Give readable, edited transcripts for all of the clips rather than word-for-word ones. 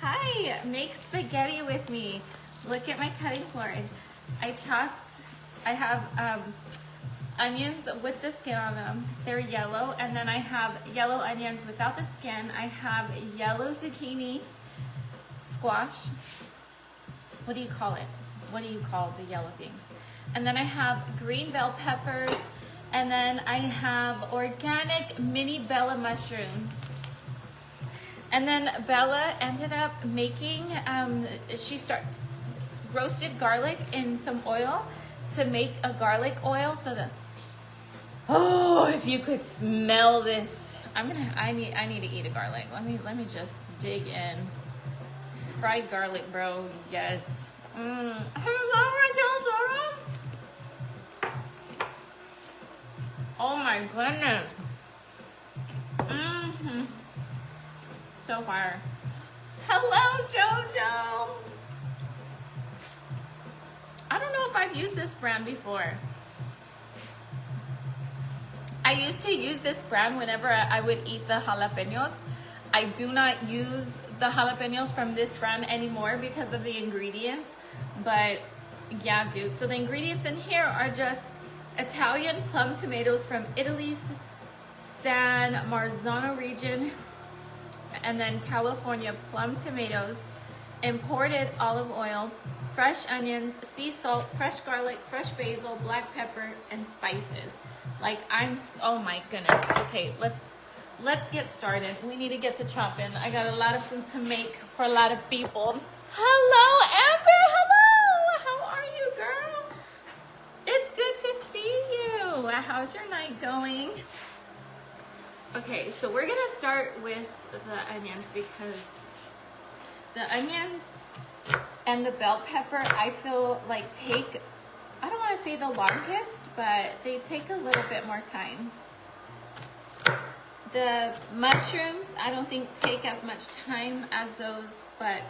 Hi, make spaghetti with me. Look at my cutting board. I have onions with the skin on them. They're yellow, and then I have yellow onions without the skin. I have yellow zucchini, squash. What do you call it? What do you call the yellow things? And then I have green bell peppers, and then I have organic mini Bella mushrooms. And then Bella ended up making, roasted garlic in some oil to make a garlic oil so that, oh, if you could smell this. I need to eat a garlic. Let me just dig in. Fried garlic, bro, yes. Oh my goodness. So fire. Hello, JoJo. I don't know if I've used this brand before. I used to use this brand whenever I would eat the jalapenos. I do not use the jalapenos from this brand anymore because of the ingredients. But yeah, dude. So the ingredients in here are just Italian plum tomatoes from Italy's San Marzano region, and then California plum tomatoes, imported olive oil, fresh onions, sea salt, fresh garlic, fresh basil, black pepper, and spices. Like oh my goodness. Okay, let's get started. We need to get to chopping. I got a lot of food to make for a lot of people. Hello, Amber. Hello. How are you, girl? It's good to see you. How's your night going? Okay, so we're gonna start with the onions because the onions and the bell pepper, I feel like I don't want to say the longest, but they take a little bit more time. The mushrooms, I don't think take as much time as those, but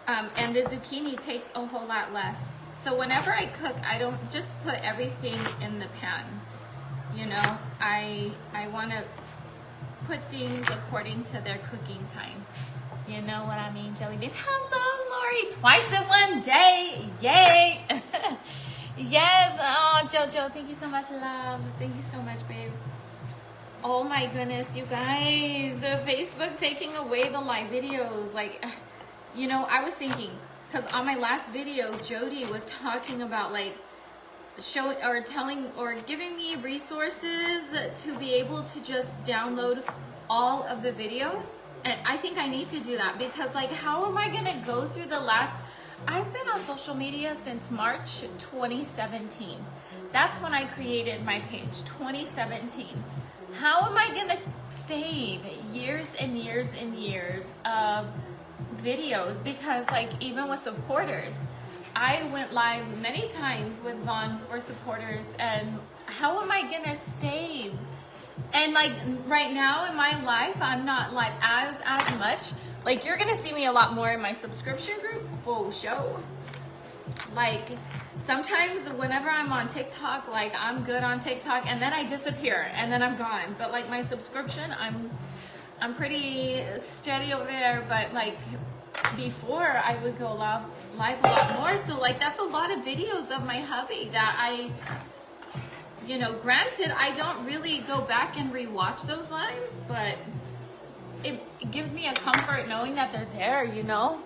and the zucchini takes a whole lot less. So whenever I cook, I don't just put everything in the pan. You know, I want to put things according to their cooking time. You know what I mean, Jelly Bean? Hello, Lori. Twice in one day. Yay. Yes. Oh, JoJo, thank you so much, love. Thank you so much, babe. Oh my goodness, you guys. Facebook taking away the live videos. Like, you know, I was thinking, because on my last video, Jody was talking about like giving me resources to be able to just download all of the videos. And I think I need to do that because like, how am I gonna go through I've been on social media since March 2017. That's when I created my page, 2017. How am I gonna save years and years and years of videos? Because like, even with supporters, I went live many times with Vaughn for supporters, and how am I gonna save? And like right now in my life, I'm not live as much. Like you're gonna see me a lot more in my subscription group. Whoa, show. Like sometimes whenever I'm on TikTok, like I'm good on TikTok, and then I disappear, and then I'm gone. But like my subscription, I'm pretty steady over there. But like before, I would go live a lot more. So like that's a lot of videos of my hubby that you know, granted, I don't really go back and rewatch those lives, but it gives me a comfort knowing that they're there, you know?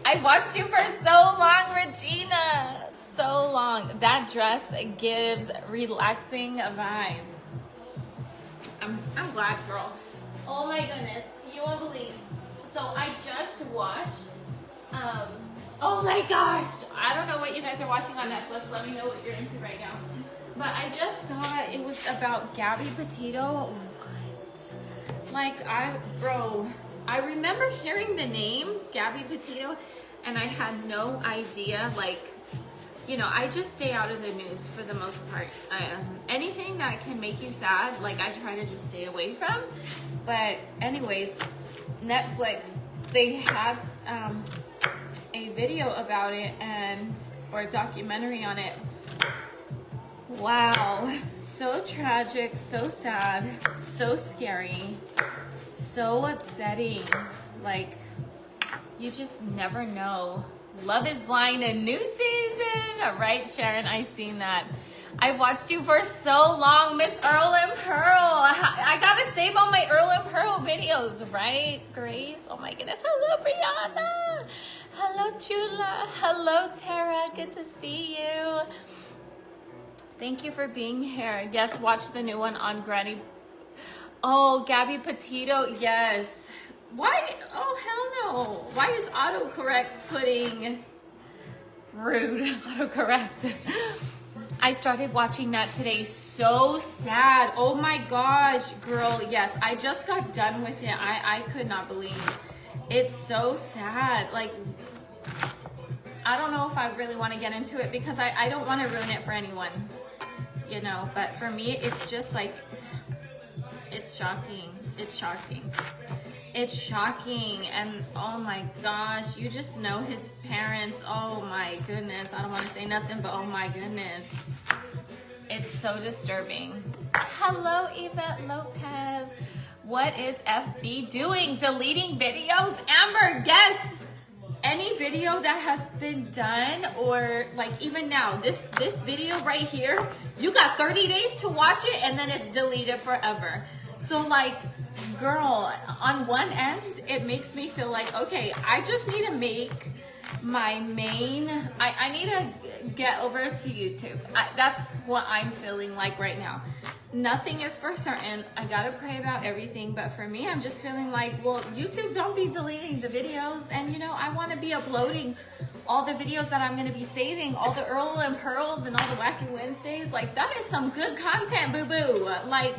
I watched you for so long, Regina. So long. That dress gives relaxing vibes. I'm glad, girl. Oh my goodness. You won't believe. So I just watched, oh my gosh. I don't know what you guys are watching on Netflix. Let me know what you're into right now. But I just saw it was about Gabby Petito. What? Like, I remember hearing the name Gabby Petito, and I had no idea. Like, you know, I just stay out of the news for the most part. Anything that can make you sad, like, I try to just stay away from. But anyways, Netflix, they had a video about it or a documentary on it. Wow, so tragic, so sad, so scary, so upsetting. Like, you just never know. Love is Blind, a new season. All right, Sharon, I seen that. I've watched you for so long, Miss Earl and Pearl. I gotta save all my Earl and Pearl videos, right, Grace? Oh my goodness. Hello, Brianna. Hello, Chula. Hello, Tara. Good to see you. Thank you for being here. Yes, watch the new one on Granny. Oh, Gabby Petito. Yes. Why? Oh, hell no. Why is autocorrect putting rude? Autocorrect. I started watching that today. So sad. Oh my gosh, girl. Yes, I just got done with it. I could not believe. It's so sad. Like, I don't know if I really want to get into it because I don't want to ruin it for anyone, you know, but for me, it's just like, it's shocking. It's shocking. It's shocking. And oh my gosh, you just know his parents. Oh my goodness. I don't want to say nothing, but oh my goodness. It's so disturbing. Hello, Yvette Lopez. What is FB doing? Deleting videos? Amber, yes. Any video that has been done, or like even now, this video right here, you got 30 days to watch it and then it's deleted forever. So like, girl, on one end, it makes me feel like, okay, I just need to make my main, I need to get over to YouTube. That's what I'm feeling like right now. Nothing is for certain. I gotta pray about everything, but for me, I'm just feeling like, well, YouTube don't be deleting the videos, and you know, I want to be uploading all the videos that I'm gonna be saving, all the Earl and Pearls and all the Wacky Wednesdays. Like, that is some good content, boo-boo. Like,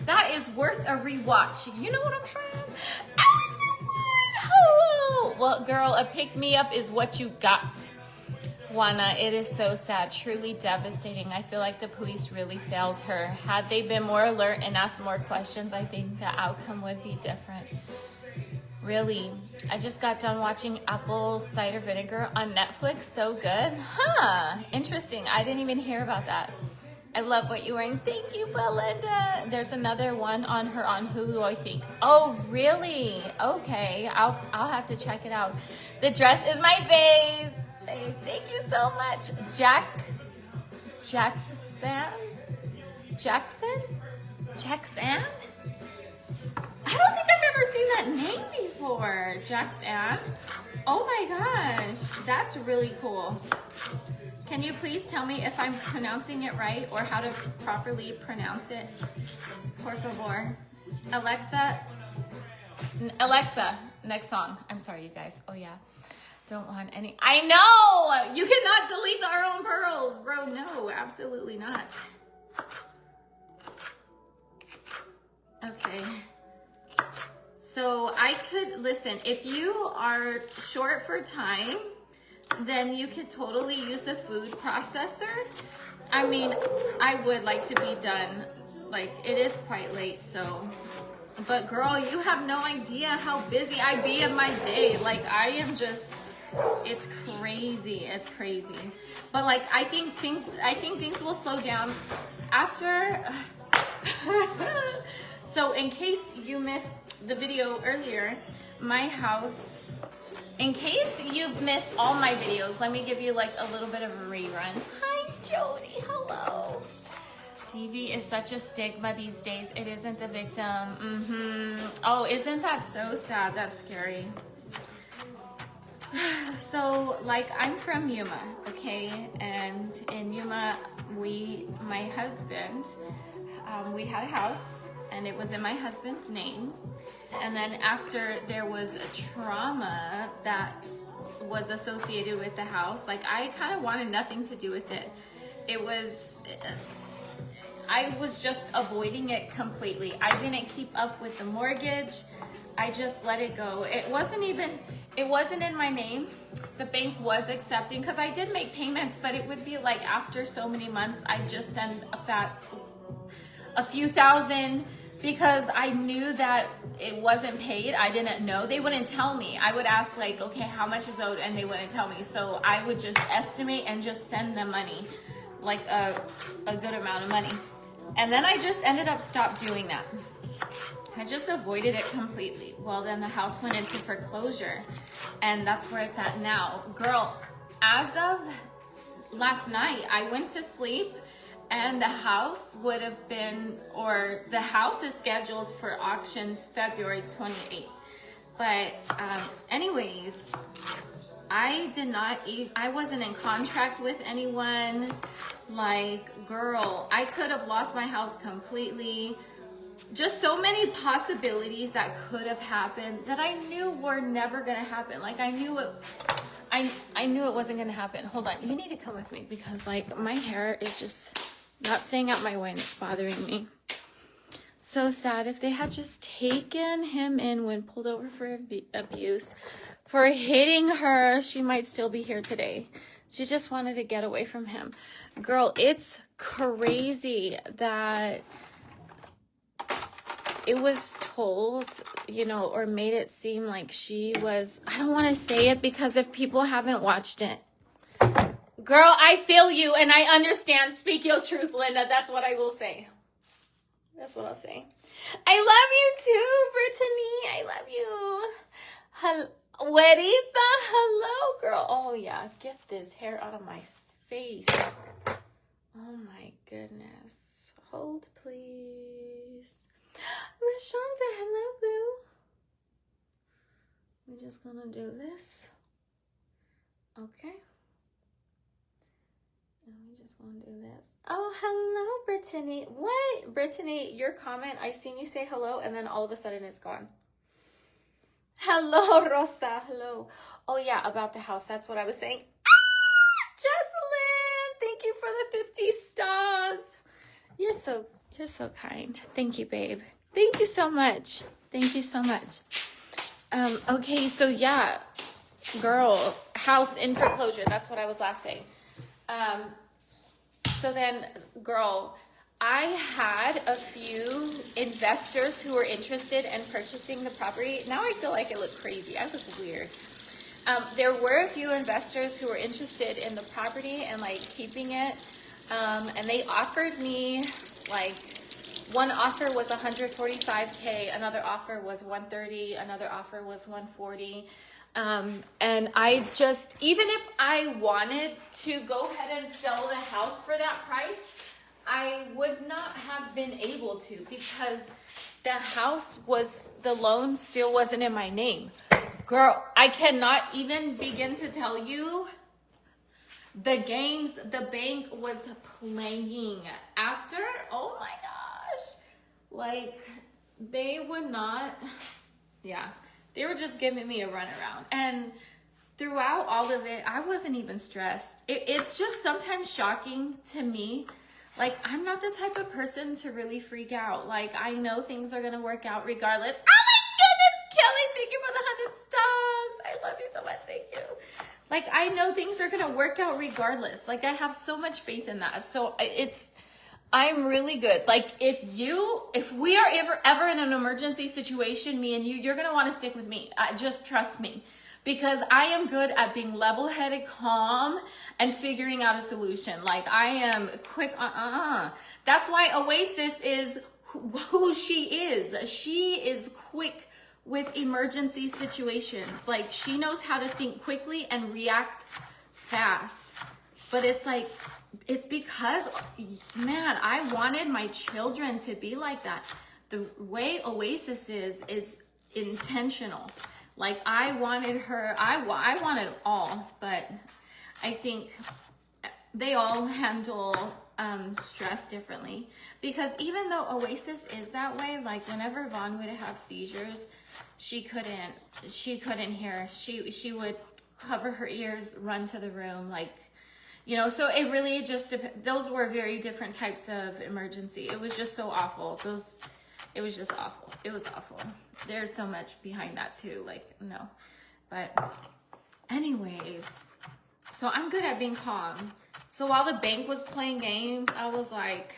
that is worth a rewatch. You know what I'm trying? Hello. Well, girl, a pick-me-up is what you got. Juana, it is so sad, truly devastating. I feel like the police really failed her. Had they been more alert and asked more questions, I think the outcome would be different. Really, I just got done watching Apple Cider Vinegar on Netflix. So good. Huh, interesting. I didn't even hear about that. I love what you're wearing. Thank you, Belinda. There's another one on her on Hulu, I think. Oh, really? Okay, I'll have to check it out. The dress is my fave. Thank you so much. Jackson? I don't think I've ever seen that name before. Jackson. Oh my gosh, that's really cool. Can you please tell me if I'm pronouncing it right or how to properly pronounce it? Por favor. Alexa, next song. I'm sorry, you guys. Oh yeah. Don't want any. I know! You cannot delete the Earl and Pearls, bro. No, absolutely not. Okay. So I could, listen, if you are short for time, then you could totally use the food processor. I mean, I would like to be done. Like, it is quite late, so. But girl, you have no idea how busy I be in my day. Like, I am just, it's crazy. It's crazy. But like, I think things will slow down after. So in case you missed the video earlier, my house, in case you've missed all my videos, let me give you like a little bit of a rerun. Hi, Jody. Hello. TV is such a stigma these days. It isn't the victim. Oh, isn't that so sad? That's scary. So, like, I'm from Yuma, okay? And in Yuma, my husband, we had a house, and it was in my husband's name. And then after there was a trauma that was associated with the house, like, I kind of wanted nothing to do with it. I was just avoiding it completely. I didn't keep up with the mortgage. I just let it go. It wasn't in my name. The bank was accepting, because I did make payments, but it would be like after so many months, I'd just send a few thousand, because I knew that it wasn't paid. I didn't know. They wouldn't tell me. I would ask like, okay, how much is owed? And they wouldn't tell me. So I would just estimate and just send them money, like a good amount of money. And then I just ended up stopped doing that. I just avoided it completely. Well, then the house went into foreclosure, and that's where it's at now. Girl, as of last night, I went to sleep, and the house would have been, or the house is scheduled for auction February 28th. But anyways, I wasn't in contract with anyone. Like, girl, I could have lost my house completely. Just so many possibilities that could have happened that I knew were never gonna happen. Like, I knew it wasn't gonna happen. Hold on, you need to come with me because like my hair is just not staying out my way and it's bothering me. So sad. If they had just taken him in when pulled over for abuse, for hitting her, she might still be here today. She just wanted to get away from him. Girl, it's crazy that it was told, you know, or made it seem like she was, I don't want to say it because if people haven't watched it. Girl, I feel you and I understand. Speak your truth, Linda. That's what I will say. That's what I'll say. I love you too, Brittany. I love you. Hello. Güerita, hello, girl. Oh, yeah. Get this hair out of my face. Oh, my goodness. Hold, please. Rashonda, hello, boo. We're just going to do this. Okay. And we just want to do this. Oh, hello, Brittany. What? Brittany, your comment, I seen you say hello, and then all of a sudden it's gone. Hello, Rosa. Hello. Oh, yeah, about the house. That's what I was saying. Ah, Jocelyn, thank you for the 50 stars. You're so kind. Thank you, babe. Thank you so much. Thank you so much. Okay, so yeah, girl, house in foreclosure. That's what I was last saying. So then, girl, I had a few investors who were interested in purchasing the property. Now I feel like it looked crazy. I look weird. There were a few investors who were interested in the property and like keeping it. And they offered me like, one offer was $145K, another offer was $130, another offer was $140. And I just, even if I wanted to go ahead and sell the house for that price, I would not have been able to because the house was, the loan still wasn't in my name. Girl, I cannot even begin to tell you the games the bank was playing after. Oh my gosh. Like, they would not, yeah, they were just giving me a runaround. And throughout all of it, I wasn't even stressed. It's just sometimes shocking to me. Like, I'm not the type of person to really freak out. Like, I know things are going to work out regardless. Oh my goodness, Kelly, thank you for the 100 stars. I love you so much. Thank you. Like, I know things are going to work out regardless. Like, I have so much faith in that. So I'm really good. Like, if we are ever in an emergency situation, me and you're going to want to stick with me. Just trust me. Because I am good at being level-headed, calm, and figuring out a solution. Like, I am quick. That's why Oasis is who she is. She is quick with emergency situations. Like, she knows how to think quickly and react fast. But it's like, it's because, man, I wanted my children to be like that. The way Oasis is intentional. Like, I wanted her, I wanted all, but I think they all handle stress differently. Because even though Oasis is that way, like whenever Vaughn would have seizures, she couldn't hear. She would cover her ears, run to the room, like, you know, so it really just, those were very different types of emergency. It was just so awful. It was just awful. It was awful. There's so much behind that too. Like, no. But anyways, so I'm good at being calm. So while the bank was playing games, I was like,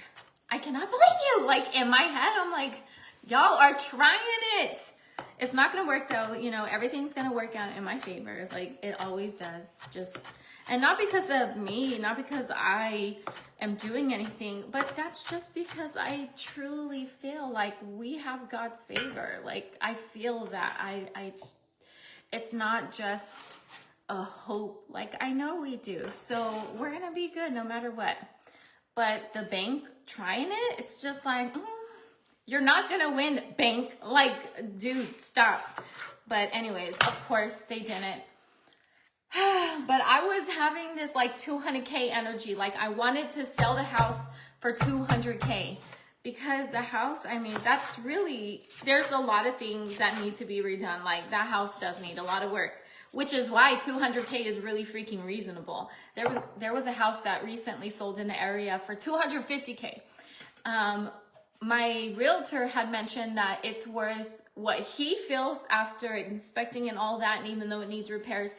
I cannot believe you. Like, in my head, I'm like, y'all are trying it. It's not going to work though. You know, everything's going to work out in my favor. Like it always does. Just, And not because of me, not because I am doing anything, but that's just because I truly feel like we have God's favor. Like, I feel that it's not just a hope. Like, I know we do. So we're going to be good no matter what. But the bank trying it, it's just like, you're not going to win, bank. Like, dude, stop. But anyways, of course, they didn't. But I was having this like 200K energy. Like, I wanted to sell the house for 200K because the house, I mean, that's really, there's a lot of things that need to be redone. Like, that house does need a lot of work, which is why 200K is really freaking reasonable. There was a house that recently sold in the area for 250K. My realtor had mentioned that it's worth what he feels after inspecting and all that, and even though it needs repairs,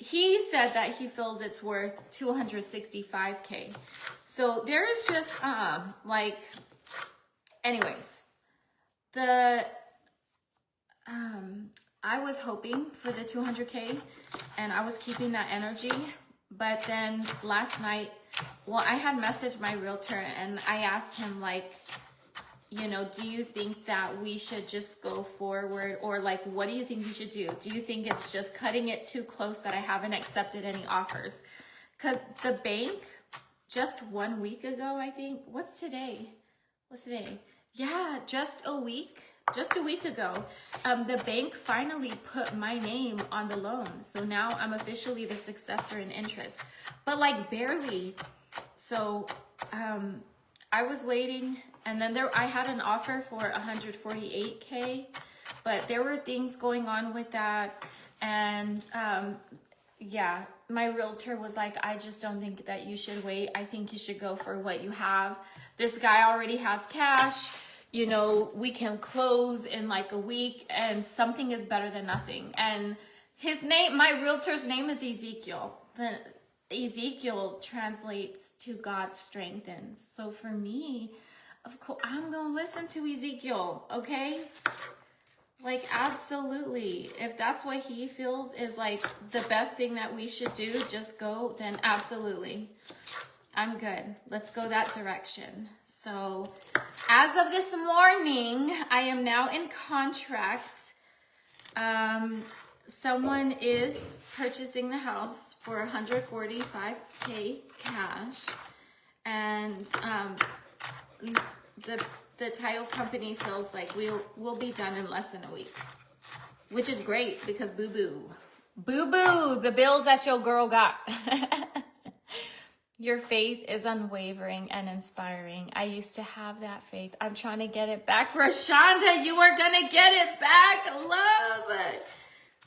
he said that he feels it's worth 265K. So there is just like, anyways, I was hoping for the 200K and I was keeping that energy. But then last night, well, I had messaged my realtor and I asked him, like, you know, do you think that we should just go forward, or like, what do you think we should do? Do you think it's just cutting it too close that I haven't accepted any offers? Because the bank just 1 week ago, I think, what's today? Yeah, just a week ago, the bank finally put my name on the loan. So now I'm officially the successor in interest, but like barely. So, I was waiting, and then I had an offer for 148K, but there were things going on with that. And, yeah, my realtor was like, I just don't think that you should wait. I think you should go for what you have. This guy already has cash. You know, we can close in like a week, and something is better than nothing. And his name, my realtor's name is Ezekiel. Ezekiel translates to God strengthens. So for me, of course, I'm going to listen to Ezekiel, okay? Like, absolutely. If that's what he feels is like the best thing that we should do, just go, then absolutely. I'm good. Let's go that direction. So as of this morning, I am now in contract. Someone is purchasing the house for 145K cash, and the title company feels like we'll be done in less than a week, which is great because boo-boo, the bills that your girl got. Your faith is unwavering and inspiring. I used to have that faith. I'm trying to get it back. Rashonda, you are going to get it back, love.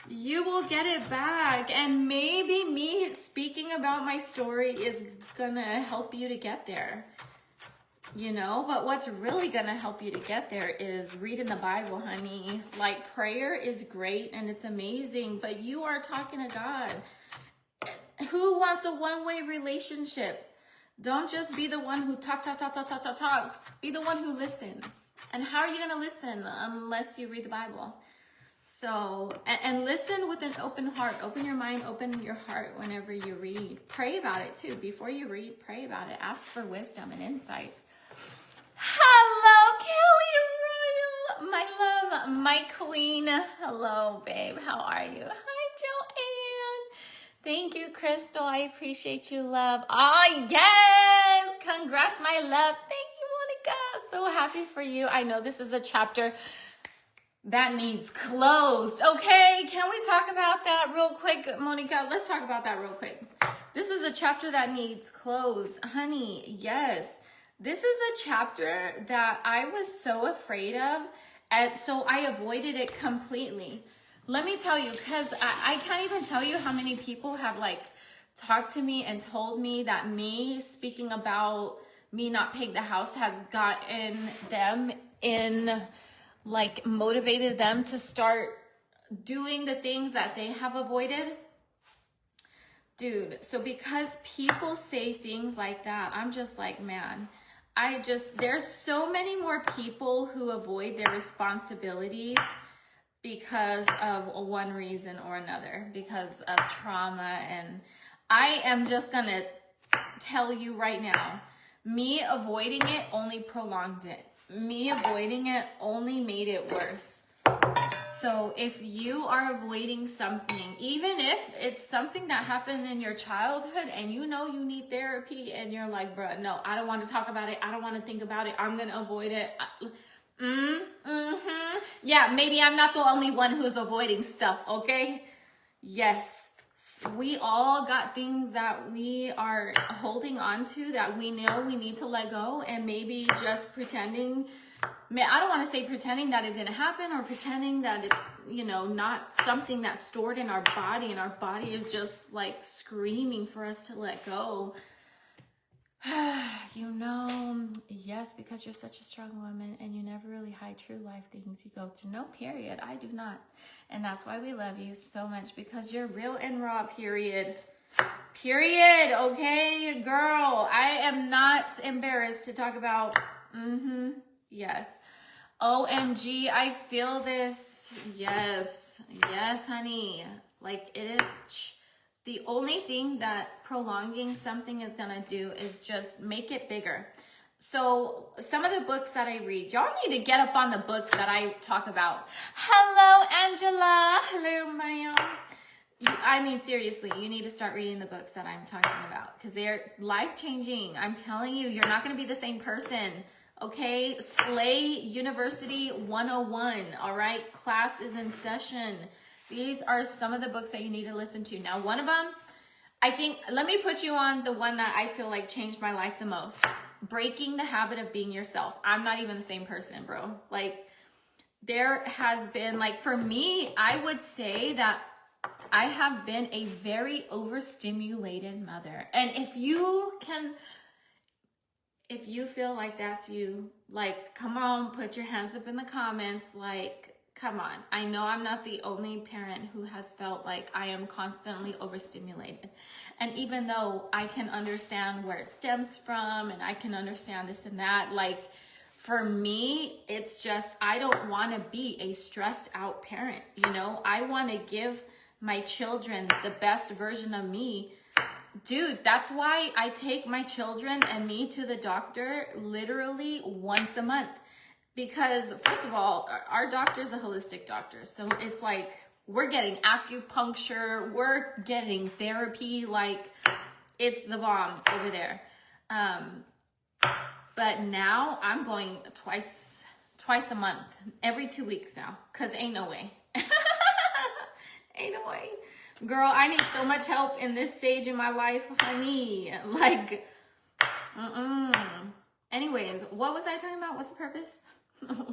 You will get it back. And maybe me speaking about my story is going to help you to get there. You know, but what's really going to help you to get there is reading the Bible, honey. Like, prayer is great and it's amazing, but you are talking to God. Who wants a one-way relationship? Don't just be the one who talks. Be the one who listens. And how are you going to listen unless you read the Bible? So, and listen with an open heart. Open your mind, open your heart whenever you read. Pray about it too. Before you read, pray about it. Ask for wisdom and insight. Hello, Kelly Royal, my love, my queen. Hello, babe. How are you? Hi, Joanne. Thank you, Crystal. I appreciate you, love. Oh, yes. Congrats, my love. Thank you, Monica. So happy for you. I know this is a chapter that needs closed. Okay, can we talk about that real quick, Monica? Let's talk about that real quick. This is a chapter that needs closed. Honey, yes. This is a chapter that I was so afraid of, and so I avoided it completely. Let me tell you, because I can't even tell you how many people have like talked to me and told me that me speaking about me not paying the house has gotten them in, like, motivated them to start doing the things that they have avoided. Dude, so because people say things like that, I'm just like, man, there's so many more people who avoid their responsibilities because of one reason or another, because of trauma. And I am just gonna tell you right now, me avoiding it only prolonged it. Me avoiding it only made it worse. So if you are avoiding something, even if it's something that happened in your childhood and you know you need therapy and you're like, bruh, no, I don't want to talk about it. I don't want to think about it. I'm going to avoid it. Yeah, maybe I'm not the only one who's avoiding stuff, okay? Yes. We all got things that we are holding on to that we know we need to let go, and maybe just pretending, I don't want to say pretending that it didn't happen or pretending that it's, you know, not something that's stored in our body and our body is just like screaming for us to let go. You know, yes, because you're such a strong woman and you never really hide true life things you go through. No, period. I do not. And that's why we love you so much, because you're real and raw, period. Period. Okay, girl, I am not embarrassed to talk about, yes. OMG, I feel this. Yes. Yes, honey. Like it is. The only thing that prolonging something is gonna do is just make it bigger. So some of the books that I read, y'all need to get up on the books that I talk about. Hello, Angela. Hello, ma'am. I mean, seriously, you need to start reading the books that I'm talking about because they're life-changing. I'm telling you, you're not gonna be the same person. Okay, Slay University 101, all right? Class is in session. These are some of the books that you need to listen to. Now, one of them, I think, let me put you on the one that I feel like changed my life the most. Breaking the Habit of Being Yourself. I'm not even the same person, bro. Like, there has been, like, for me, I would say that I have been a very overstimulated mother. And if you feel like that's you, like, come on, put your hands up in the comments, like, come on. I know I'm not the only parent who has felt like I am constantly overstimulated. And even though I can understand where it stems from and I can understand this and that, like for me, it's just, I don't want to be a stressed out parent. You know, I want to give my children the best version of me. Dude, that's why I take my children and me to the doctor literally once a month. Because first of all, our doctor is a holistic doctor. So it's like, we're getting acupuncture, we're getting therapy, like it's the bomb over there. But now I'm going twice a month, every 2 weeks now, cause ain't no way. Ain't no way. Girl, I need so much help in this stage in my life, honey. Like, Anyways, what was I talking about? What's the purpose?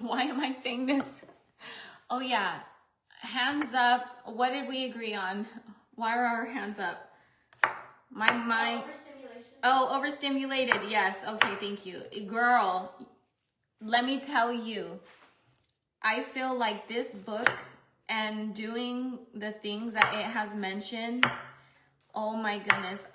Why am I saying this? Oh yeah, hands up. What did we agree on? Why are our hands up? My mind. Overstimulation. Oh, overstimulated. Yes. Okay, thank you. Girl, let me tell you, I feel like this book and doing the things that it has mentioned, oh my goodness,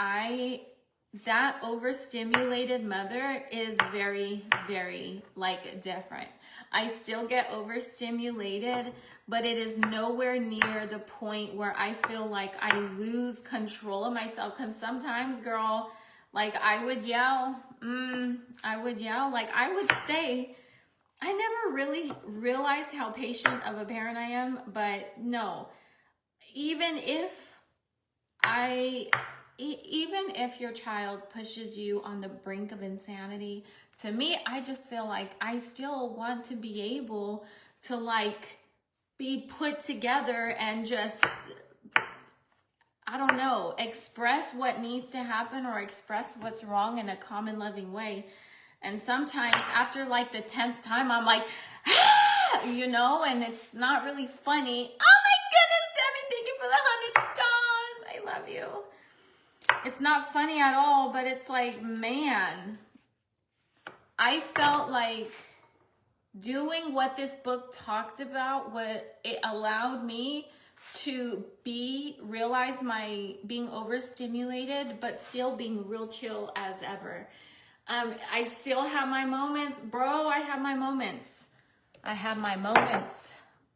that overstimulated mother is very, very like different. I still get overstimulated, but it is nowhere near the point where I feel like I lose control of myself. Cause sometimes, girl, like I would yell, like I would say, I never really realized how patient of a parent I am, but no, even if your child pushes you on the brink of insanity, to me, I just feel like I still want to be able to like be put together and just, I don't know, express what needs to happen or express what's wrong in a calm and loving way. And sometimes after like the 10th time, I'm like, you know, and it's not really funny. Oh my goodness, Debbie, thank you for the 100 stars. I love you. It's not funny at all, but it's like, man, I felt like doing what this book talked about, what it allowed me to realize my being overstimulated, but still being real chill as ever. I still have my moments, bro. I have my moments,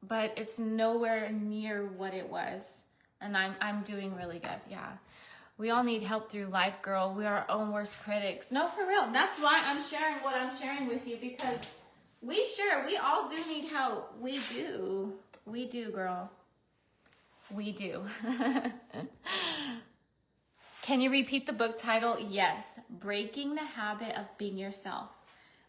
but it's nowhere near what it was. And I'm doing really good. Yeah. We all need help through life, girl. We are our own worst critics. No, for real. That's why I'm sharing what I'm sharing with you, because we all do need help. We do, girl. We do. Can you repeat the book title? Yes. Breaking the Habit of Being Yourself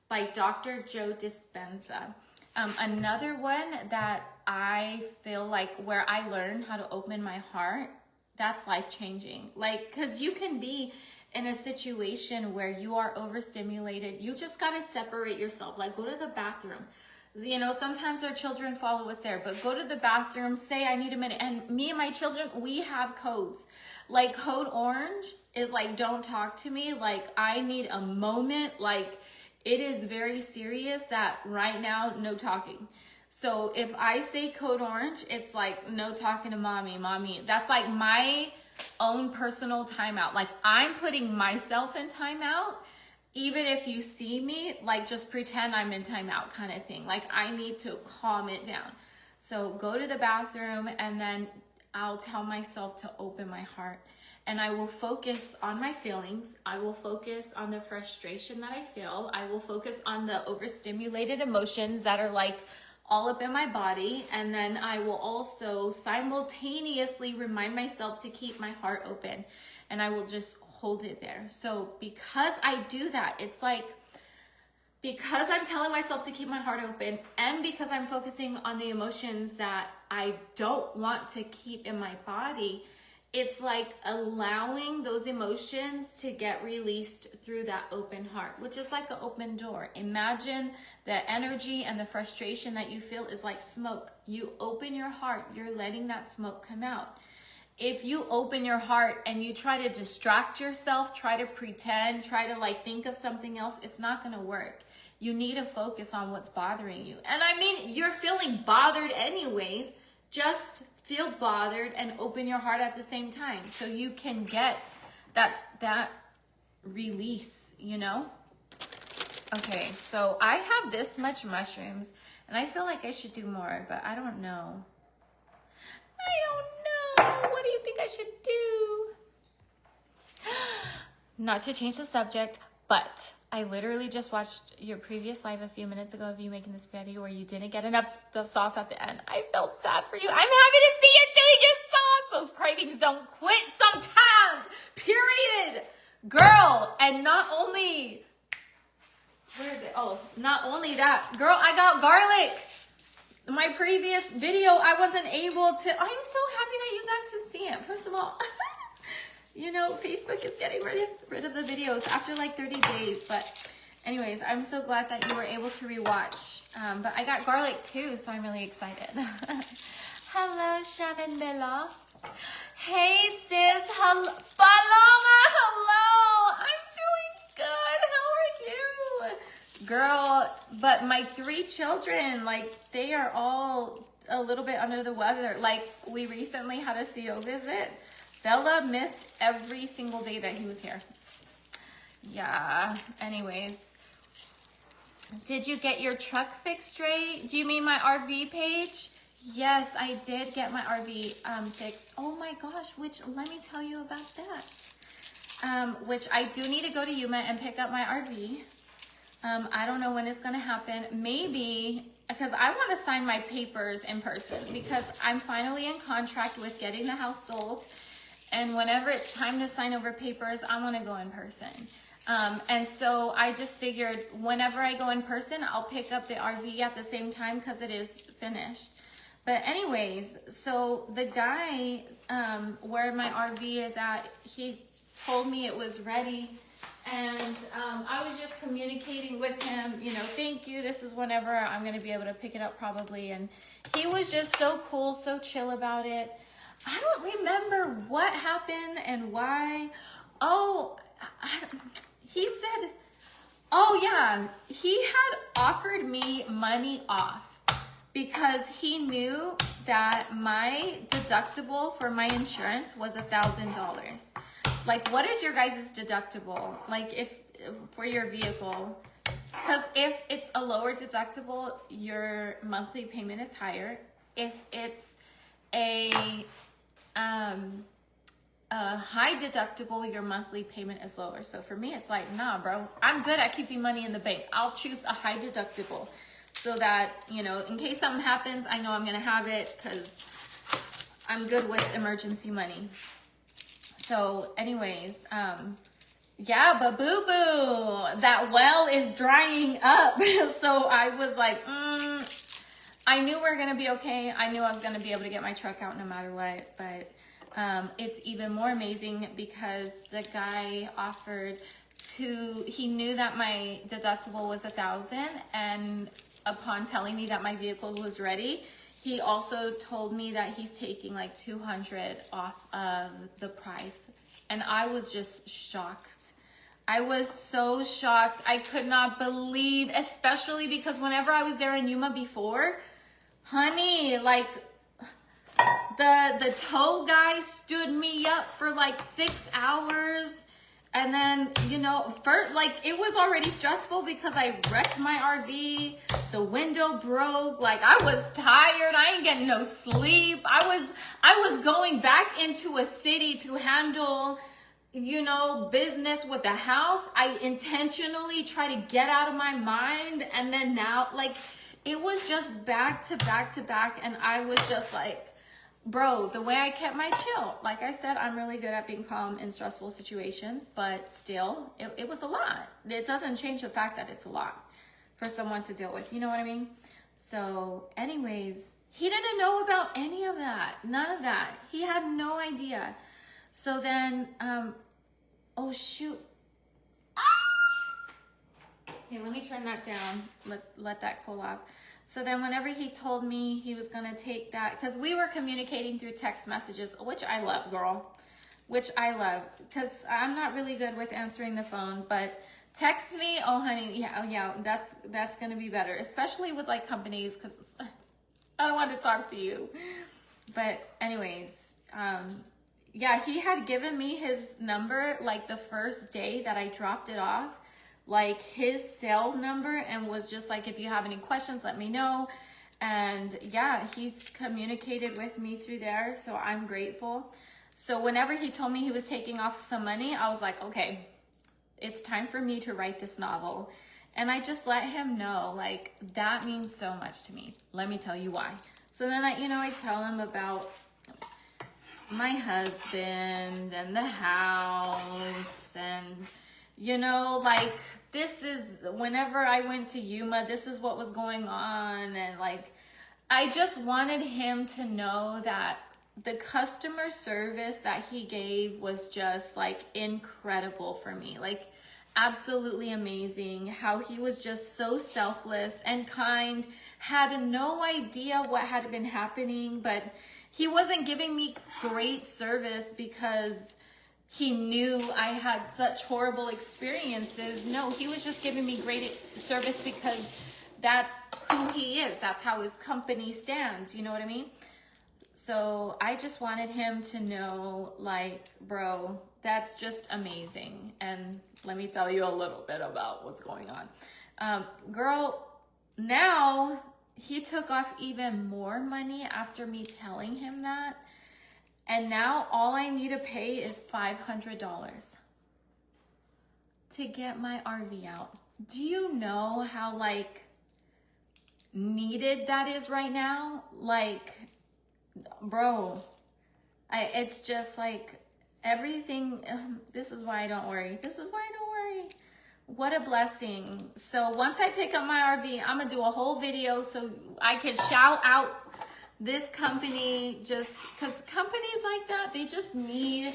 by Dr. Joe Dispenza. Another one that I feel like where I learned how to open my heart, that's life-changing. Like, because you can be in a situation where you are overstimulated. You just got to separate yourself. Like, go to the bathroom. You know, sometimes our children follow us there, but go to the bathroom, say, I need a minute. And me and my children, we have codes. Like, code orange is like, don't talk to me. Like, I need a moment. Like, it is very serious that right now, no talking. So if I say code orange, it's like, no talking to mommy. That's like my own personal timeout. Like, I'm putting myself in timeout. Even if you see me, like, just pretend I'm in timeout kind of thing. Like, I need to calm it down. So go to the bathroom, and then I'll tell myself to open my heart. And I will focus on my feelings. I will focus on the frustration that I feel. I will focus on the overstimulated emotions that are like all up in my body. And then I will also simultaneously remind myself to keep my heart open. And I will just hold it there. So because I do that, it's like, because I'm telling myself to keep my heart open, and because I'm focusing on the emotions that I don't want to keep in my body, it's like allowing those emotions to get released through that open heart, which is like an open door. Imagine the energy and the frustration that you feel is like smoke. You open your heart, you're letting that smoke come out. If you open your heart and you try to distract yourself, try to pretend, try to like think of something else, it's not going to work. You need to focus on what's bothering you. And I mean, you're feeling bothered anyways. Just feel bothered and open your heart at the same time so you can get that release, you know? Okay, so I have this much mushrooms and I feel like I should do more, but I don't know. What do you think I should do? Not to change the subject, but I literally just watched your previous live a few minutes ago of you making the spaghetti where you didn't get enough sauce at the end. I felt sad for you. I'm happy to see you doing your sauce. Those cravings don't quit sometimes. Period. Girl, and not only, where is it? Oh, not only that. Girl, I got garlic. My previous video, I wasn't able to. I'm so happy that you got to see it. First of all, you know, Facebook is getting rid of the videos after like 30 days. But anyways, I'm so glad that you were able to rewatch. But I got garlic too, so I'm really excited. Hello, Shannon Miller. Hey, sis. Hello. Paloma, hello. I'm doing good. How are you? Girl, but my 3 children, like, they are all a little bit under the weather. Like, we recently had a CO visit. Bella missed every single day that he was here. Yeah, anyways. Did you get your truck fixed, Dre? Do you mean my RV page? Yes, I did get my RV fixed. Oh my gosh, which, let me tell you about that. Which I do need to go to Yuma and pick up my RV. I don't know when it's going to happen. Maybe, because I want to sign my papers in person because I'm finally in contract with getting the house sold. And whenever it's time to sign over papers, I want to go in person. And so I just figured whenever I go in person, I'll pick up the RV at the same time because it is finished. But anyways, so the guy where my RV is at, he told me it was ready. And I was just communicating with him, you know, thank you. This is whenever I'm going to be able to pick it up probably. And he was just so cool, so chill about it. I don't remember what happened and why. Oh, he said, oh yeah, he had offered me money off because he knew that my deductible for my insurance was $1,000. Like, what is your guys' deductible? Like, if for your vehicle? Because if it's a lower deductible, your monthly payment is higher. If it's a high deductible, your monthly payment is lower. So for me, it's like, nah, bro, I'm good at keeping money in the bank. I'll choose a high deductible so that, you know, in case something happens, I know I'm going to have it because I'm good with emergency money. So anyways, yeah, but boo-boo, that well is drying up. So I was like, I knew we were going to be okay. I knew I was going to be able to get my truck out no matter what, but it's even more amazing because the guy offered to, he knew that my deductible was $1,000, and upon telling me that my vehicle was ready, he also told me that he's taking like $200 off of the price. And I was just shocked. I was so shocked. I could not believe, especially because whenever I was there in Yuma before, honey, like, the tow guy stood me up for like 6 hours. And then, you know, first, like, it was already stressful because I wrecked my RV. The window broke. Like, I was tired. I ain't getting no sleep. I was going back into a city to handle, you know, business with the house. I intentionally try to get out of my mind. And then now, like, it was just back to back to back. And I was just like, bro, the way I kept my chill, like I said, I'm really good at being calm in stressful situations, but still, it was a lot. It doesn't change the fact that it's a lot for someone to deal with. You know what I mean? So anyways, he didn't know about any of that. None of that. He had no idea. So then, oh shoot. Okay, let me turn that down. Let that cool off. So then whenever he told me he was gonna take that, because we were communicating through text messages, which I love, girl, which I love, because I'm not really good with answering the phone, but text me, oh honey, yeah, that's gonna be better, especially with like companies, because I don't want to talk to you. But anyways, yeah, he had given me his number like the first day that I dropped it off, like his cell number, and was just like, if you have any questions, let me know. And yeah, he's communicated with me through there, so I'm grateful. So whenever he told me he was taking off some money, I was like, okay, it's time for me to write this novel. And I just let him know, like, that means so much to me. Let me tell you why. So then I tell him about my husband and the house, and like, this is, whenever I went to Yuma, this is what was going on. And like, I just wanted him to know that the customer service that he gave was just like incredible for me. Like, absolutely amazing. How he was just so selfless and kind, had no idea what had been happening, but he wasn't giving me great service because he knew I had such horrible experiences. No, he was just giving me great service because that's who he is. That's how his company stands. You know what I mean? So I just wanted him to know, like, bro, that's just amazing. And let me tell you a little bit about what's going on. Girl, now he took off even more money after me telling him that. And now all I need to pay is $500 to get my RV out. Do you know how, like, needed that is right now? Like, bro, it's just like everything. This is why I don't worry. This is why I don't worry. What a blessing. So once I pick up my RV, I'm gonna do a whole video so I can shout out this company, just because companies like that, they just need,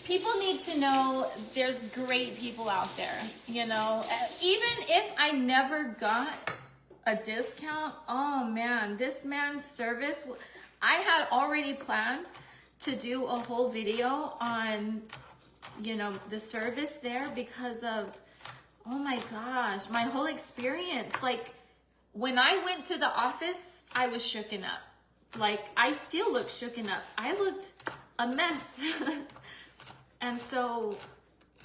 people need to know there's great people out there, even if I never got a discount. Oh man, this man's service, I had already planned to do a whole video on, the service there because of, oh my gosh, my whole experience. Like, when I went to the office, I was shooken up. Like, I still look shooken up. I looked a mess. And so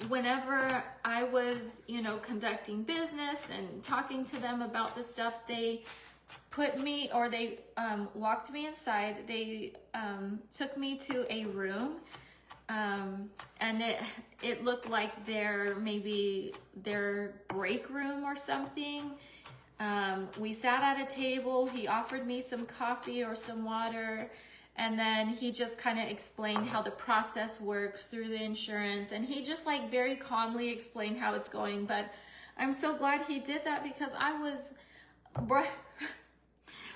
whenever I was, conducting business and talking to them about this stuff, they put me, or they walked me inside. They took me to a room and it looked like maybe their break room or something. We sat at a table. He offered me some coffee or some water, and then he just kind of explained how the process works through the insurance, and he just like very calmly explained how it's going. But I'm so glad he did that, because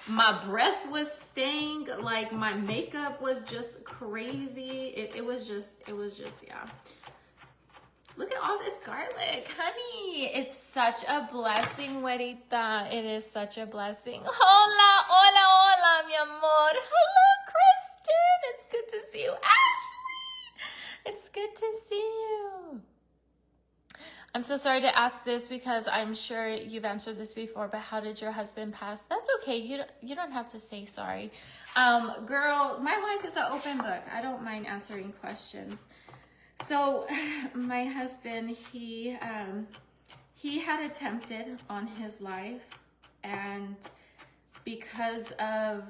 my breath was staying, like my makeup was just crazy. It was just, yeah. Look at all this garlic, honey. It's such a blessing, güerita. It is such a blessing. Hola, hola, hola, mi amor. Hello, Kristen. It's good to see you. Ashley, it's good to see you. I'm so sorry to ask this, because I'm sure you've answered this before, but how did your husband pass? That's okay. You don't have to say sorry. Girl, my life is an open book. I don't mind answering questions. So my husband, he had attempted on his life, and because of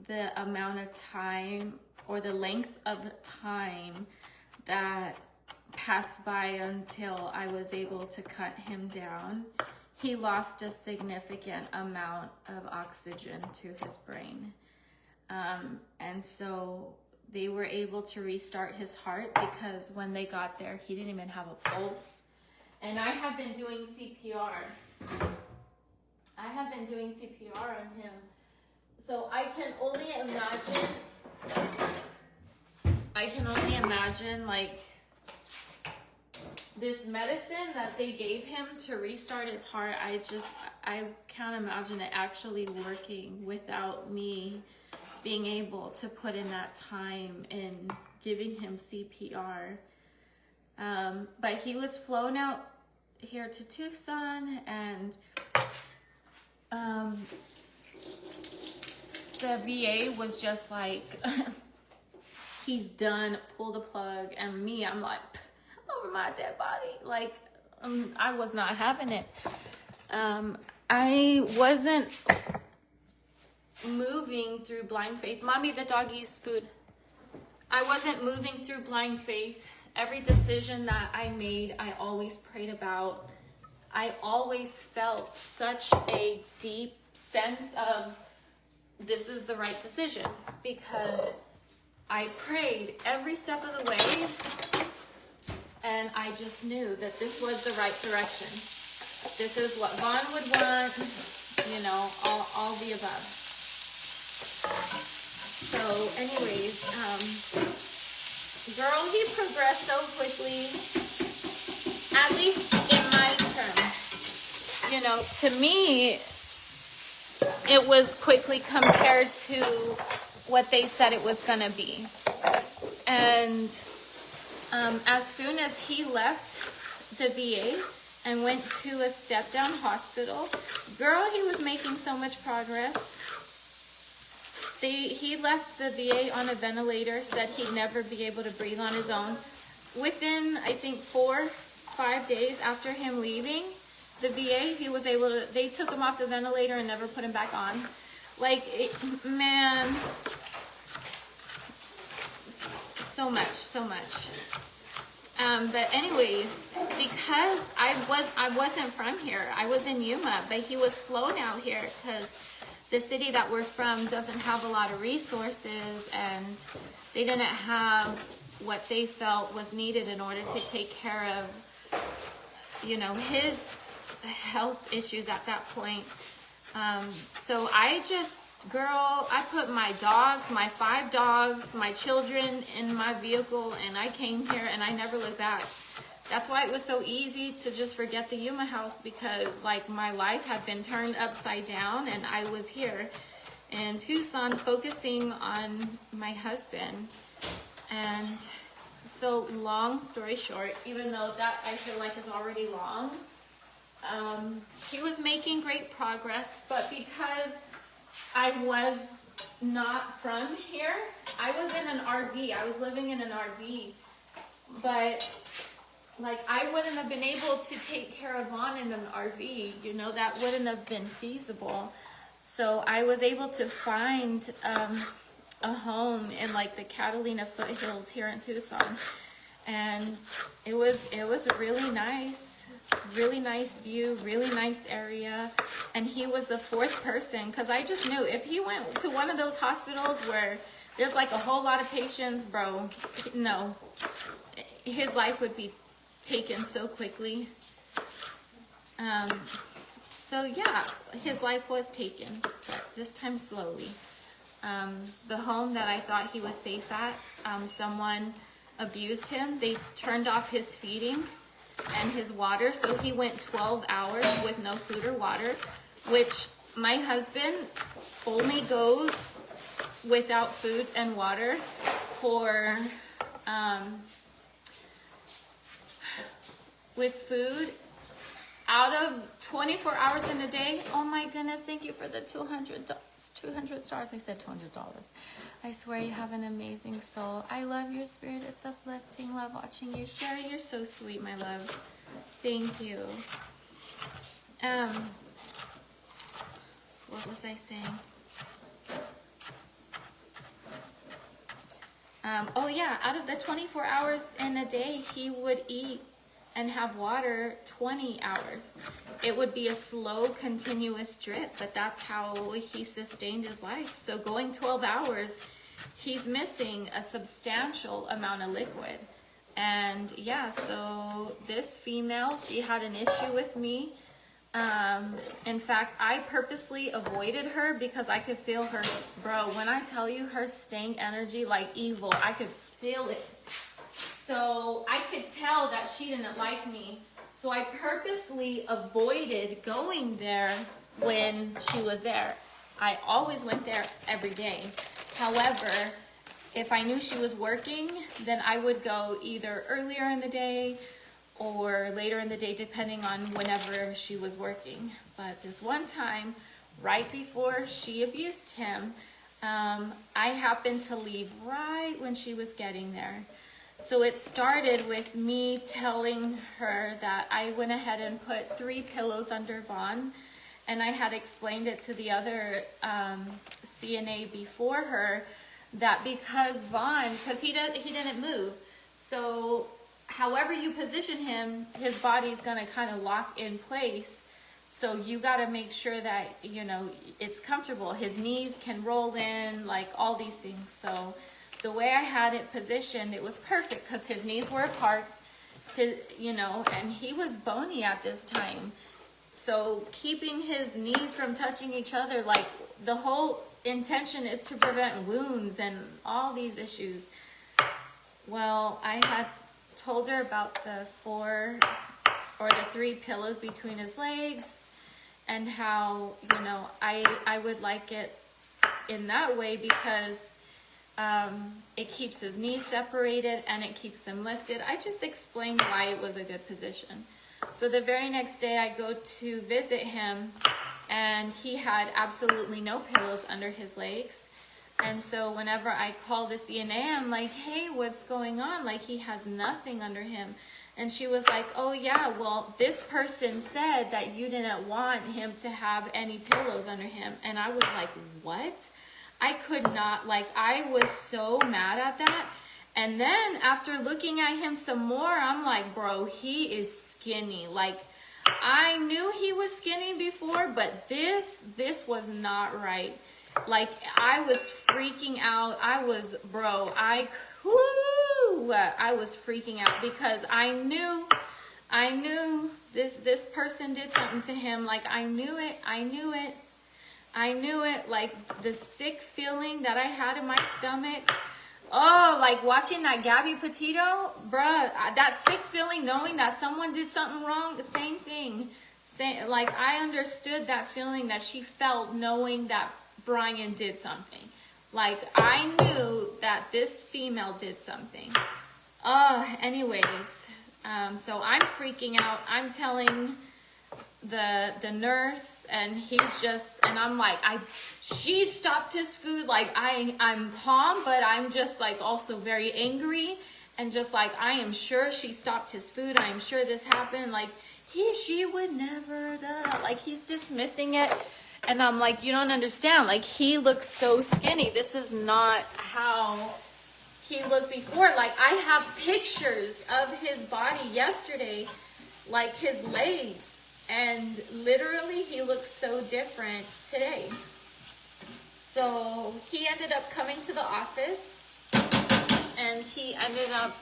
the amount of time, or the length of time that passed by until I was able to cut him down, he lost a significant amount of oxygen to his brain. And so they were able to restart his heart, because when they got there, he didn't even have a pulse. And I have been doing CPR. On him. So I can only imagine like this medicine that they gave him to restart his heart. I can't imagine it actually working without me being able to put in that time in giving him CPR. But he was flown out here to Tucson, and the VA was just like, he's done, pull the plug. And me, I'm like, over my dead body. Like, I was not having it. I wasn't moving through blind faith. Mommy, the doggy's food. I wasn't moving through blind faith. Every decision that I made, I always prayed about. I always felt such a deep sense of this is the right decision, because I prayed every step of the way, and I just knew that this was the right direction. This is what Vaughn would want, all the above. So anyways, girl, he progressed so quickly, at least in my terms. To me, it was quickly compared to what they said it was gonna be. And as soon as he left the VA and went to a step-down hospital, girl, he was making so much progress. He left the VA on a ventilator, said he'd never be able to breathe on his own. Within, I think, 4-5 days after him leaving the VA, he was able to, they took him off the ventilator and never put him back on. Like, man, so much. But anyways, because I wasn't from here, I was in Yuma, but he was flown out here because the city that we're from doesn't have a lot of resources, and they didn't have what they felt was needed in order to take care of, his health issues at that point. So I put my dogs, my 5 dogs, my children in my vehicle, and I came here and I never looked back. That's why it was so easy to just forget the Yuma house, because like my life had been turned upside down, and I was here in Tucson focusing on my husband. And so long story short, even though that I feel like is already long, he was making great progress, but because I was not from here, I was in an RV. I was living in an RV, but like I wouldn't have been able to take care of Vaughn in an RV, that wouldn't have been feasible. So I was able to find a home in like the Catalina foothills here in Tucson. And it was really nice view, really nice area. And he was the fourth person, because I just knew if he went to one of those hospitals where there's like a whole lot of patients, bro, no, his life would be taken so quickly. So yeah, his life was taken, but this time slowly. The home that I thought he was safe at, someone abused him. They turned off his feeding and his water, so he went 12 hours with no food or water, which my husband only goes without food and water for with food out of 24 hours in a day. Oh my goodness, thank you for the 200 stars. I said $200. I swear you have an amazing soul. I love your spirit. It's uplifting. Love watching you. Sherry, you're so sweet, my love. Thank you. What was I saying? Oh yeah, out of the 24 hours in a day, he would eat and have water 20 hours. It would be a slow, continuous drip, but that's how he sustained his life. So going 12 hours, he's missing a substantial amount of liquid. And yeah, so this female, she had an issue with me. In fact, I purposely avoided her because I could feel her, bro, when I tell you her stank energy, like evil, I could feel it. So I could tell that she didn't like me. So I purposely avoided going there when she was there. I always went there every day. However, if I knew she was working, then I would go either earlier in the day or later in the day, depending on whenever she was working. But this one time, right before she abused him, I happened to leave right when she was getting there. So it started with me telling her that I went ahead and put 3 pillows under Vaughn, and I had explained it to the other CNA before her that because Vaughn, because he didn't move, so however you position him, his body's gonna kind of lock in place. So you got to make sure that, you know, it's comfortable. His knees can roll in, like all these things. So the way I had it positioned, it was perfect because his knees were apart, you know, and he was bony at this time. So keeping his knees from touching each other, like the whole intention is to prevent wounds and all these issues. Well, I had told her about the 4 or the 3 pillows between his legs and how, you know, I would like it in that way because it keeps his knees separated and it keeps them lifted. I just explained why it was a good position. So the very next day I go to visit him and he had absolutely no pillows under his legs. And so whenever I call the CNA, I'm like, hey, what's going on? Like, he has nothing under him. And she was like, oh yeah, well, this person said that you didn't want him to have any pillows under him. And I was like, what? I could not, like, I was so mad at that. And then after looking at him some more, I'm like, bro, he is skinny. Like, I knew he was skinny before, but this was not right. Like, I was freaking out. I was freaking out because I knew this person did something to him. Like, I knew it. Like, the sick feeling that I had in my stomach. Oh, like watching that Gabby Petito, bruh, that sick feeling knowing that someone did something wrong, the same thing. Like, I understood that feeling that she felt knowing that Brian did something. Like, I knew that this female did something. Anyways, so I'm freaking out. I'm telling the nurse, and he's just, and I'm like, she stopped his food. Like, I'm calm, but I'm just like also very angry, and just like, I am sure she stopped his food. I am sure this happened. Like, she would never, like, he's dismissing it. And I'm like, you don't understand. Like, he looks so skinny. This is not how he looked before. Like, I have pictures of his body yesterday, like his legs, and literally he looks so different today. So he ended up coming to the office, and he ended up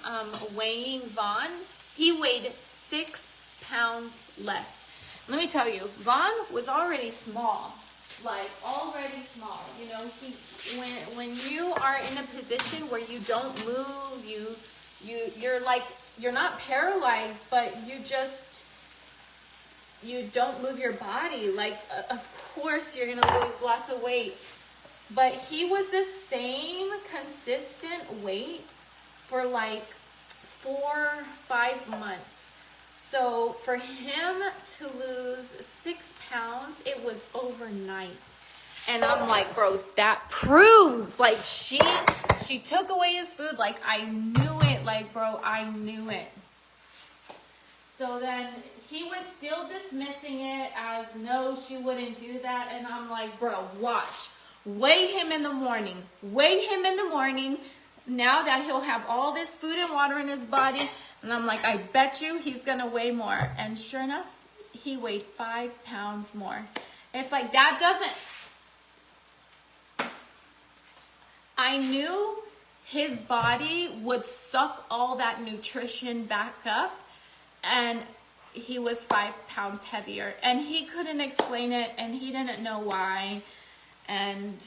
weighing Vaughn. He weighed 6 pounds less. Let me tell you, Vaughn was already small. Like, already small. You know, when you are in a position where you don't move, you're like, you're not paralyzed, but you don't move your body. Like, of course you're gonna lose lots of weight. But he was the same consistent weight for like 4-5 months. So for him to lose 6 pounds, it was overnight. And I'm like, bro, that proves, like, she took away his food. Like, I knew it. Like, bro, I knew it. So then he was still dismissing it as, no, she wouldn't do that. And I'm like, bro, watch. Weigh him in the morning. Weigh him in the morning. Now that he'll have all this food and water in his body. And I'm like, I bet you he's going to weigh more. And sure enough, he weighed 5 pounds more. It's like, that doesn't... I knew his body would suck all that nutrition back up. And he was 5 pounds heavier. And he couldn't explain it. And he didn't know why. And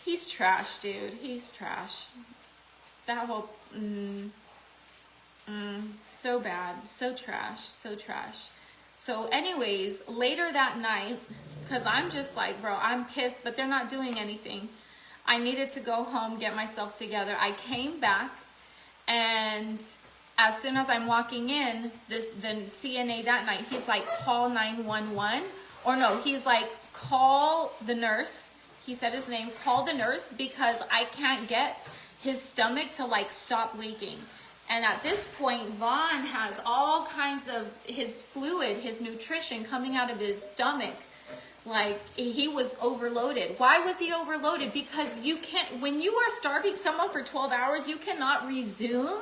he's trash, dude. He's trash. That whole... so bad. So trash. So trash. So anyways, later that night, because I'm just like, bro, I'm pissed, but they're not doing anything. I needed to go home, get myself together. I came back, and as soon as I'm walking in, the CNA that night, he's like, call 911. Or no, he's like, call the nurse. He said his name, call the nurse, because I can't get his stomach to like stop leaking. And at this point, Vaughn has all kinds of his fluid, his nutrition coming out of his stomach. Like, he was overloaded. Why was he overloaded? Because you can't, when you are starving someone for 12 hours, you cannot resume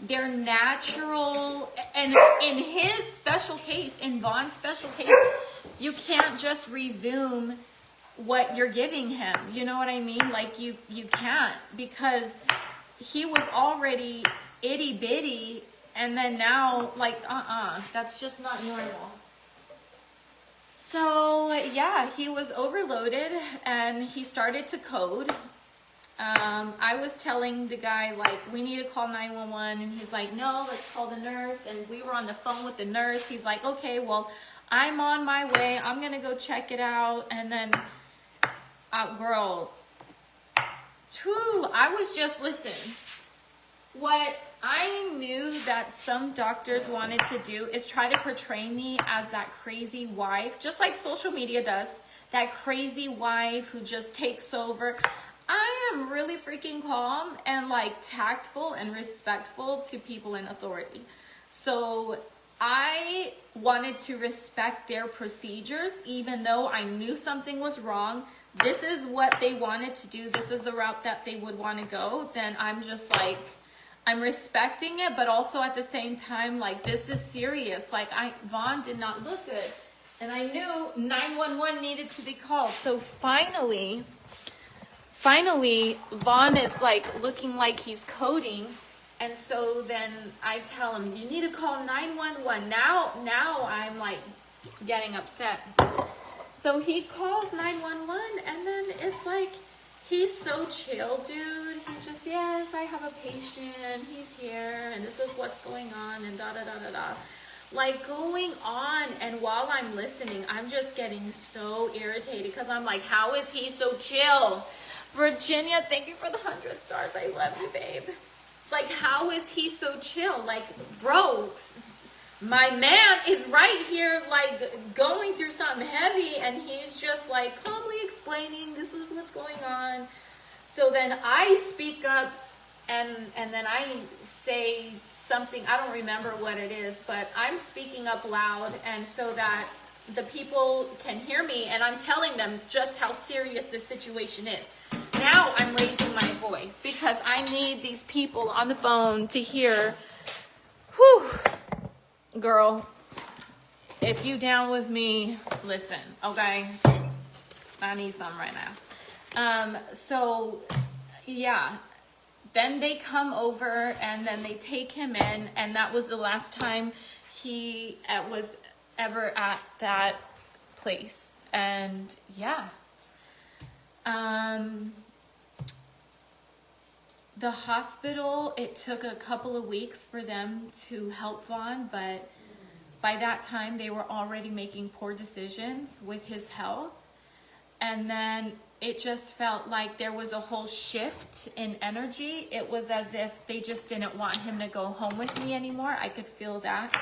their natural, and in his special case, in Vaughn's special case, you can't just resume what you're giving him. You know what I mean? Like, you can't, because he was already itty bitty, and then now, like, that's just not normal. So yeah, he was overloaded, and he started to code. I was telling the guy, like, we need to call 911, and he's like, no, let's call the nurse. And we were on the phone with the nurse. He's like, okay, well, I'm on my way. I'm gonna go check it out. And then, girl, I was just, listen, what I knew that some doctors wanted to do is try to portray me as that crazy wife, just like social media does, that crazy wife who just takes over. I am really freaking calm and like tactful and respectful to people in authority. So I wanted to respect their procedures, even though I knew something was wrong. This is what they wanted to do. This is the route that they would want to go. Then I'm just like, I'm respecting it, but also at the same time, like, this is serious. Like, Vaughn did not look good. And I knew 911 needed to be called. So finally, Vaughn is like looking like he's coding. And so then I tell him, you need to call 911. Now I'm like getting upset. So he calls 911, and then it's like, he's so chill, dude. He's just, yes, I have a patient. He's here, and this is what's going on, and da-da-da-da-da. Like, going on, and while I'm listening, I'm just getting so irritated, because I'm like, how is he so chill? Virginia, thank you for the 100 stars. I love you, babe. It's like, how is he so chill? Like, bro, my man is right here, like, going through something heavy, and he's just, like, calmly explaining, this is what's going on. So then I speak up, and then I say something, I don't remember what it is, but I'm speaking up loud, and so that the people can hear me, and I'm telling them just how serious this situation is. Now I'm raising my voice because I need these people on the phone to hear. Whew, girl, if you down with me, listen, okay? I need some right now. So yeah, then they come over and then they take him in, and that was the last time he was ever at that place. And yeah, the hospital, it took a couple of weeks for them to help Vaughn, but by that time they were already making poor decisions with his health. And then it just felt like there was a whole shift in energy. It was as if they just didn't want him to go home with me anymore. I could feel that.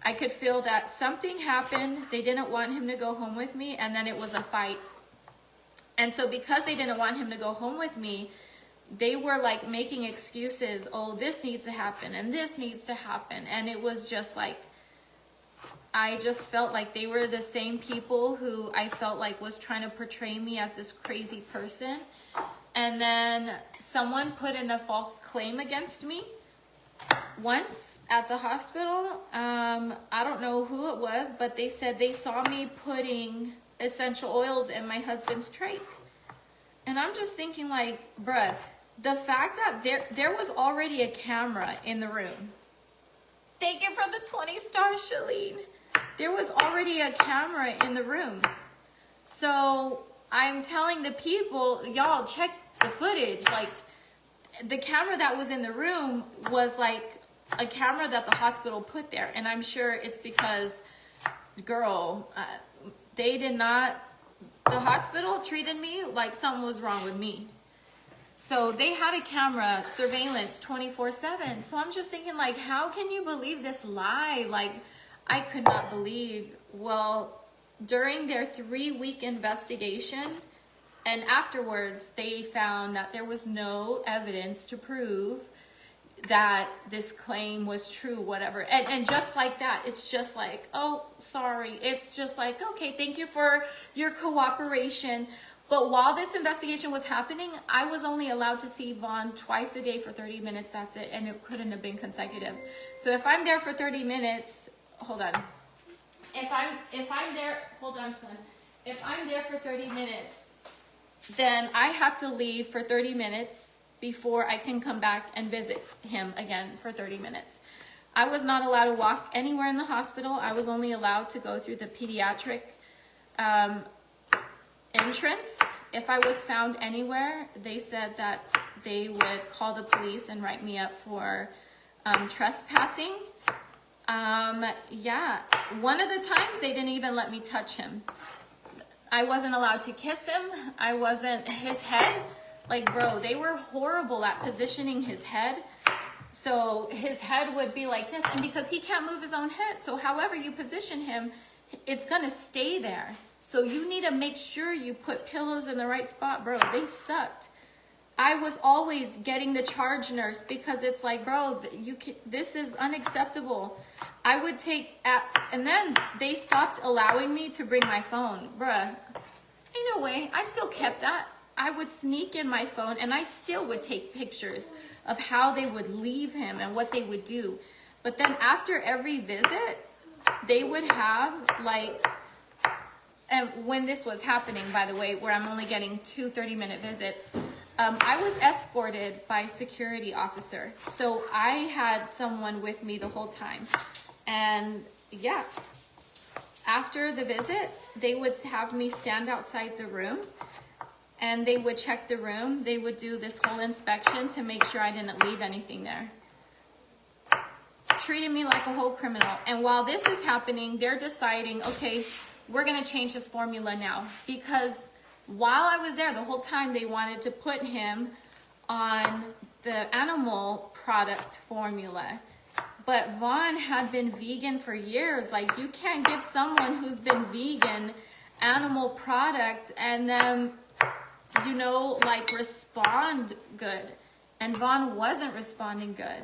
I could feel that something happened. They didn't want him to go home with me, and then it was a fight. And so because they didn't want him to go home with me, they were like making excuses. Oh, this needs to happen and this needs to happen. And it was just like, I just felt like they were the same people who I felt like was trying to portray me as this crazy person. And then someone put in a false claim against me once at the hospital. I don't know who it was, but they said they saw me putting essential oils in my husband's trach. And I'm just thinking like, bruh, the fact that there was already a camera in the room. Thank you for the 20 stars, Shalene. There was already a camera in the room. So I'm telling the people, y'all check the footage. Like, the camera that was in the room was like a camera that the hospital put there. And I'm sure it's because, girl, they did not, the hospital treated me like something was wrong with me. So they had a camera surveillance 24/7. So I'm just thinking like, how can you believe this lie? Like, I could not believe. Well, during their 3-week investigation and afterwards, they found that there was no evidence to prove that this claim was true, whatever. And just like that, it's just like, oh, sorry. It's just like, okay, thank you for your cooperation. But while this investigation was happening, I was only allowed to see Vaughn twice a day for 30 minutes. That's it. And it couldn't have been consecutive. So if I'm there for 30 minutes, hold on. If I'm there, hold on, son. If I'm there for 30 minutes, then I have to leave for 30 minutes before I can come back and visit him again for 30 minutes. I was not allowed to walk anywhere in the hospital. I was only allowed to go through the pediatric entrance. If I was found anywhere, they said that they would call the police and write me up for trespassing. Yeah, one of the times they didn't even let me touch him. I wasn't allowed to kiss him. I wasn't, his head, like, bro, they were horrible at positioning his head. So his head would be like this, and because he can't move his own head, so however you position him, it's gonna stay there. So you need to make sure you put pillows in the right spot, bro. They sucked. I was always getting the charge nurse because it's like, bro, this is unacceptable. I would take, and then they stopped allowing me to bring my phone. Bruh, ain't no way. I still kept that. I would sneak in my phone and I still would take pictures of how they would leave him and what they would do. But then after every visit, they would have like, and when this was happening, by the way, where I'm only getting 2 30-minute visits, I was escorted by a security officer. So I had someone with me the whole time. And yeah, after the visit, they would have me stand outside the room and they would check the room. They would do this whole inspection to make sure I didn't leave anything there. Treated me like a whole criminal. And while this is happening, they're deciding, okay, we're gonna change his formula now. Because while I was there, the whole time they wanted to put him on the animal product formula. But Vaughn had been vegan for years. Like, you can't give someone who's been vegan animal product and then, you know, like respond good. And Vaughn wasn't responding good.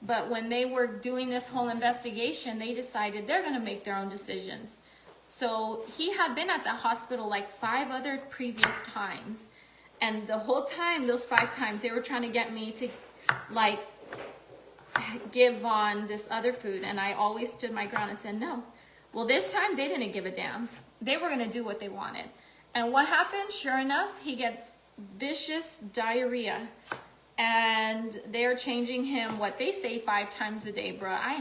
But when they were doing this whole investigation, they decided they're gonna make their own decisions. So he had been at the hospital like 5 other previous times. And the whole time, those 5 times, they were trying to get me to like give Vaughn this other food. And I always stood my ground and said no. Well, this time they didn't give a damn. They were gonna do what they wanted. And what happened? Sure enough, he gets vicious diarrhea. And they're changing him, what they say, 5 times a day, bruh. I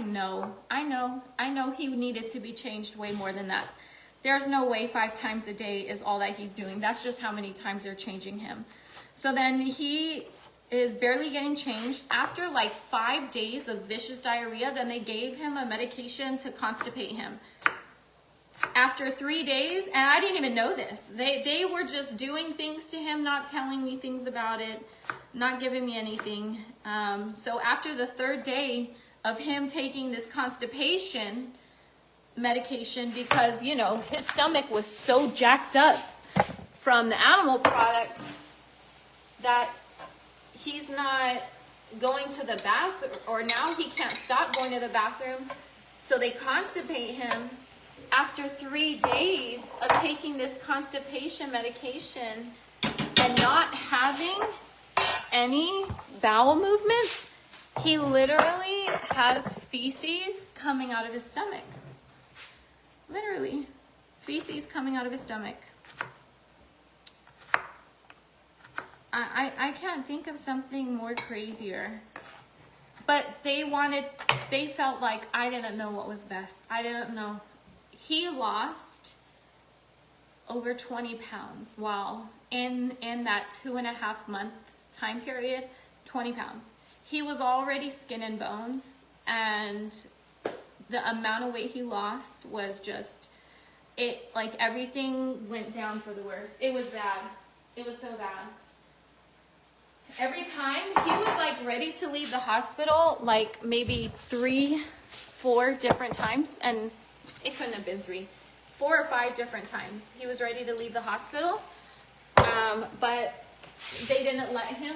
know he needed to be changed way more than that. There's no way 5 times a day is all that he's doing. That's just how many times they're changing him. So then he is barely getting changed. After like 5 days of vicious diarrhea, then they gave him a medication to constipate him. After 3 days, and I didn't even know this, they were just doing things to him, not telling me things about it, not giving me anything. So after the 3rd day of him taking this constipation medication, because, you know, his stomach was so jacked up from the animal product that he's not going to the bathroom, or now he can't stop going to the bathroom. So they constipate him. After 3 days of taking this constipation medication and not having any bowel movements, he literally has feces coming out of his stomach. Literally, feces coming out of his stomach. I can't think of something more crazier. But they felt like I didn't know what was best. I didn't know. He lost over 20 pounds. Wow. In that 2.5 month time period, 20 pounds. He was already skin and bones, and the amount of weight he lost was just, like everything went down for the worst. It was bad. It was so bad. Every time he was like ready to leave the hospital, like maybe 3, 4 different times, and it couldn't have been 3, 4 or 5 different times. He was ready to leave the hospital, but they didn't let him.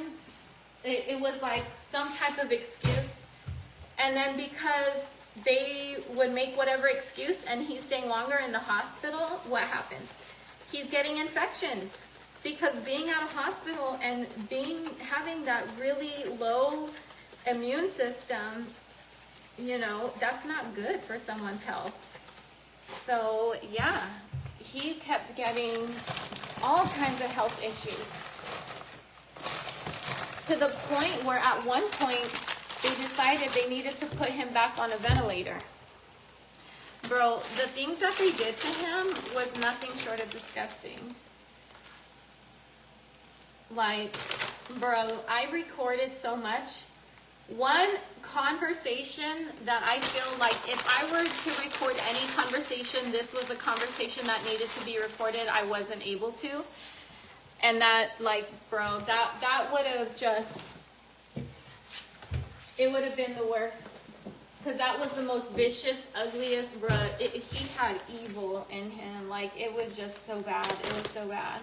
It was like some type of excuse. And then because they would make whatever excuse and he's staying longer in the hospital, what happens? He's getting infections. Because being at a hospital and having that really low immune system, you know, that's not good for someone's health. So yeah, he kept getting all kinds of health issues. To the point where at one point they decided they needed to put him back on a ventilator. Bro, the things that they did to him was nothing short of disgusting. Like, bro, I recorded so much. One conversation that I feel like if I were to record any conversation, this was a conversation that needed to be recorded. I wasn't able to. And that, like, bro, that would have just, it would have been the worst. Because that was the most vicious, ugliest, bro. He had evil in him. Like, it was just so bad. It was so bad.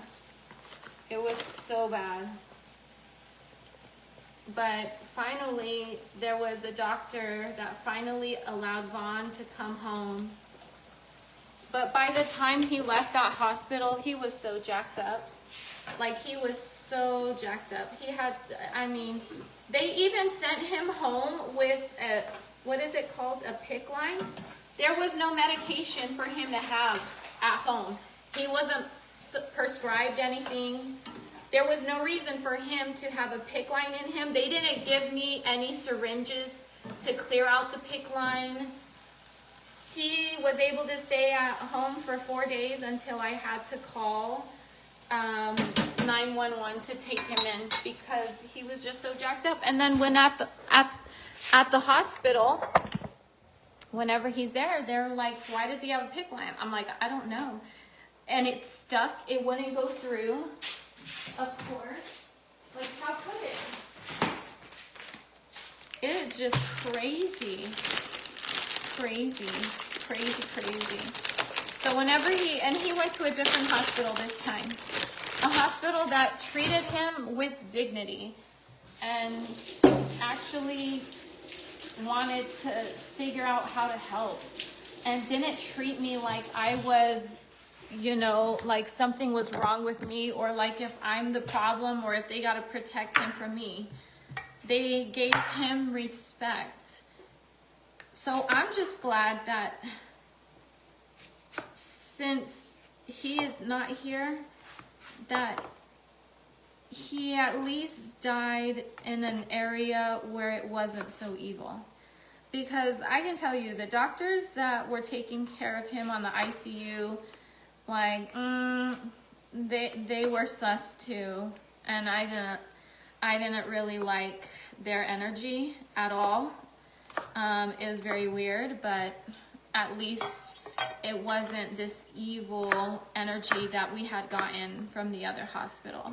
It was so bad. But finally, there was a doctor that finally allowed Vaughn to come home. But by the time he left that hospital, he was so jacked up. Like, he was so jacked up. He had, I mean, they even sent him home with a, what is it called? A PICC line. There was no medication for him to have at home. He wasn't prescribed anything. There was no reason for him to have a PICC line in him. They didn't give me any syringes to clear out the PICC line. He was able to stay at home for 4 days until I had to call 911 to take him in because he was just so jacked up. And then when at the hospital, whenever he's there, they're like, why does he have a PICC line? I'm like, I don't know. And it stuck. It wouldn't go through. Of course. Like, how could it? It's just crazy. Crazy. Crazy, crazy. So whenever he went to a different hospital this time. A hospital that treated him with dignity. And actually wanted to figure out how to help. And didn't treat me like I was you know, like something was wrong with me, or like if I'm the problem, or if they got to protect him from me. They gave him respect. So I'm just glad that since he is not here, that he at least died in an area where it wasn't so evil. Because I can tell you, the doctors that were taking care of him on the ICU, like, they were sus too. And I didn't really like their energy at all. It was very weird, but at least it wasn't this evil energy that we had gotten from the other hospital.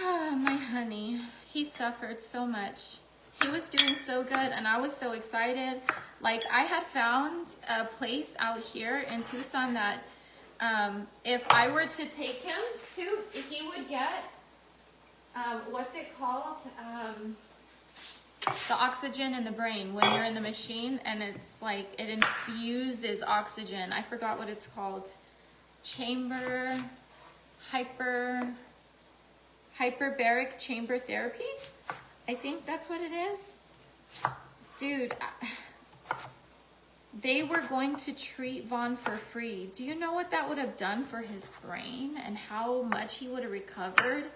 My honey, he suffered so much. He was doing so good, and I was so excited. Like, I had found a place out here in Tucson that if I were to take him to, he would get, what's it called? The oxygen in the brain when you're in the machine, and it's like it infuses oxygen. I forgot what it's called. Hyperbaric chamber therapy. I think that's what it is. Dude, they were going to treat Vaughn for free. Do you know what that would have done for his brain and how much he would have recovered?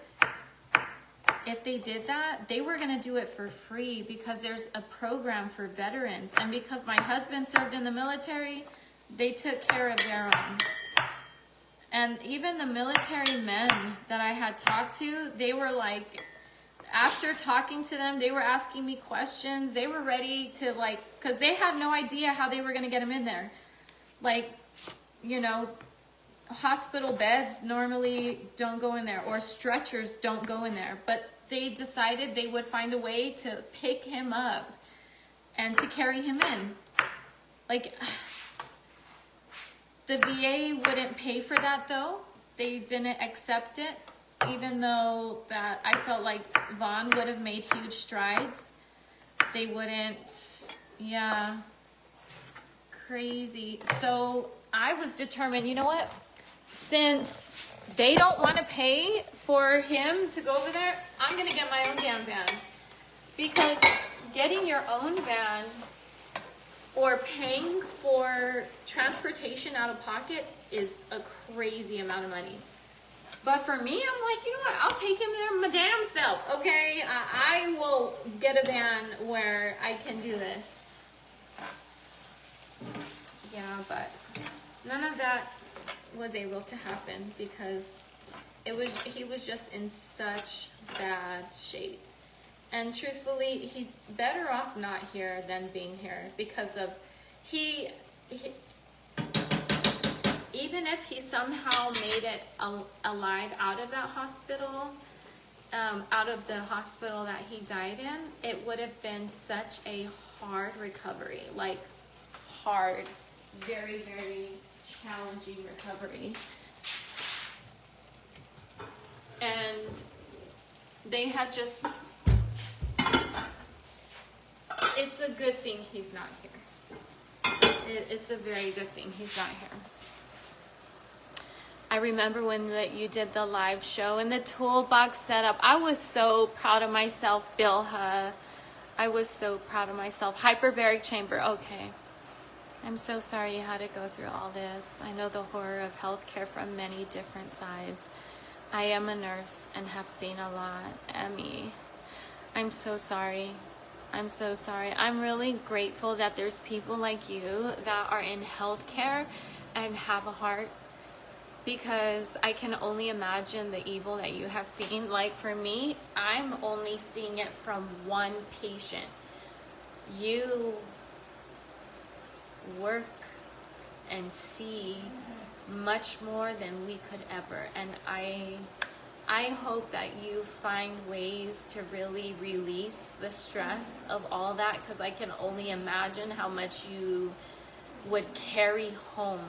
If they did that, they were going to do it for free because there's a program for veterans. And because my husband served in the military, they took care of their own. And even the military men that I had talked to, they were like, after talking to them, they were asking me questions. They were ready to, like, because they had no idea how they were going to get him in there. Like, you know, hospital beds normally don't go in there, or stretchers don't go in there. But they decided they would find a way to pick him up and to carry him in. Like, the VA wouldn't pay for that though. They didn't accept it, even though that I felt like Vaughn would have made huge strides. They wouldn't, yeah, crazy. So I was determined, you know what? Since they don't want to pay for him to go over there, I'm going to get my own damn van. Because getting your own van or paying for transportation out of pocket is a crazy amount of money. But for me, I'm like, you know what? I'll take him there my damn self, okay? I will get a van where I can do this. Yeah, but none of that was able to happen because he was just in such bad shape. And truthfully, he's better off not here than being here because of he even if he somehow made it alive out of that hospital, out of the hospital that he died in, it would have been such a hard recovery, like hard, very, very challenging recovery. And they had just, it's a good thing he's not here. It's a very good thing he's not here. I remember when you did the live show and the toolbox setup. I was so proud of myself, Bilha. I was so proud of myself. Hyperbaric chamber, okay. I'm so sorry you had to go through all this. I know the horror of healthcare from many different sides. I am a nurse and have seen a lot. Emmy, I'm so sorry. I'm so sorry. I'm really grateful that there's people like you that are in healthcare and have a heart, because I can only imagine the evil that you have seen. Like for me, I'm only seeing it from one patient. You work and see much more than we could ever, and I hope that you find ways to really release the stress of all that, because I can only imagine how much you would carry home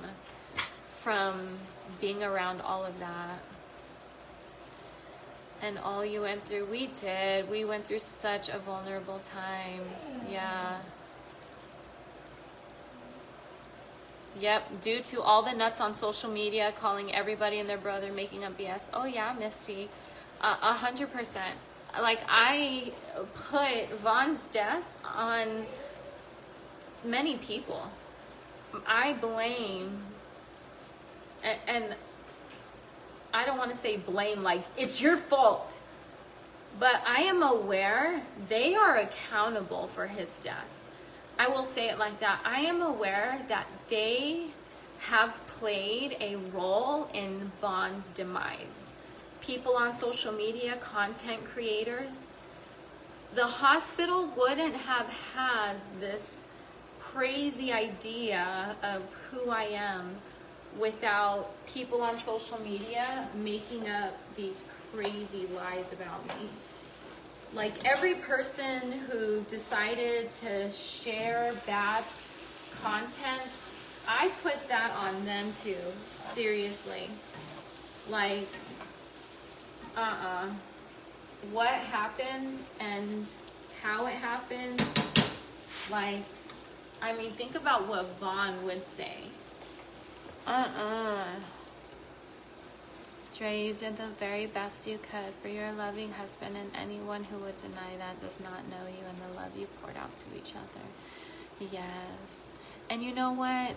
from being around all of that and all you went through. We went through such a vulnerable time. Yeah. Yep, due to all the nuts on social media calling everybody and their brother, making up BS. Oh yeah, Misty, 100%. Like, I put Von's death on many people. I blame, and I don't want to say blame like it's your fault, but I am aware they are accountable for his death. I will say it like that. I am aware that they have played a role in Von's demise. People on social media, content creators. The hospital wouldn't have had this crazy idea of who I am without people on social media making up these crazy lies about me. Like, every person who decided to share bad content, I put that on them too. Seriously. Like, what happened and how it happened, like, I mean, think about what Von would say. Dre, you did the very best you could for your loving husband, and anyone who would deny that does not know you and the love you poured out to each other. Yes. And you know what?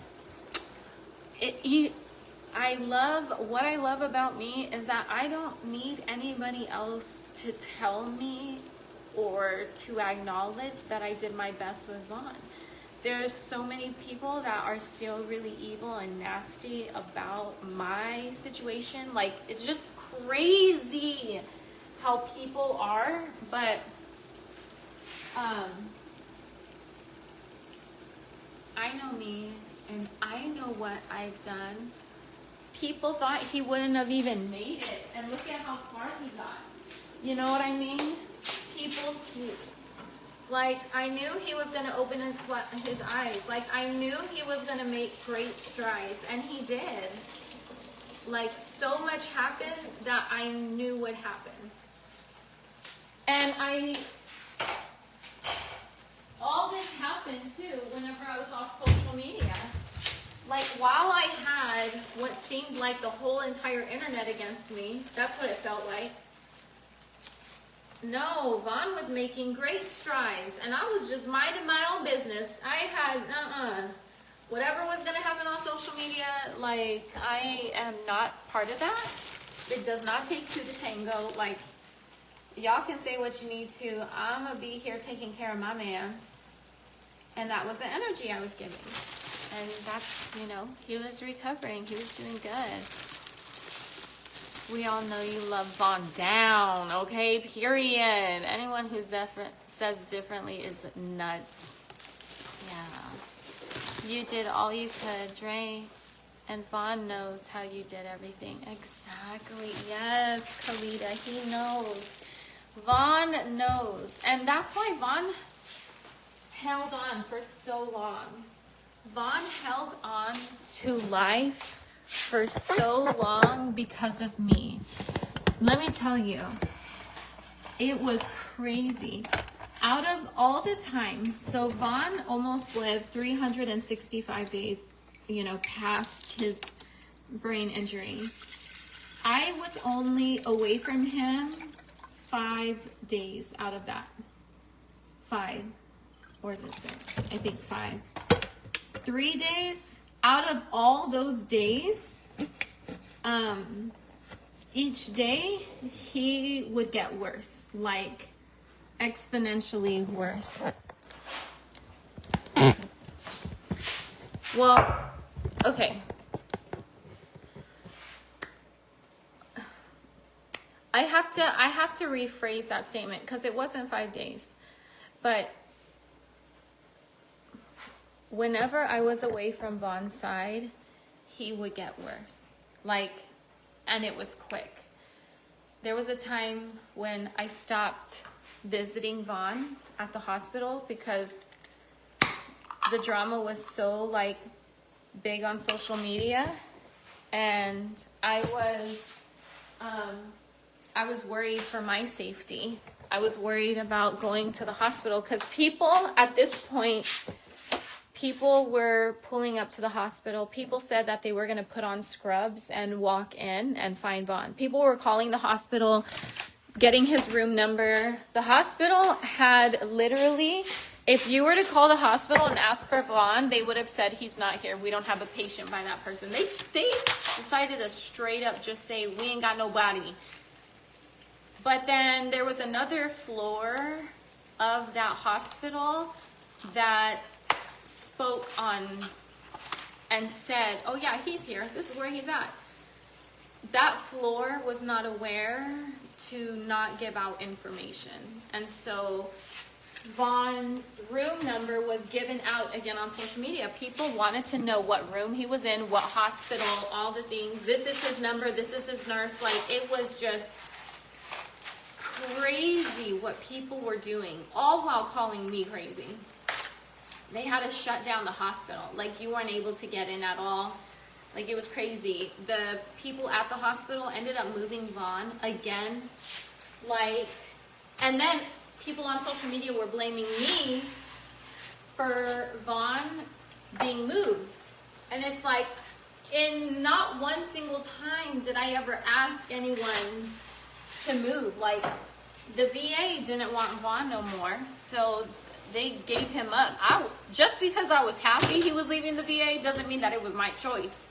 What I love about me is that I don't need anybody else to tell me or to acknowledge that I did my best with Von. There's so many people that are still really evil and nasty about my situation. Like, it's just crazy how people are, but I know me and I know what I've done. People thought he wouldn't have even made it, and look at how far he got. You know what I mean? People sleep. Like, I knew he was going to open his eyes. Like, I knew he was going to make great strides, and he did. Like, so much happened that I knew would happen. And all this happened too whenever I was off social media. Like, while I had what seemed like the whole entire internet against me, that's what it felt like. No, Von was making great strides, and I was just minding my own business. I had, whatever was going to happen on social media, like, I am not part of that. It does not take two to tango. Like, y'all can say what you need to. I'm going to be here taking care of my mans. And that was the energy I was giving. And that's, you know, he was recovering. He was doing good. We all know you love Von down, okay? Period. Anyone who says differently is nuts. Yeah. You did all you could, Dre. And Von knows how you did everything. Exactly. Yes, Kalita. He knows. Von knows. And that's why Von held on for so long. Von held on to life for so long because of me. Let me tell you, it was crazy. Out of all the time, so Von almost lived 365 days, you know, past his brain injury. I was only away from him 5 days out of that. 5. Or is it 6? I think 5. 3 days out of all those days, each day he would get worse, like exponentially worse. Well, okay. I have to rephrase that statement because it wasn't 5 days, but whenever I was away from Von's side, he would get worse. Like, and it was quick. There was a time when I stopped visiting Von at the hospital because the drama was so, like, big on social media. And I was worried for my safety. I was worried about going to the hospital because people at this point, people were pulling up to the hospital. People said that they were going to put on scrubs and walk in and find Vaughn. People were calling the hospital, getting his room number. The hospital had literally, if you were to call the hospital and ask for Vaughn, they would have said he's not here. We don't have a patient by that person. They decided to straight up just say, we ain't got nobody. But then there was another floor of that hospital that spoke on and said, oh yeah, he's here. This is where he's at. That floor was not aware to not give out information. And so Vaughn's room number was given out again on social media. People wanted to know what room he was in, what hospital, all the things. This is his number, this is his nurse. Like, it was just crazy what people were doing, all while calling me crazy. They had to shut down the hospital. Like, you weren't able to get in at all. Like, it was crazy. The people at the hospital ended up moving Vaughn again. Like, and then people on social media were blaming me for Vaughn being moved. And it's like, in not one single time did I ever ask anyone to move. Like, the VA didn't want Vaughn no more, so they gave him up. Just because I was happy he was leaving the VA doesn't mean that it was my choice.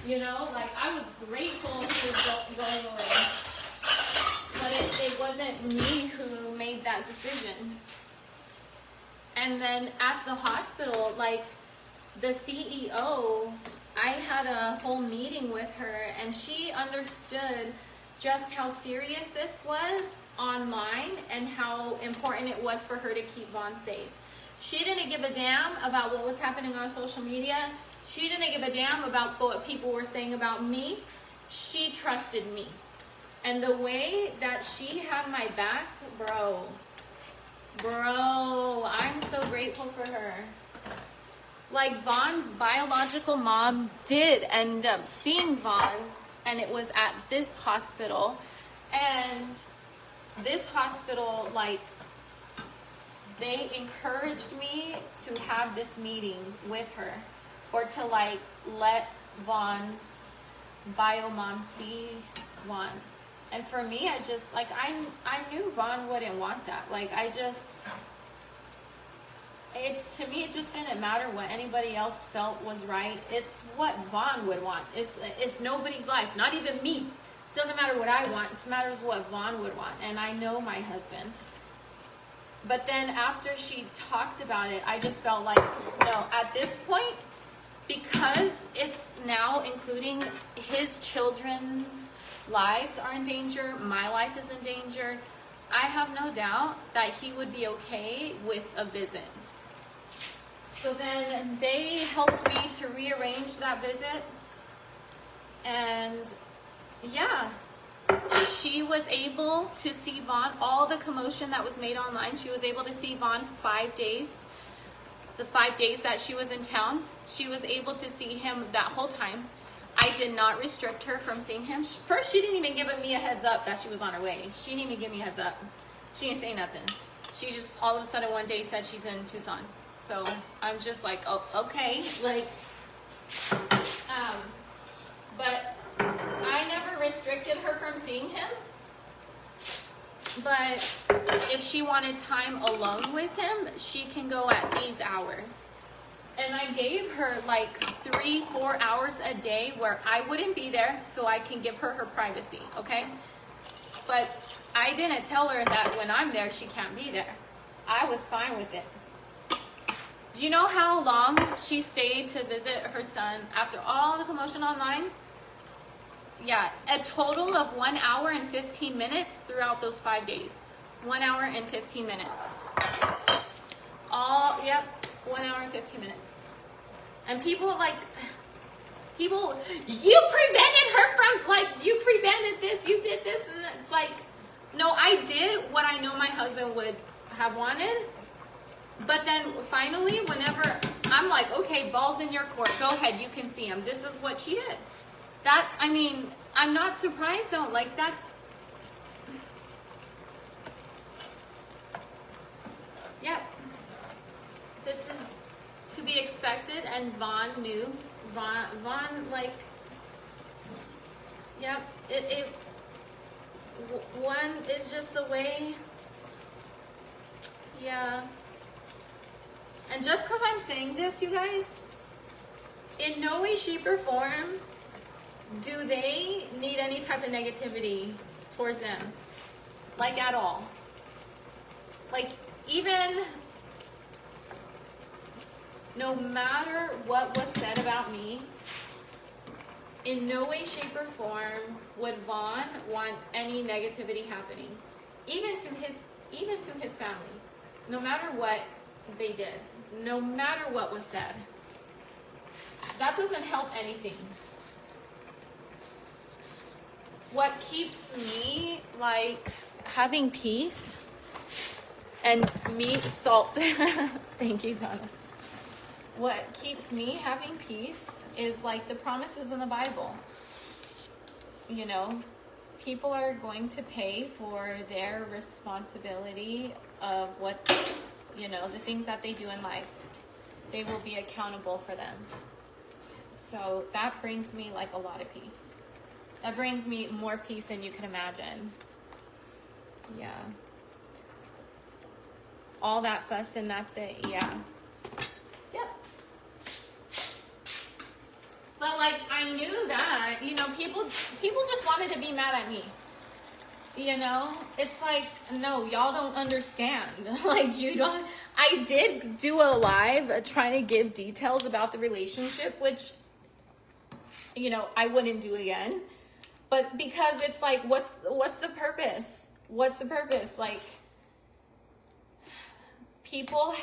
You know, like, I was grateful he was going away, but it wasn't me who made that decision. And then at the hospital, like, the CEO, I had a whole meeting with her, and she understood just how serious this was online and how important it was for her to keep Vaughn safe. She didn't give a damn about what was happening on social media. She didn't give a damn about what people were saying about me. She trusted me. And the way that she had my back, bro, I'm so grateful for her. Like, Vaughn's biological mom did end up seeing Vaughn, and it was at this hospital. And this hospital, like, they encouraged me to have this meeting with her, or to, like, let Vaughn's bio mom see Vaughn. And for me, I just, like, I knew Vaughn wouldn't want that. Like, to me, it just didn't matter what anybody else felt was right. It's what Vaughn would want. It's nobody's life, not even me. It doesn't matter what I want. It matters what Vaughn would want. And I know my husband. But then after she talked about it, I just felt like, no, at this point, because it's now including his children's lives are in danger, my life is in danger, I have no doubt that he would be okay with a visit. So then they helped me to rearrange that visit, and yeah, she was able to see Vaughn. All the commotion that was made online, she was able to see Vaughn 5 days. The 5 days that she was in town, she was able to see him that whole time. I did not restrict her from seeing him. First, she didn't even give me a heads up that she was on her way. She didn't even give me a heads up. She didn't say nothing. She just all of a sudden one day said she's in Tucson. So I'm just like, oh, okay. Like, but I never restricted her from seeing him. But if she wanted time alone with him, she can go at these hours. And I gave her like 3-4 hours a day where I wouldn't be there, so I can give her her privacy, okay? But I didn't tell her that when I'm there, she can't be there. I was fine with it. Do you know how long she stayed to visit her son after all the commotion online? Yeah, a total of 1 hour and 15 minutes throughout those 5 days. 1 hour and 15 minutes. Yep, 1 hour and 15 minutes. And people you prevented her from, like, you prevented this, you did this, and it's like, no, I did what I know my husband would have wanted. But then finally, whenever I'm like, okay, ball's in your court, go ahead, you can see him. This is what she did. I mean, I'm not surprised though. Like, yeah. This is to be be expected, and Vaughn knew. Vaughn like, yep, one is just the way, yeah. And just because I'm saying this, you guys, in no way, shape, or form do they need any type of negativity towards them, like at all. Like, even no matter what was said about me, in no way, shape, or form would Vaughn want any negativity happening, even to his family, no matter what they did, no matter what was said. That doesn't help anything. What keeps me like having peace and meat, salt. Thank you, Donna. What keeps me having peace is like the promises in the Bible. You know, people are going to pay for their responsibility of what, you know, the things that they do in life. They will be accountable for them. So that brings me like a lot of peace. That brings me more peace than you can imagine. Yeah. All that fuss and that's it. Yeah. Yep. But like, I knew that, you know, people just wanted to be mad at me. You know, it's like, no, y'all don't understand. Like, you don't. I did do a live trying to give details about the relationship, which, you know, I wouldn't do again. But because it's like, what's the purpose? What's the purpose? Like, people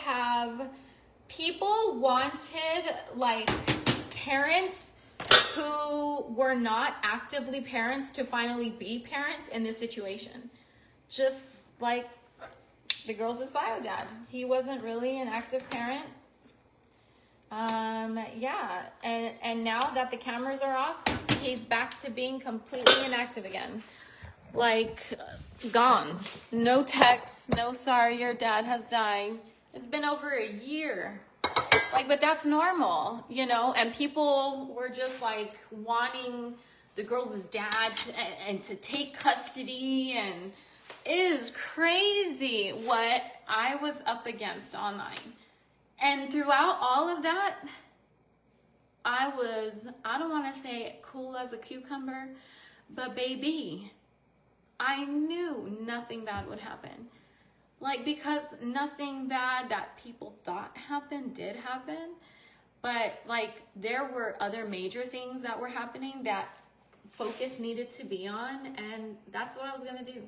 wanted like parents who were not actively parents to finally be parents in this situation. Just like the girls' bio dad. He wasn't really an active parent. Yeah, and now that the cameras are off, he's back to being completely inactive again. Like, gone. No texts, no sorry, your dad has died. It's been over a year. Like, but that's normal, you know? And people were just like wanting the girls' dad and to take custody, and it is crazy what I was up against online. And throughout all of that, I don't want to say cool as a cucumber, but baby, I knew nothing bad would happen. Like, because nothing bad that people thought happened did happen. But like, there were other major things that were happening that focus needed to be on. And that's what I was going to do.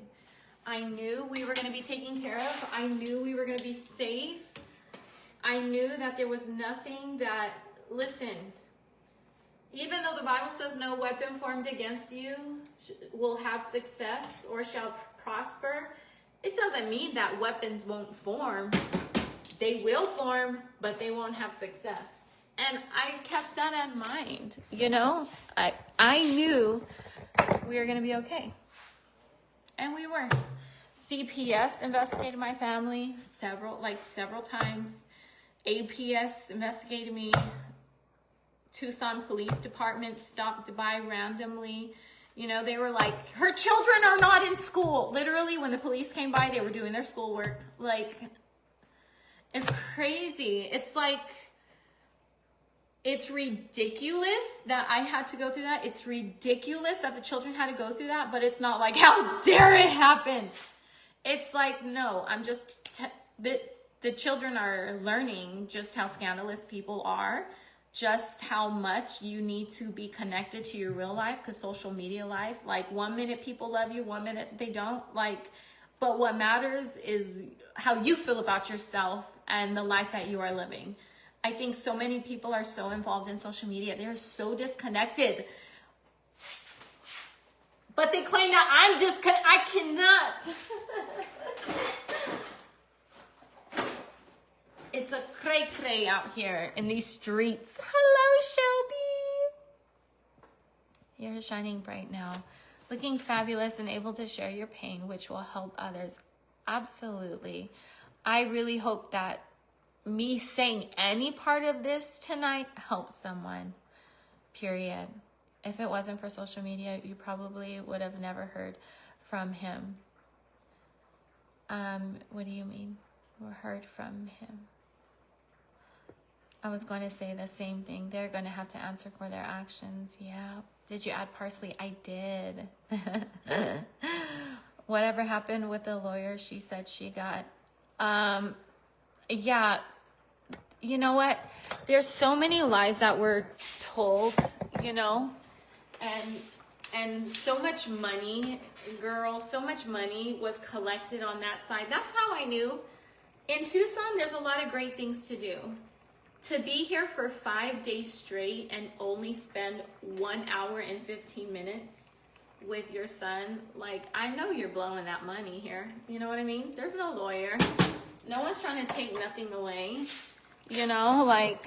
I knew we were going to be taken care of. I knew we were going to be safe. I knew that there was nothing that, listen, even though the Bible says no weapon formed against you will have success or shall prosper, it doesn't mean that weapons won't form. They will form, but they won't have success. And I kept that in mind, you know? I knew we were going to be okay. And we were. CPS investigated my family several times. APS investigated me. Tucson Police Department stopped by randomly. You know, they were like, her children are not in school. Literally, when the police came by, they were doing their schoolwork. Like, it's crazy. It's like, it's ridiculous that I had to go through that. It's ridiculous that the children had to go through that, but it's not like, how dare it happen? It's like, no, I'm just, the children are learning just how scandalous people are. Just how much you need to be connected to your real life, because social media life, like 1 minute people love you, 1 minute they don't. Like, but what matters is how you feel about yourself and the life that you are living. I think so many people are so involved in social media. They're so disconnected. But they claim that I cannot. It's a cray-cray out here in these streets. Hello, Shelby. You're shining bright now, looking fabulous and able to share your pain, which will help others. Absolutely. I really hope that me saying any part of this tonight helps someone, period. If it wasn't for social media, you probably would have never heard from him. What do you mean? Or heard from him? I was going to say the same thing. They're going to have to answer for their actions. Yeah. Did you add parsley? I did. Whatever happened with the lawyer she said she got? Yeah. You know what? There's so many lies that were told, you know, and so much money, girl, so much money was collected on that side. That's how I knew. In Tucson, there's a lot of great things to do. To be here for 5 days straight and only spend 1 hour and 15 minutes with your son, like, I know you're blowing that money here. You know what I mean? There's no lawyer. No one's trying to take nothing away. You know, like,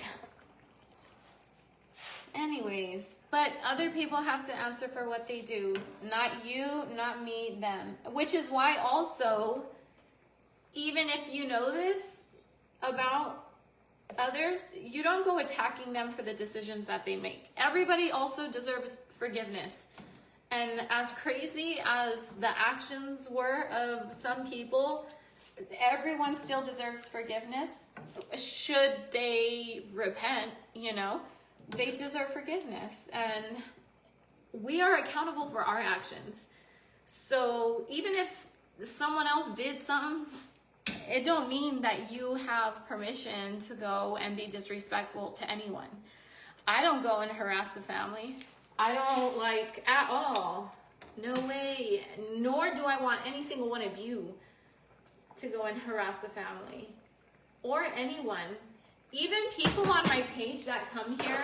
anyways, but other people have to answer for what they do. Not you, not me, them. Which is why also, even if you know this about others, you don't go attacking them for the decisions that they make. Everybody also deserves forgiveness. And as crazy as the actions were of some people, everyone still deserves forgiveness. Should they repent, you know, they deserve forgiveness. And we are accountable for our actions. So even if someone else did something, it don't mean that you have permission to go and be disrespectful to anyone. I don't go and harass the family. I don't, like, at all. No way. Nor do I want any single one of you to go and harass the family or anyone. Even people on my page that come here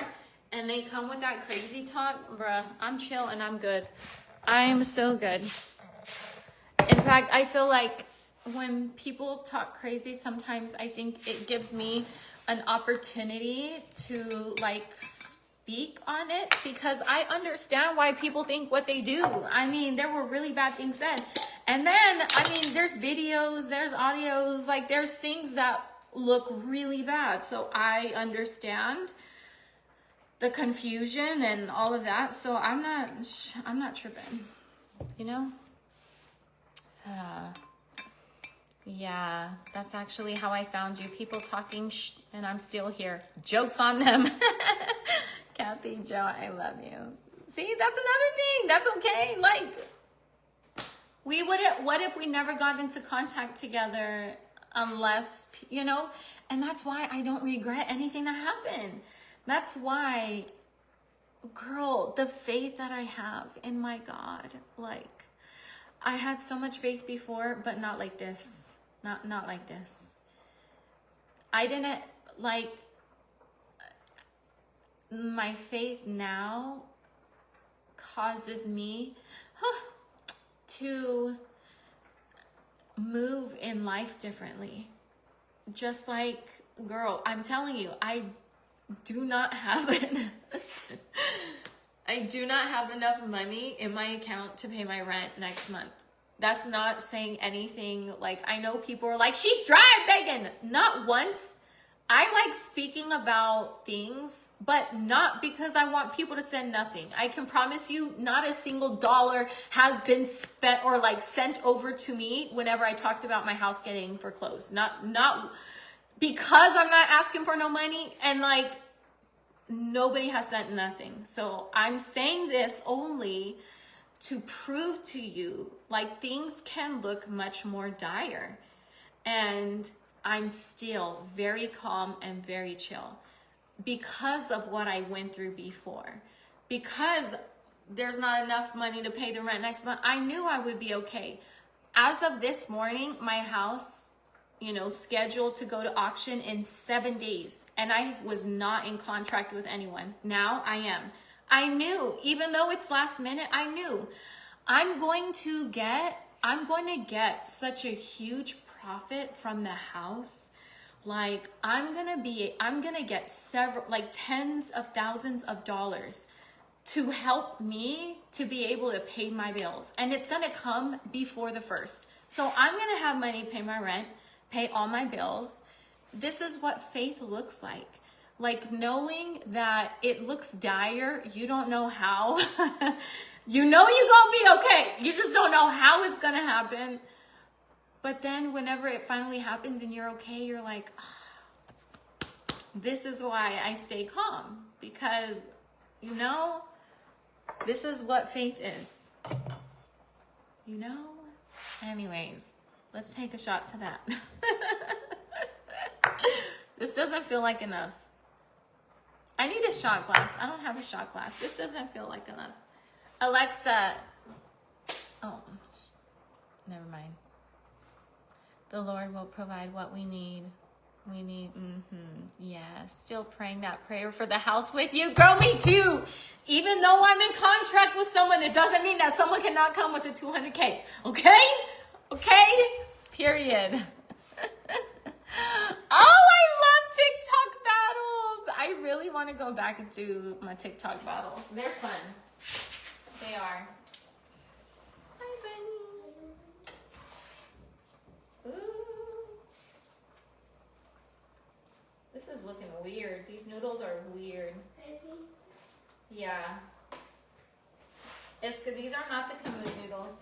and they come with that crazy talk, bruh, I'm chill and I'm good. I am so good. In fact, I feel like when people talk crazy, sometimes I think it gives me an opportunity to, like, speak on it, because I understand why people think what they do. I mean, there were really bad things said. And then, I mean, there's videos, there's audios, like, there's things that look really bad. So I understand the confusion and all of that. So I'm not tripping, you know? Yeah, that's actually how I found you. People talking and I'm still here. Jokes on them. Kathy, Joe, I love you. See, that's another thing. That's okay. Like, we wouldn't, what if we never got into contact together unless, you know? And that's why I don't regret anything that happened. That's why, girl, the faith that I have in my God, like, I had so much faith before, but not like this. Not like this. I didn't, like, my faith now causes me to move in life differently. Just like, girl, I'm telling you, I do not have it. I do not have enough money in my account to pay my rent next month. That's not saying anything. Like, I know people are like, she's dry begging. Not once. I like speaking about things, but not because I want people to send nothing. I can promise you not a single dollar has been spent or, like, sent over to me whenever I talked about my house getting foreclosed. Not because I'm not asking for no money, and, like, nobody has sent nothing. So I'm saying this only to prove to you, like, things can look much more dire. And I'm still very calm and very chill because of what I went through before. Because there's not enough money to pay the rent next month, I knew I would be okay. As of this morning, my house, you know, scheduled to go to auction in 7 days. And I was not in contract with anyone. Now I am. I knew, even though it's last minute, I knew I'm going to get such a huge profit from the house. Like, I'm gonna get several, like, tens of thousands of dollars to help me to be able to pay my bills. And it's gonna come before the 1st. So I'm gonna have money, pay my rent, pay all my bills. this is what faith looks like. Like knowing that it looks dire, you don't know how. You know you're gonna be okay. You just don't know how it's gonna happen. But then whenever it finally happens and you're okay, you're like, ah, this is why I stay calm. Because, you know, this is what faith is. You know? Anyways, let's take a shot to that. This doesn't feel like enough. I need a shot glass. I don't have a shot glass. This doesn't feel like enough. Alexa. Oh, never mind. The Lord will provide what we need. We need, yeah, still praying that prayer for the house with you. Girl, me too. Even though I'm in contract with someone, it doesn't mean that someone cannot come with a 200K. Okay? Okay? Period. Oh, I love TikTok battles. I really want to go back and do my TikTok battles. They're fun. They are. Hi, Bunny. Ooh. This is looking weird. These noodles are weird. Crazy? Yeah. It's good. These are not the Kamut noodles.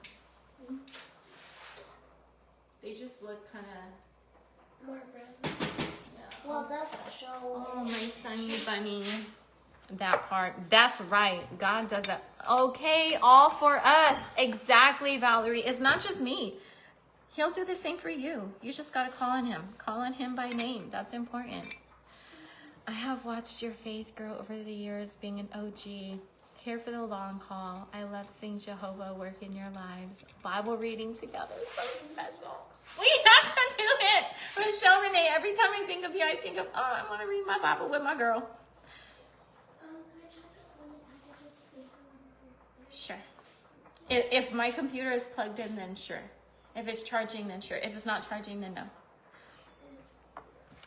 They just look kind of more brown. Yeah. Well, that's special. Oh, my sunny bunny. That part. That's right. God does that. Okay, all for us. Exactly, Valerie. It's not just me. He'll do the same for you. You just got to call on him. Call on him by name. That's important. I have watched your faith grow over the years being an OG. Here for the long haul. I love seeing Jehovah work in your lives. Bible reading together. So special. We have to do it. Michelle Renee, every time I think of you, I think of, oh, I want to read my Bible with my girl. Sure. If my computer is plugged in, then sure. If it's charging, then sure. If it's not charging, then no.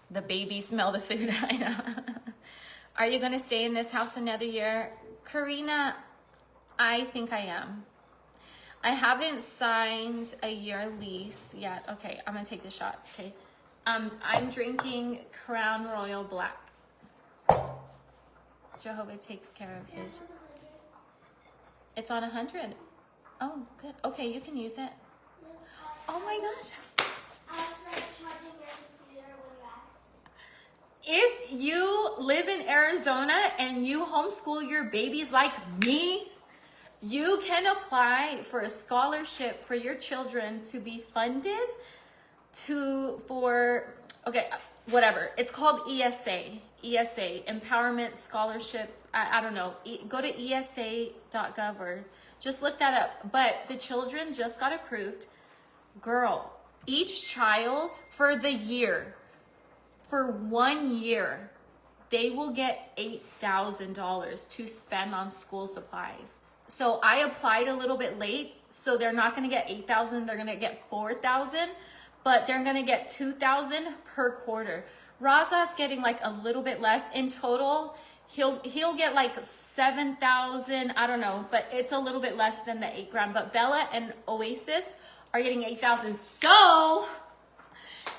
The baby smell the food. I know. Are you going to stay in this house another year? Karina, I think I am. I haven't signed a year lease yet. Okay, I'm going to take the shot. Okay. I'm drinking Crown Royal Black. Jehovah takes care of his. It's on 100. Oh, good. Okay, you can use it. Oh my gosh. I was charging your computer when you asked. If you live in Arizona and you homeschool your babies like me, you can apply for a scholarship for your children to be funded whatever. It's called ESA, Empowerment Scholarship. I don't know. Go to ESA.gov or just look that up. But the children just got approved. Girl, each child for 1 year, they will get $8,000 to spend on school supplies. So I applied a little bit late, so they're not going to get $8,000, they're going to get $4,000, but they're going to get $2,000 per quarter. Raza's getting like a little bit less in total. He'll get like $7,000, I don't know, but it's a little bit less than the $8,000. But Bella and Oasis are getting $8,000. So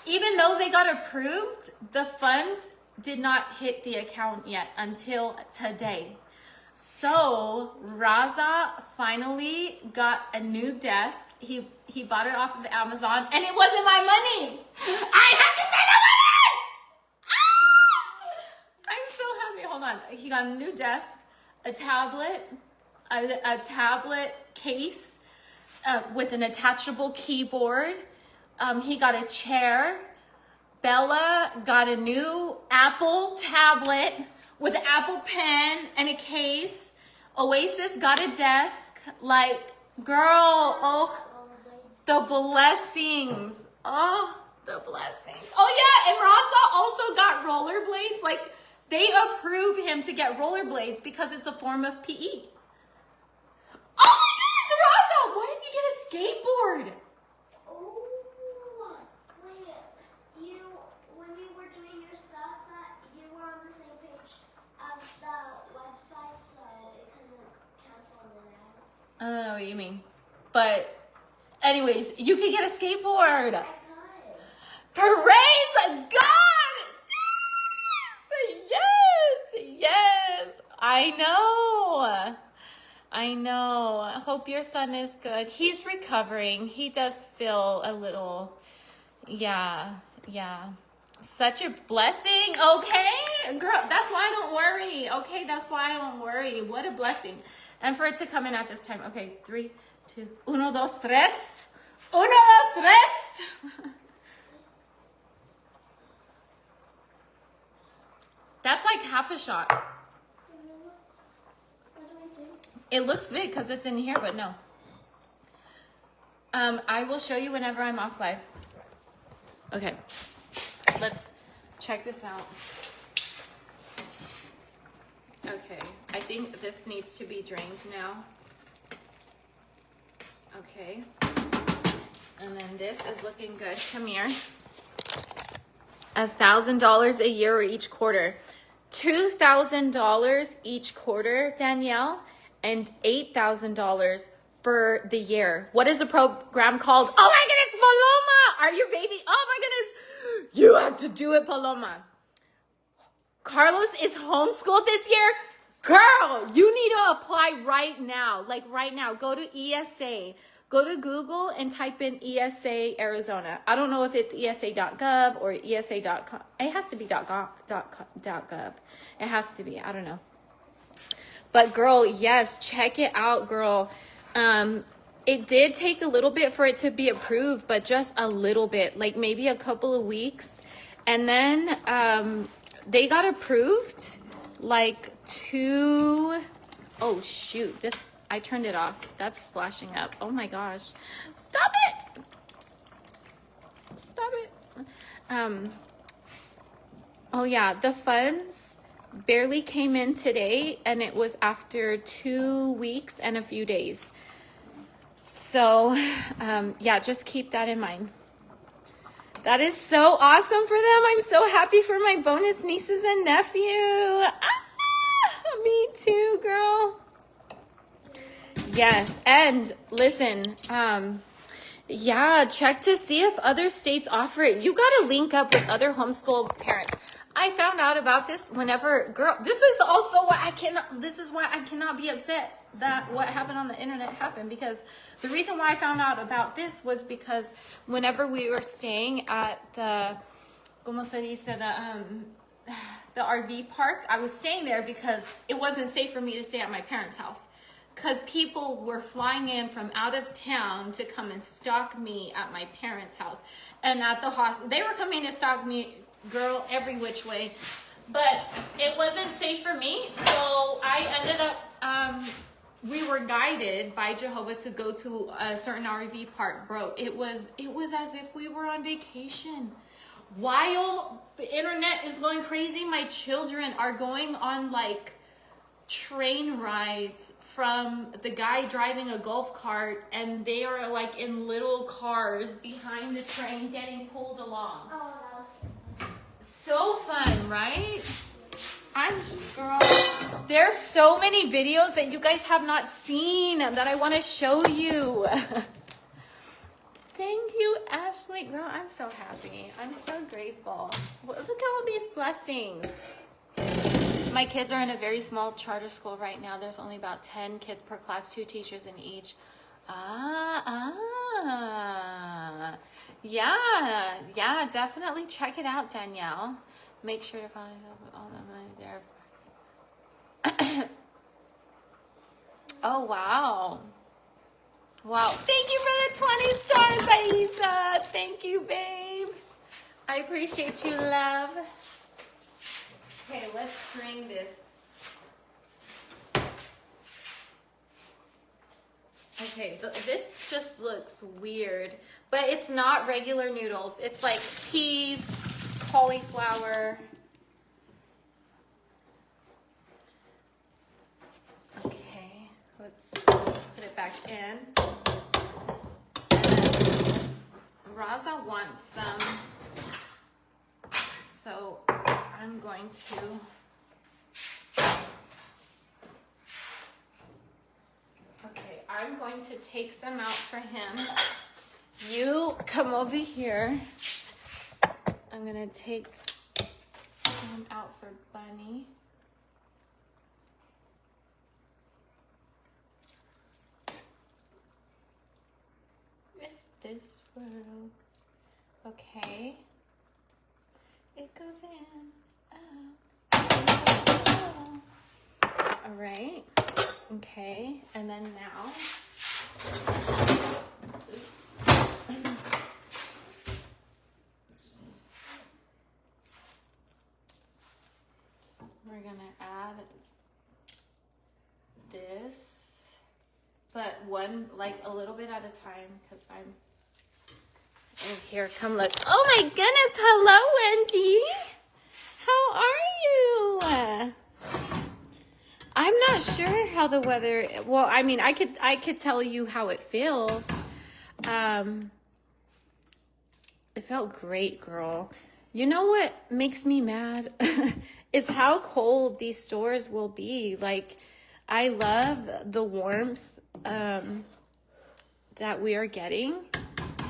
even though they got approved, the funds did not hit the account yet until today. So Raza finally got a new desk. He bought it off of Amazon, and it wasn't my money. I have to spend the money. I'm so happy. Hold on. He got a new desk, a tablet, a tablet case with an attachable keyboard. He got a chair. Bella got a new Apple tablet with an Apple pen and a case. Oasis got a desk. Like, girl, oh, the blessings. Oh, the blessings. Oh, yeah, and Rasa also got rollerblades. Like, they approve him to get rollerblades because it's a form of PE. Oh, my goodness, Rasa, why didn't you get a skateboard? When you were doing your stuff, you were on the same page of the website, so it couldn't cancel it out. I don't know what you mean. But anyways, you could get a skateboard. I could. Praise God! I know. I know. Hope your son is good. He's recovering. He does feel a little, yeah. Such a blessing. Okay, girl, that's why I don't worry. Okay, that's why I don't worry. What a blessing. And for it to come in at this time. Okay, 3, 2, 1, 2, 3. 1, 2, 3. That's like half a shot. What do I do? It looks big because it's in here, but no. I will show you whenever I'm off live. Okay, let's check this out. Okay, I think this needs to be drained now. Okay, and then this is looking good. Come here. $1,000 a year or each quarter. $2,000 each quarter, Danielle, and $8,000 for the year. What is the program called? Oh my goodness, Paloma! Are you baby? Oh my goodness! You have to do it, Paloma. Carlos is homeschooled this year. Girl, you need to apply right now. Like right now. Go to ESA. Go to Google and type in ESA Arizona. I don't know if it's ESA.gov or ESA.com. It has to be .gov. It has to be. I don't know. But girl, yes, check it out, girl. It did take a little bit for it to be approved, but just a little bit, like maybe a couple of weeks. And then they got approved like oh shoot, I turned it off. That's splashing up. Oh my gosh. Stop it. Stop it. Oh yeah, the funds barely came in today, and it was after 2 weeks and a few days. So yeah, just keep that in mind. That is so awesome for them. I'm so happy for my bonus nieces and nephew. Me too, girl. Yes, and listen, yeah, check to see if other states offer it. You got to link up with other homeschool parents. I found out about this whenever, girl, this is why I cannot be upset that what happened on the internet happened, because the reason why I found out about this was because whenever we were staying at the, como se dice, the RV park, I was staying there because it wasn't safe for me to stay at my parents' house. Because people were flying in from out of town to come and stalk me at my parents' house. And at the hospital, they were coming to stalk me, girl, every which way. But it wasn't safe for me, so I ended up, we were guided by Jehovah to go to a certain RV park. Bro, it was as if we were on vacation. While the internet is going crazy, my children are going on like train rides from the guy driving a golf cart, and they are like in little cars behind the train getting pulled along. Oh, that was so fun, right? Girl, there's so many videos that you guys have not seen that I want to show you. Thank you, Ashley. Girl, I'm so happy. I'm so grateful. Look at all these blessings. My kids are in a very small charter school right now. There's only about 10 kids per class, 2 teachers in each. Yeah, definitely check it out, Danielle. Make sure to find all the money there. Oh, wow. Wow. Thank you for the 20 stars, Aisa. Thank you, babe. I appreciate you, love. Okay, let's string this. Okay, this just looks weird, but it's not regular noodles. It's like peas, cauliflower. Okay, let's put it back in. Raza wants some, so I'm going to, okay, I'm going to take some out for him. You come over here. I'm gonna take some out for Bunny. this world. Okay. It goes in, out. All right. Okay. And then now. Oops. We're gonna add this, but one, like a little bit at a time, because I'm, and here, come look. Oh my goodness, hello Wendy. How are you? I'm not sure how the weather, well, I mean, I could tell you how it feels. It felt great, girl. You know what makes me mad is how cold these stores will be. Like, I love the warmth that we are getting.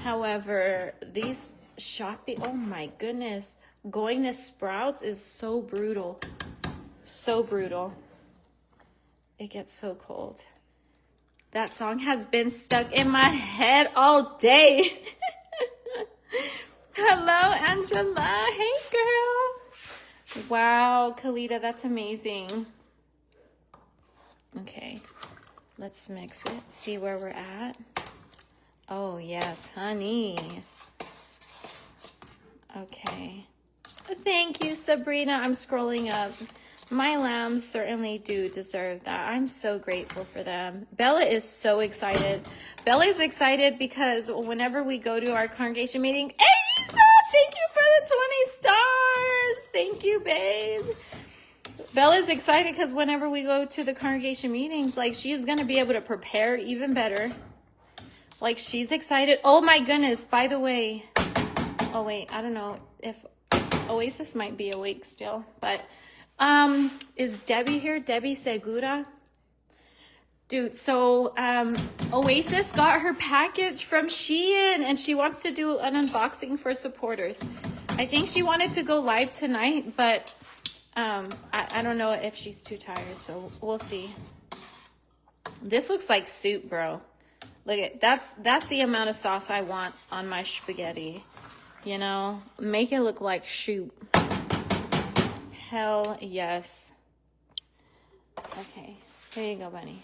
However, these shopping, oh my goodness, going to Sprouts is so brutal. So brutal. It gets so cold. That song has been stuck in my head all day. Hello, Angela. Hey, girl. Wow, Kalita, that's amazing. Okay, let's mix it. See where we're at. Oh, yes, honey. Okay. Thank you, Sabrina. I'm scrolling up. My lambs certainly do deserve that. I'm so grateful for them. Bella is so excited. Bella's excited because whenever we go to our congregation meeting, Elisa, thank you for the 20 stars. Thank you, babe. Bella's excited because whenever we go to the congregation meetings, like, she's going to be able to prepare even better. Like, she's excited. Oh my goodness. By the way, oh wait, I don't know if Oasis might be awake still, but is Debbie here? Debbie Segura? Dude, so Oasis got her package from Shein and she wants to do an unboxing for supporters. I think she wanted to go live tonight, but I don't know if she's too tired, so we'll see. This looks like soup, bro. Look at that's the amount of sauce I want on my spaghetti. You know, make it look like soup. Hell yes. Okay, here you go, bunny.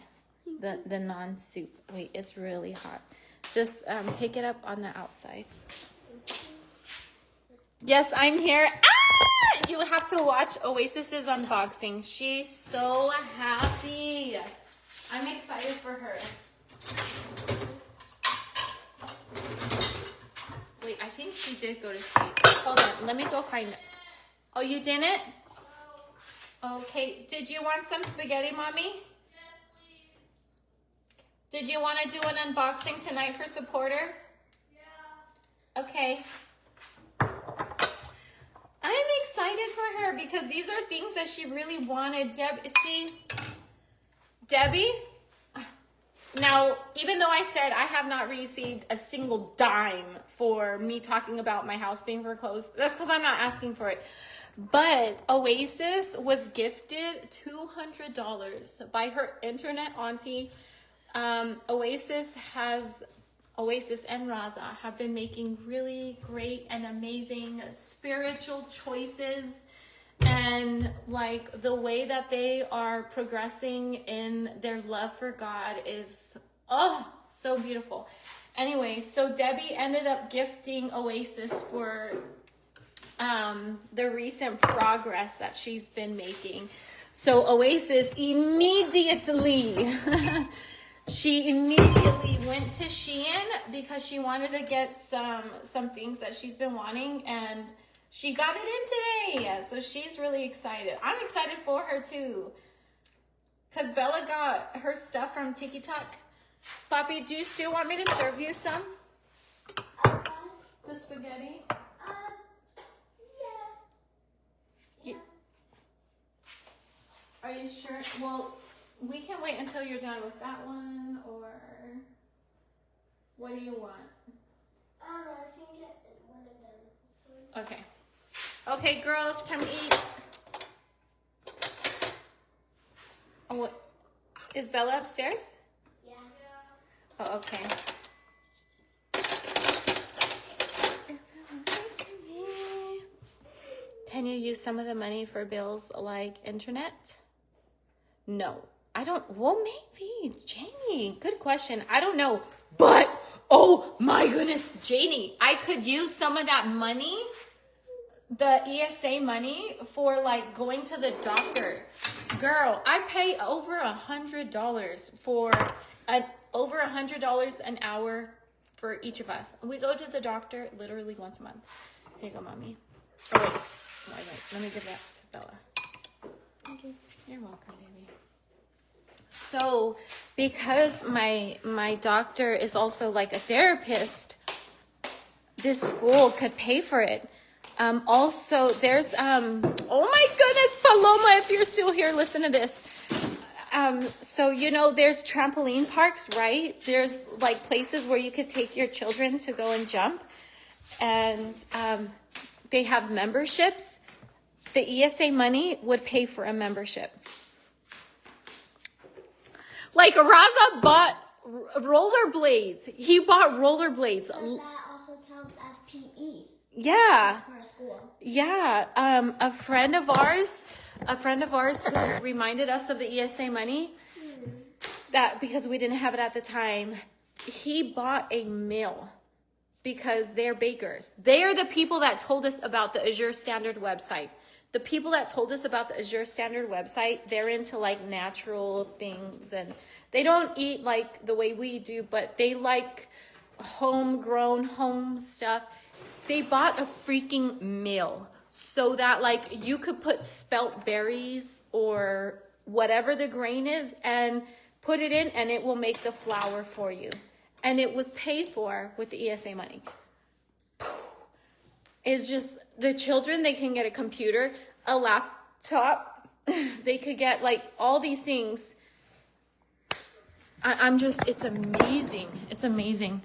The non-soup. Wait, it's really hot. Just pick it up on the outside. Yes, I'm here. Ah! You have to watch Oasis's unboxing. She's so happy. I'm excited for her. Wait, I think she did go to sleep. Hold on, let me go find it. Oh, you didn't? Okay, did you want some spaghetti, Mommy? Yes, please. Did you want to do an unboxing tonight for supporters? Yeah. Okay. I'm excited for her because these are things that she really wanted. Debbie? Now, even though I said I have not received a single dime for me talking about my house being foreclosed, that's because I'm not asking for it. But Oasis was gifted $200 by her internet auntie. Oasis and Raza have been making really great and amazing spiritual choices. And like the way that they are progressing in their love for God is, oh, so beautiful. Anyway, so Debbie ended up gifting Oasis for the recent progress that she's been making. So Oasis immediately, she immediately went to Shein because she wanted to get some things that she's been wanting, and she got it in today. So she's really excited. I'm excited for her too, because Bella got her stuff from TikTok. Papi, do you still want me to serve you some? The spaghetti? Yeah. Are you sure? Well, we can wait until you're done with that one, or what do you want? I think when I'm done with this one. Okay. Okay, girls, time to eat. Oh, what? Is Bella upstairs? Yeah. Oh, okay. Can you use some of the money for bills like internet? No, I don't. Well, maybe. Janie, good question. I don't know. But, oh my goodness, Janie, I could use some of that money, the ESA money, for like going to the doctor. Girl, I pay over $100 for over $100 an hour for each of us. We go to the doctor literally once a month. Here you go, mommy. Oh wait, let me give that to Bella. Thank you. You're welcome, baby. So, because my doctor is also like a therapist, this school could pay for it. Also, there's, oh my goodness, Paloma, if you're still here, listen to this. So, you know, there's trampoline parks, right? There's like places where you could take your children to go and jump. And they have memberships. The ESA money would pay for a membership. Like Raza bought rollerblades. He bought rollerblades. Because that also counts as PE. Yeah. For a school. Yeah. A friend of ours who reminded us of the ESA money, that because we didn't have it at the time, he bought a mill because they're bakers. They are the people that told us about the Azure Standard website. The people that told us about the Azure Standard website, they're into like natural things, and they don't eat like the way we do, but they like homegrown home stuff. They bought a freaking mill so that like you could put spelt berries or whatever the grain is and put it in, and it will make the flour for you. And it was paid for with the ESA money. It's just the children, they can get a computer, a laptop. They could get like all these things. I'm just, it's amazing. It's amazing.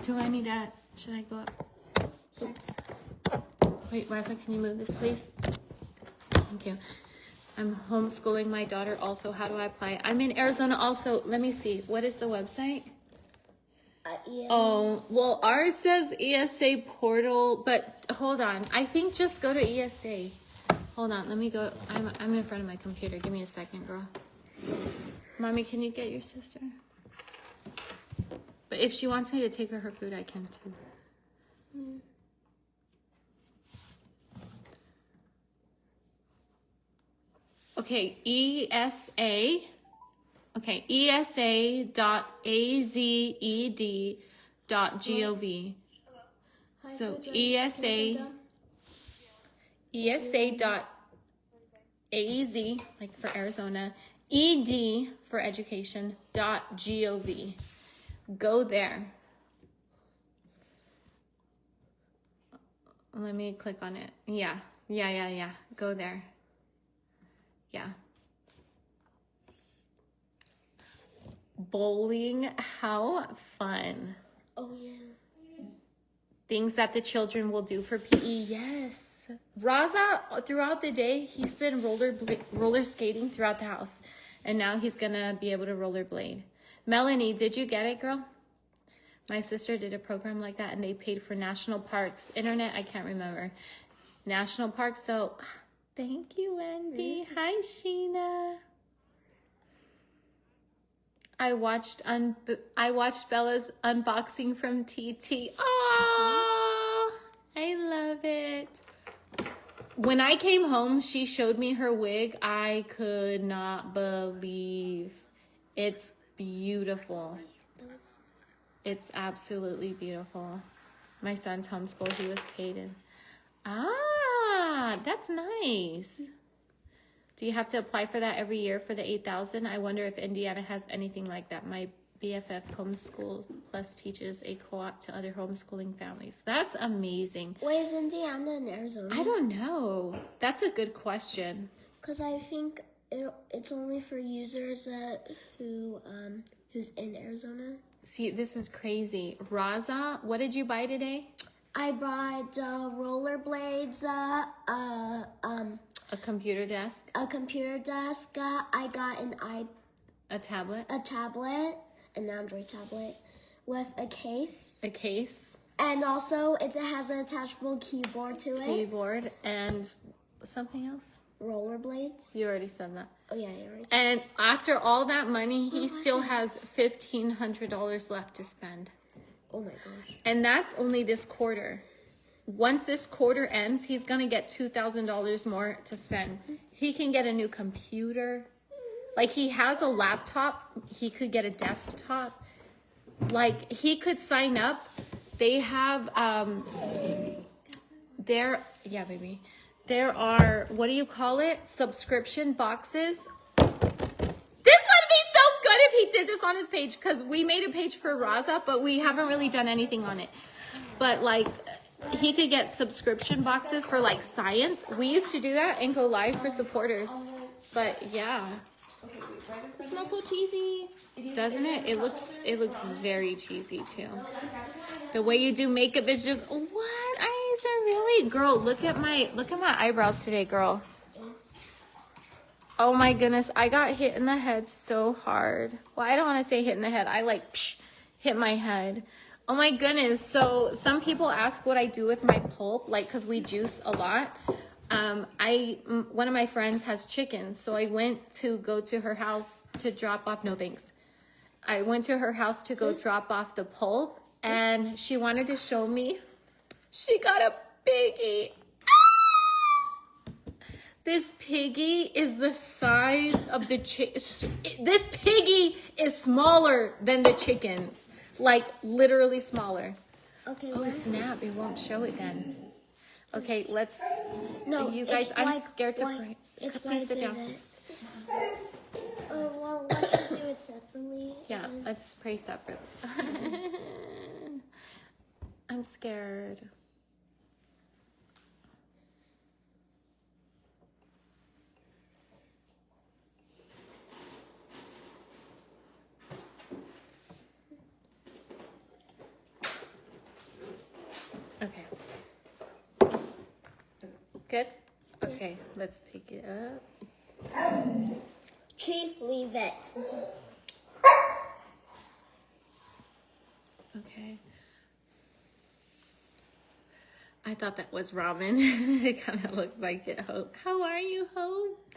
Do I need to, should I go up? Oops. Wait, Martha, can you move this, please? Thank you. I'm homeschooling my daughter also. How do I apply? I'm in Arizona also. Let me see. What is the website? Yeah. Oh, well, ours says ESA portal, but hold on. I think just go to ESA. Hold on. Let me go. I'm in front of my computer. Give me a second, girl. Mommy, can you get your sister? But if she wants me to take her food, I can too. Okay, ESA. Okay, esa.azed.gov. So ESA.az, like for Arizona, ed for education, .gov. Go there. Let me click on it. Yeah. Go there. Yeah. Bowling, how fun. Oh, yeah. Things that the children will do for PE. Yes. Raza, throughout the day, he's been roller skating throughout the house. And now he's going to be able to rollerblade. Melanie, did you get it, girl? My sister did a program like that, and they paid for national parks. Internet, I can't remember. National parks, though. Thank you, Wendy. Hi, Sheena. I watched Bella's unboxing from TT. Oh, I love it. When I came home, she showed me her wig. I could not believe. It's beautiful. It's absolutely beautiful. My son's homeschooled. He was paid in. That's nice. Do you have to apply for that every year for the $8,000? I wonder if Indiana has anything like that. My BFF homeschools plus teaches a co-op to other homeschooling families. That's amazing. Wait, is Indiana in Arizona? I don't know. That's a good question. Because I think it's only for users who's in Arizona. See, this is crazy. Raza, what did you buy today? I bought rollerblades, A computer desk? a computer desk. I got A tablet? a tablet, an Android tablet, with a case. A case? And also, it has an attachable keyboard to it. Keyboard and something else? Rollerblades. You already said that. Oh yeah, you already. And after all that money, he still has $1,500 left to spend. Oh my gosh. And that's only this quarter. Once this quarter ends, he's gonna get $2,000 more to spend. He can get a new computer. Like, he has a laptop. He could get a desktop. Like, he could sign up. They have, there are, what do you call it? Subscription boxes. This would be so good if he did this on his page, because we made a page for Raza, but we haven't really done anything on it. But like, he could get subscription boxes for like science. We used to do that and go live for supporters. But yeah. It smells so cheesy. Doesn't it? It looks very cheesy too. The way you do makeup is just, what eyes are really, girl, look at my eyebrows today, girl. Oh my goodness, I got hit in the head so hard. Well, I don't want to say hit in the head. I like hit my head. Oh my goodness. So some people ask what I do with my pulp, like, cause we juice a lot. One of my friends has chickens, so I went to go to her house to drop off. No thanks. I went to her house to go drop off the pulp, and she wanted to show me. She got a piggy. This piggy is the size of the this piggy is smaller than the chickens, like literally smaller. Okay. Oh snap! It won't show it then. Okay, let's. No, you guys. I'm scared to pray. It's Please sit down. Well, let's just do it separately. Yeah, let's pray separately. I'm scared. Okay. Good? Okay, let's pick it up. Chief, leave it. Okay. I thought that was ramen. It kind of looks like it. Hope. How are you, Hope?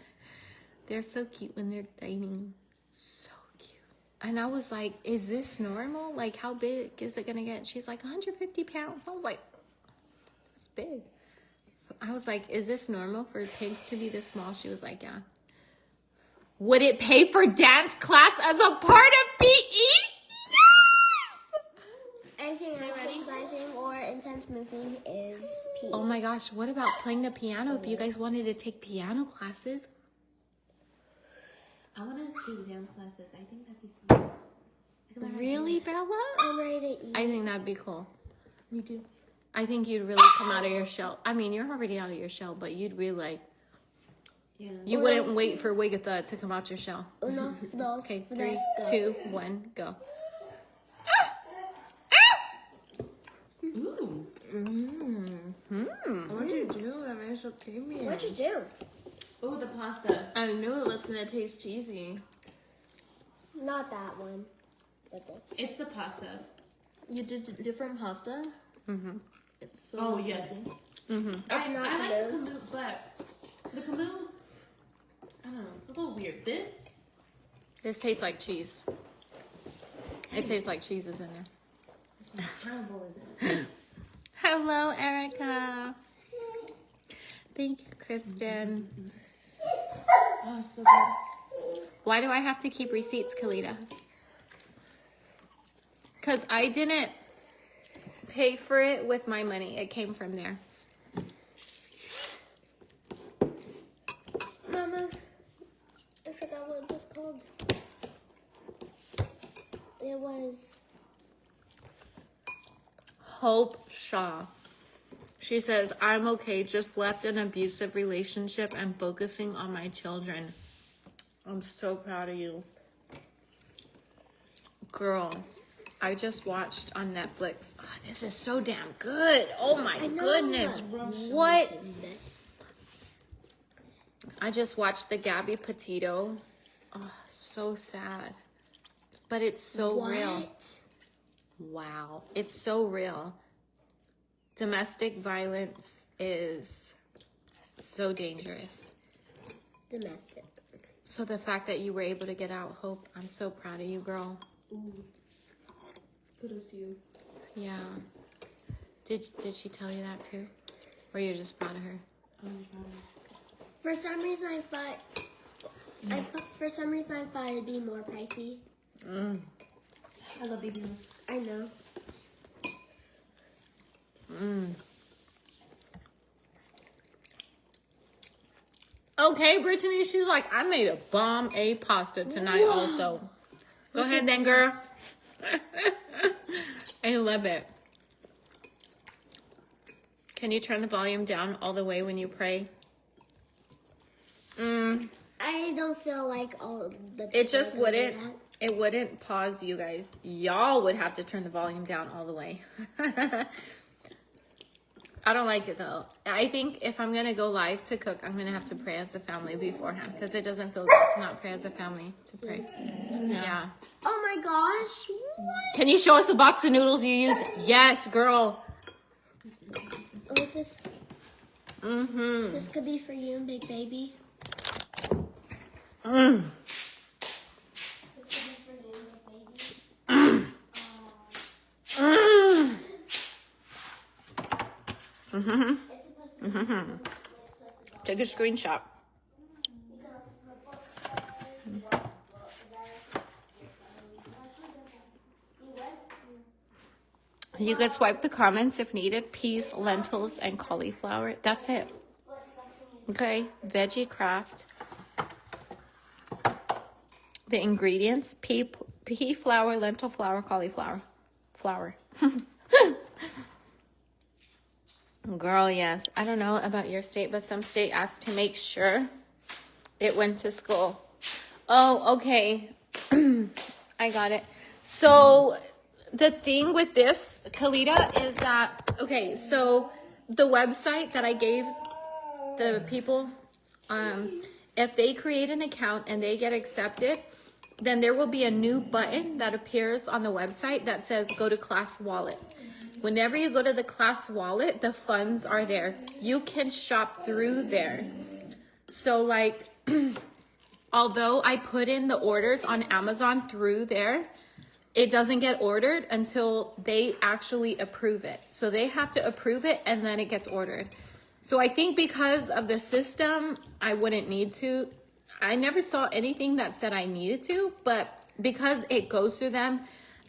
They're so cute when they're dining. So cute. And I was like, is this normal? Like, how big is it going to get? She's like, 150 pounds. I was like, that's big. I was like, is this normal for pigs to be this small? She was like, yeah. Would it pay for dance class as a part of PE? Yes! Anything exercising or intense moving is PE. Oh my gosh, what about playing the piano? If you guys wanted to take piano classes. I want to do dance classes. I think that'd be fun. Really, Bella? I'm ready to eat. I think that'd be cool. Me too. I think you'd really come out of your shell. I mean, you're already out of your shell, but you'd really like... Yeah. You wouldn't wait for Wigatha to come out your shell. Uno, dos, okay, tres, 3, go. 2, 1, go. Ooh. What'd you do? That made so creamy. What'd you do? Oh, the pasta. I knew it was gonna taste cheesy. Not that one, but this. It's the pasta. You did different pasta? Mm-hmm. It's so cheesy. Yes. It's not I like blue. the kamut, but the kamut, I don't know, it's a little weird. This tastes like cheese. It tastes like cheese is in there. This is terrible, isn't it? Hello, Erica. Thank you, Kristen. Oh, so good. Why do I have to keep receipts, Kalita? Because I didn't pay for it with my money. It came from there. Mama, I forgot what it was called. It was... Hope Shaw. She says, I'm okay, just left an abusive relationship and focusing on my children. I'm so proud of you. Girl, I just watched on Netflix. Oh, this is so damn good. Oh my goodness. What? I just watched the Gabby Petito. Oh, so sad. But it's so real. Wow. It's so real. Domestic violence is So dangerous. Domestic. So the fact that you were able to get out, Hope, I'm so proud of you, girl. Ooh. Kudos to you. Yeah. Did she tell you that too? Or you're just proud of her? I'm proud of you. For some reason, I thought it'd be more pricey. Mm. I love baby meals. I know. Mm. Okay, Brittany, she's like, I made a bomb A pasta tonight. Whoa. Also. Go Look ahead at then, this. girl. I love it. Can you turn the volume down all the way when you pray? I don't feel like all the. It just people do wouldn't. It wouldn't pause you guys. Y'all would have to turn the volume down all the way. I don't like it though. I think if I'm gonna go live to cook, I'm gonna have to pray as a family beforehand because it doesn't feel good to not pray as a family to pray. Yeah. Oh my gosh! What? Can you show us the box of noodles you use? Yes, girl. Oh, is this? Mm-hmm. This could be for you, big baby. Mm. This could be for you, big baby. Mm. Mm-hmm. It's supposed to be Mm-hmm. mixed with the dog. Take a screenshot. You can also put books You could swipe the comments if needed. Peas, lentils, and cauliflower. That's it. Okay, Veggie Craft. The ingredients: pea flour, lentil flour, cauliflower, flour. Girl, yes. I don't know about your state, but some state asked to make sure it went to school. Oh, okay. I got it. So the thing with this, Kalita, is that, okay, so the website that I gave the people, if they create an account and they get accepted, then there will be a new button that appears on the website that says go to class wallet. Whenever you go to the class wallet, the funds are there. You can shop through there. So like, although I put in the orders on Amazon through there, it doesn't get ordered until they actually approve it. So they have to approve it and then it gets ordered. So I think because of the system, I wouldn't need to. I never saw anything that said I needed to, but because it goes through them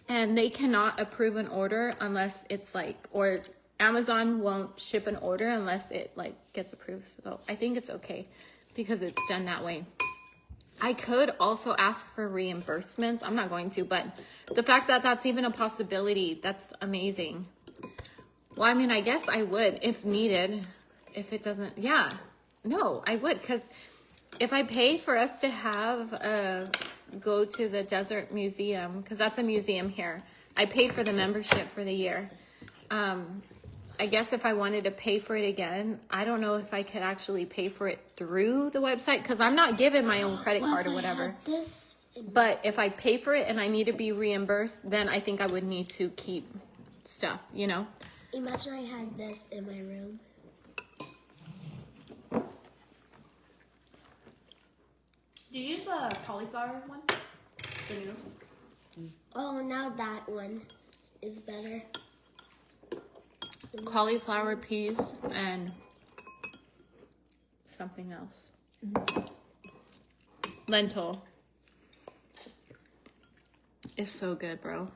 and they cannot approve an order unless it's like, or Amazon won't ship an order unless it like gets approved. So I think it's okay because it's done that way. I could also ask for reimbursements. I'm not going to, but the fact that that's even a possibility, that's amazing. Well, I mean, I guess I would if needed. If it doesn't, yeah. No, I would, because if I pay for us to have go to the Desert Museum, because that's a museum here. I paid for the membership for the year. I guess if I wanted to pay for it again, I don't know if I could actually pay for it through the website because I'm not given my own credit card or whatever. But if I pay for it and I need to be reimbursed, then I think I would need to keep stuff, you know? Imagine I had this in my room. Did you use the cauliflower one? The noodles? Oh, now that one is better. Cauliflower, peas, and something else. Lentil. It's so good, bro.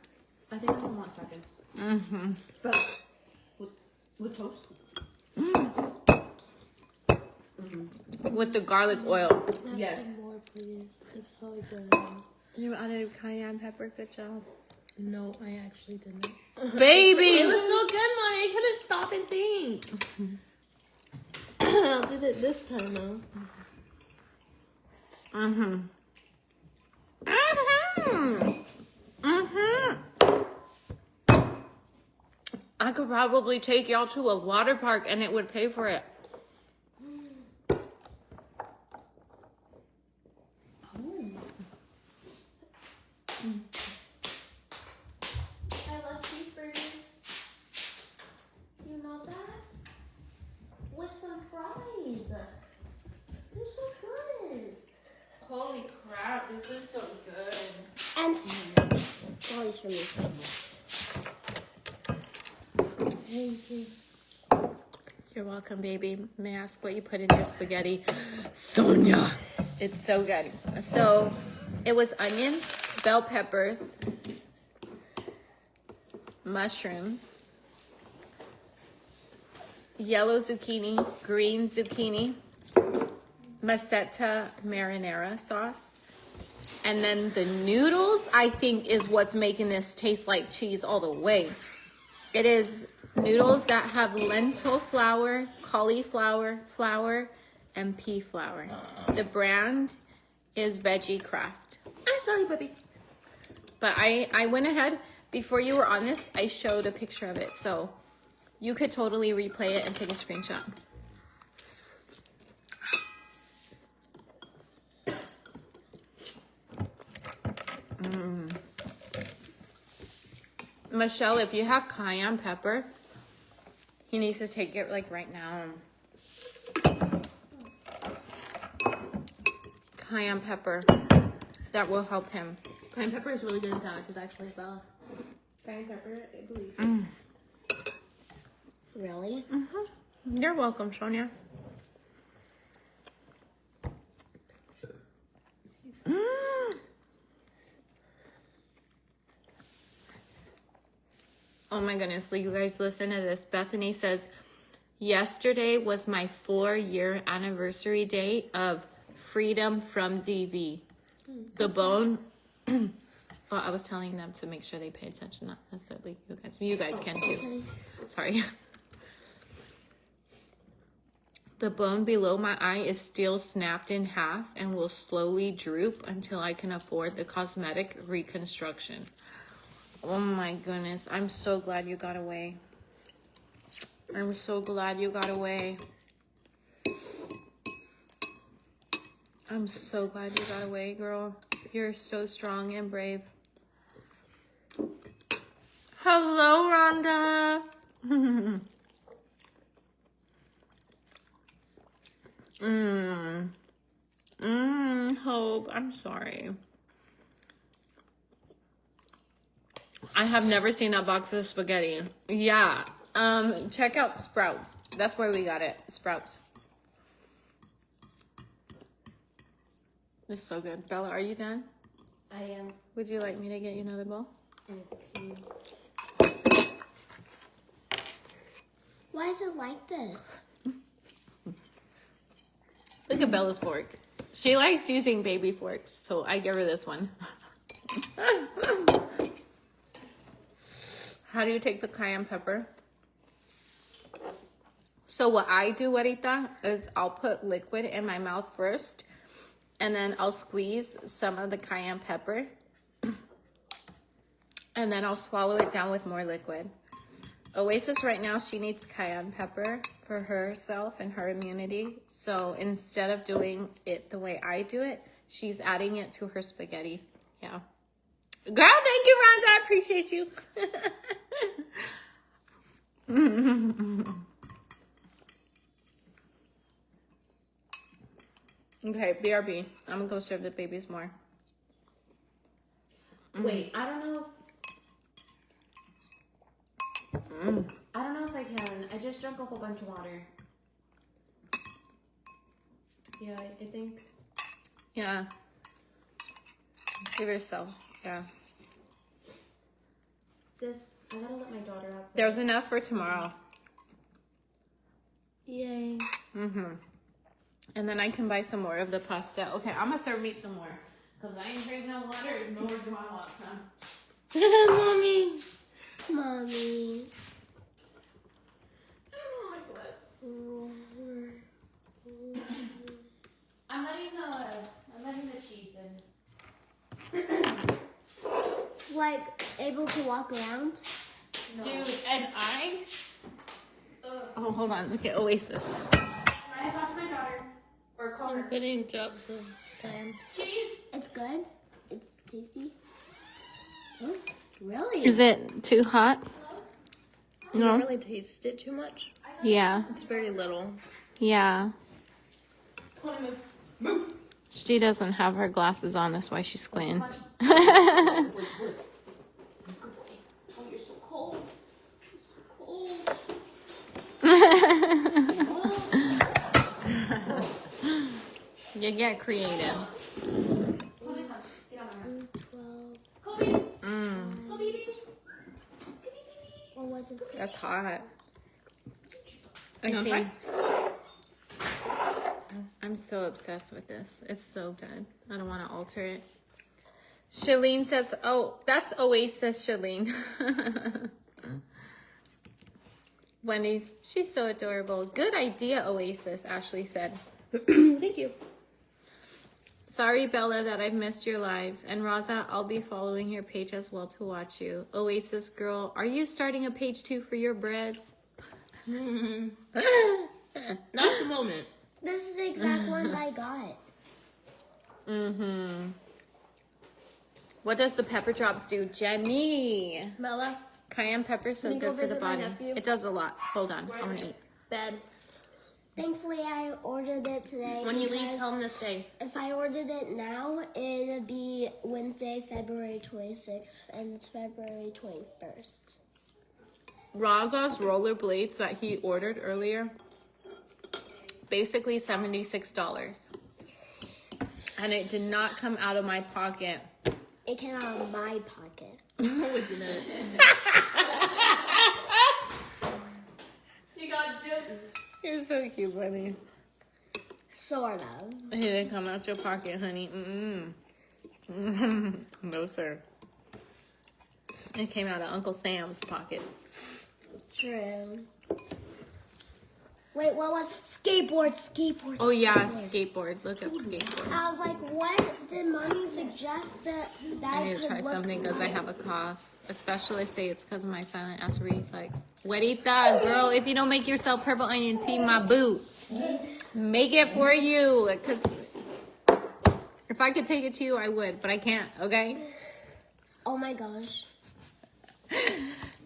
I think I want seconds. Mm-hmm. But with toast? With the garlic oil. Yes. More, please. It's so good. You added cayenne pepper. Good job. No, I actually didn't. Baby! It was so good, Mommy. I couldn't stop and think. I'll do it this time, though. Mm-hmm. Mm-hmm. Mm-hmm. I could probably take y'all to a water park and it would pay for it. I love cheeseburgers. You know that? With some fries. Holy crap, this is so good. And Molly's from this place. Thank you. You're welcome, baby. May I ask what you put in your spaghetti? Sonia. It's so good. So it was onions, bell peppers, mushrooms, yellow zucchini, green zucchini, macetta marinara sauce. And then the noodles, I think, is what's making this taste like cheese all the way. It is noodles that have lentil flour, cauliflower flour, and pea flour. The brand is Veggie Craft. I'm sorry, baby. But I went ahead, before you were on this, I showed a picture of it. So you could totally replay it and take a screenshot. Michelle, if you have cayenne pepper, he needs to take it like right now. Cayenne pepper. That will help him. Cayenne pepper is really good in sandwiches, actually, Bella. Cayenne pepper, I believe. Really? Mm-hmm. You're welcome, Sonia. Oh my goodness, you guys listen to this. Bethany says, yesterday was my 4-year anniversary day of freedom from DV. The bone, well, I was telling them to make sure they pay attention, not necessarily you guys. You guys can too. Sorry. The bone below my eye is still snapped in half and will slowly droop until I can afford the cosmetic reconstruction. Oh my goodness. I'm so glad you got away. I'm so glad you got away. I'm so glad you got away, girl. You're so strong and brave. Hello, Rhonda. Hope. I'm sorry. I have never seen a box of spaghetti. Yeah. Check out Sprouts. That's where we got it. Sprouts. It's so good. Bella, are you done? I am. Would you like me to get you another bowl? Why is it like this? Look at Bella's fork. She likes using baby forks, so I give her this one. How do you take the cayenne pepper? So what I do, Juanita, is I'll put liquid in my mouth first, and then I'll squeeze some of the cayenne pepper, and then I'll swallow it down with more liquid. Oasis right now, she needs cayenne pepper for herself and her immunity. So instead of doing it the way I do it, she's adding it to her spaghetti. Yeah. Girl, thank you, Rhonda. I appreciate you. Okay, BRB. I'm gonna go serve the babies more. Wait, I don't know if I can. I just drank a whole bunch of water. Yeah, I think. Yeah. Give yourself. Yeah. Sis, I gotta let my daughter outside. There's enough for tomorrow. Yay. And then I can buy some more of the pasta. Okay, I'm gonna serve me some more. Because I ain't drinking no water, nor do I want some. Mommy. Mommy. Oh my goodness. I'm letting the cheese in. Like, able to walk around? No. Dude, and I... Oh, hold on. Look at Oasis. I talk to my daughter. Or call her. Putting drops of pan. Cheese. It's good. It's tasty. Oh, really? Is it too hot? I don't really taste it too much. Yeah. It's very little. Yeah. Come on, move. She doesn't have her glasses on. That's why she's squinting. Oh, you're so cold. You're so cold. You get creative. What was it? That's hot. I You wanna see. try? I'm so obsessed with this. It's so good. I don't want to alter it. Shalene says, oh, that's Oasis, Shalene. Wendy's, she's so adorable. Good idea, Oasis, Ashley said. Thank you. Sorry, Bella, that I've missed your lives. And Raza, I'll be following your page as well to watch you. Oasis girl, are you starting a page too for your breads? Not at the moment. This is the exact one I got. Mm-hmm. What does the pepper drops do? Jenny! Bella, Cayenne pepper is so Can you good go for the visit my body. nephew? It does a lot. Hold on, I want to eat. bed. Thankfully, I ordered it today. When you leave, because tell him to stay. if I ordered it now, it'd be Wednesday, February 26th, and it's February 21st. Raza's rollerblades that he ordered earlier, basically $76. And it did not come out of my pocket. It came out of my pocket. No, it didn't. You got jokes. You're so cute, buddy. Sort of. It didn't come out your pocket, honey. No, sir. It came out of Uncle Sam's pocket. True. Wait, what was skateboard? Oh, yeah, skateboard. Look up skateboard. I was like, what did mommy suggest that I need to could try look something because I have a cough. Especially say it's because of my silent ass reflex. Wedita, girl, if you don't make yourself purple onion tea, my boo. Make it for you. Because if I could take it to you, I would. But I can't, okay? Oh my gosh.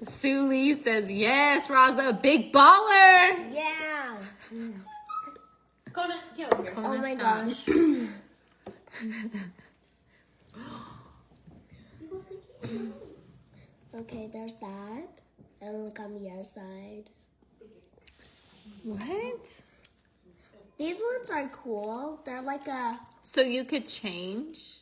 Sue Lee says, yes, Raza, big baller. Yeah. Kona, get over here. Oh my Stop. gosh. Okay, there's that. And look on the other side. What? These ones are cool. They're like a, So you could change?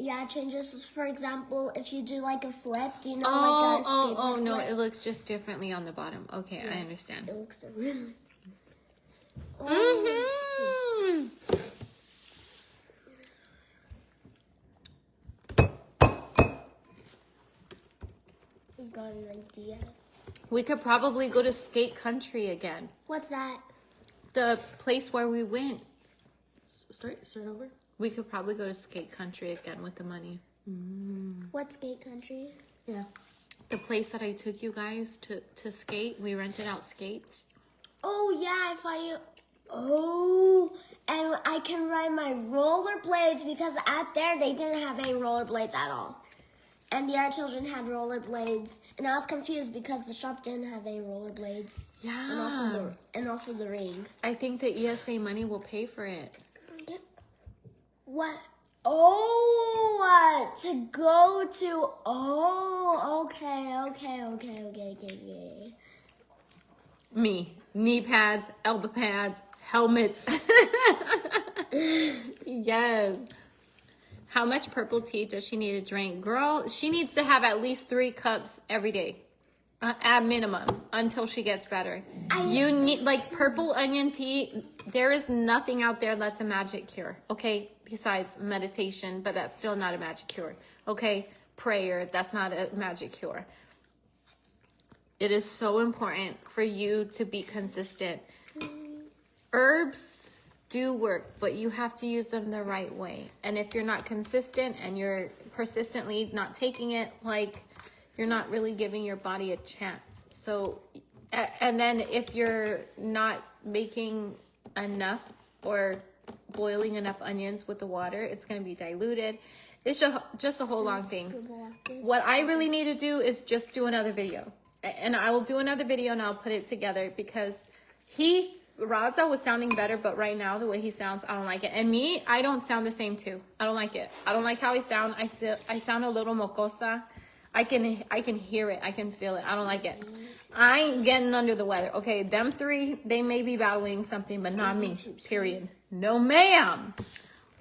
yeah, it changes. For example, if you do like a flip, do you know Oh, like a skateboard oh, no, flip? it looks just differently on the bottom. Okay, I understand. It looks different. Mm-hmm. Got an idea. We could probably go to Skate Country again. What's that? The place where we went. Start over. We could probably go to Skate Country again with the money. What's skate country? Yeah. The place that I took you guys to skate, we rented out skates. Oh yeah, I thought you. Oh, and I can ride my rollerblades because out there they didn't have any rollerblades at all, and the other children had rollerblades, and I was confused because the shop didn't have any rollerblades. Yeah. And also the ring. I think the ESA money will pay for it. What? Oh, to go to. Oh, okay. Me. Knee pads, elbow pads, helmets. Yes. How much purple tea does she need to drink? Girl, she needs to have at least 3 cups every day. At minimum, until she gets better. You need, like, purple onion tea. There is nothing out there that's a magic cure, okay? Besides meditation, but that's still not a magic cure. Okay? Prayer, that's not a magic cure. It is so important for you to be consistent. Herbs do work, but you have to use them the right way. And if you're not consistent and you're persistently not taking it, like, you're not really giving your body a chance. So, and then if you're not making enough or boiling enough onions with the water, it's going to be diluted. It's just a whole long thing. What I really need to do is just do another video. And I will do another video and I'll put it together because he Raza was sounding better, but right now the way he sounds, I don't like it. And me, I don't sound the same too. I don't like it. I don't like how he sound. I sound a little mocosa. I can hear it. I can feel it. I don't like it. I ain't getting under the weather. Okay, them three, they may be battling something, but not me. Period. No, ma'am.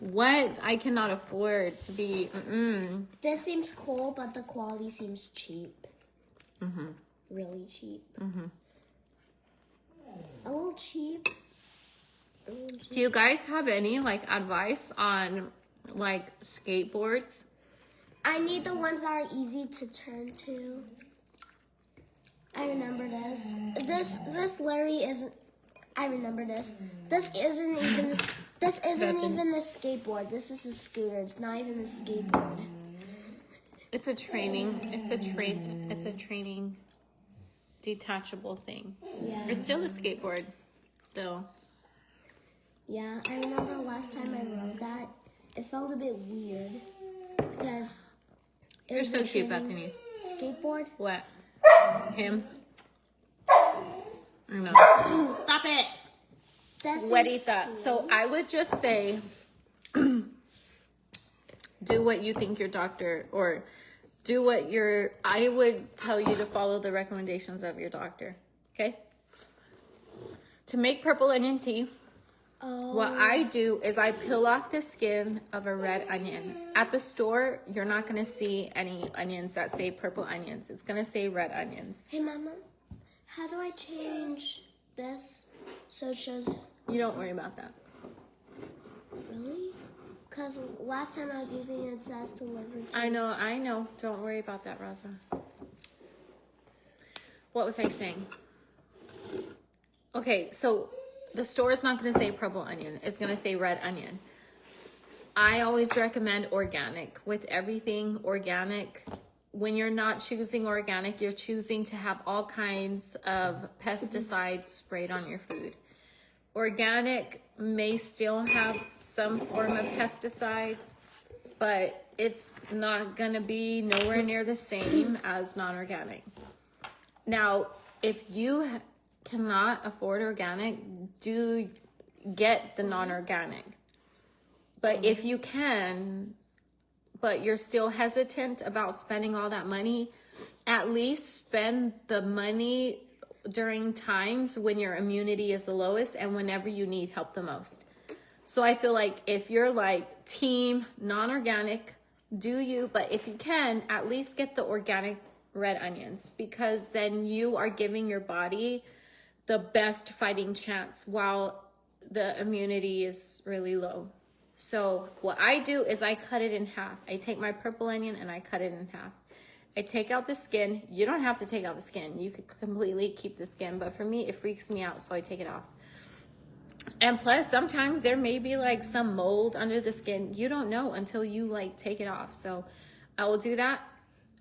What? I cannot afford to be. This seems cool, but the quality seems cheap. Really cheap. A little cheap. Do you guys have any like advice on like skateboards? I need the ones that are easy to turn to. I remember this. This Larry isn't. I remember this. This isn't even a skateboard. This is a scooter. It's not even a skateboard. It's a training. It's a training detachable thing. Yeah. It's still a skateboard, though. Yeah, I remember the last time I rode that. It felt a bit weird because You're so cute, Bethany. Skateboard. What? Him? No. Stop it. That's Weddita. So I would just say, do what you think your doctor, or do what I would tell you to follow the recommendations of your doctor. Okay? To make purple onion tea, what I do is I peel off the skin of a red onion. At the store, you're not going to see any onions that say purple onions. It's going to say red onions. Hey, Mama, how do I change this so it shows? You don't worry about that. Really? Because last time I was using it, it says delivered to. I know. Don't worry about that, Rosa. What was I saying? Okay, so the store is not going to say purple onion. It's going to say red onion. I always recommend organic. With everything organic, when you're not choosing organic, you're choosing to have all kinds of pesticides sprayed on your food. Organic may still have some form of pesticides, but it's not going to be nowhere near the same as non-organic. Now, if you cannot afford organic, do get the non-organic. But if you can, but you're still hesitant about spending all that money, at least spend the money during times when your immunity is the lowest and whenever you need help the most. So I feel like if you're like team non-organic, do you? But if you can, at least get the organic red onions, because then you are giving your body the best fighting chance while the immunity is really low. So what I do is I cut it in half. I take my purple onion and I cut it in half. I take out the skin. You don't have to take out the skin. You could completely keep the skin, but for me, it freaks me out, so I take it off. And plus, sometimes there may be like some mold under the skin. You don't know until you like take it off. So I will do that.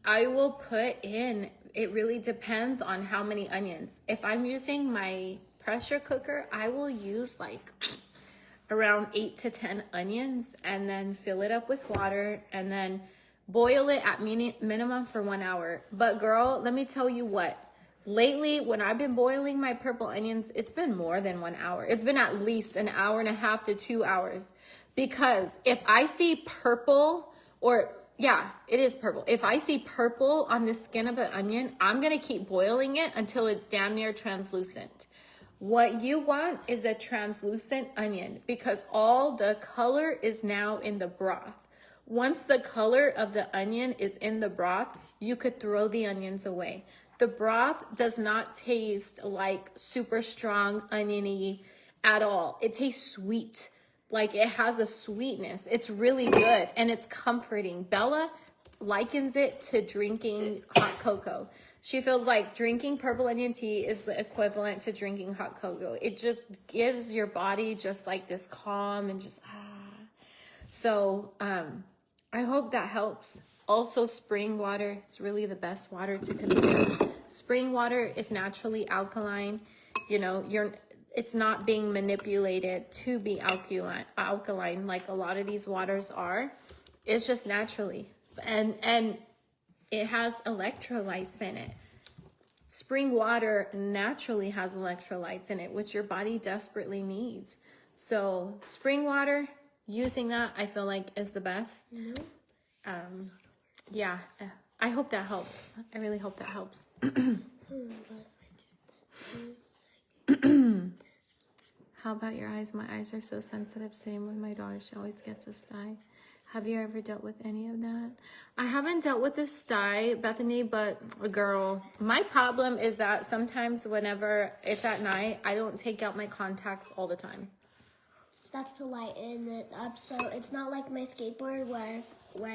I will put in, it really depends on how many onions. If I'm using my pressure cooker, I will use like around 8 to 10 onions and then fill it up with water and then boil it at minimum for 1 hour. But girl, let me tell you what. Lately, when I've been boiling my purple onions, it's been more than 1 hour. It's been at least 1.5 hours to 2 hours. Because if I see purple, or yeah, it is purple. If I see purple on the skin of an onion, I'm going to keep boiling it until it's damn near translucent. What you want is a translucent onion because all the color is now in the broth. Once the color of the onion is in the broth, you could throw the onions away. The broth does not taste like super strong oniony at all. It tastes sweet. Like it has a sweetness. It's really good and it's comforting. Bella likens it to drinking hot cocoa. She feels like drinking purple onion tea is the equivalent to drinking hot cocoa. It just gives your body just like this calm and just So I hope that helps. Also, spring water, it's really the best water to consume. Spring water is naturally alkaline. You know, it's not being manipulated to be alkaline like a lot of these waters are. It's just naturally. And it has electrolytes in it. spring water naturally has electrolytes in it, which your body desperately needs. So spring water, using that, I feel like is the best. Yeah, I hope that helps. I really hope that helps. How about your eyes? My eyes are so sensitive. Same with my daughter. She always gets a sty. Have you ever dealt with any of that? I haven't dealt with the sty, Bethany, but girl, my problem is that sometimes whenever it's at night, I don't take out my contacts all the time. That's to lighten it up, so it's not like my skateboard where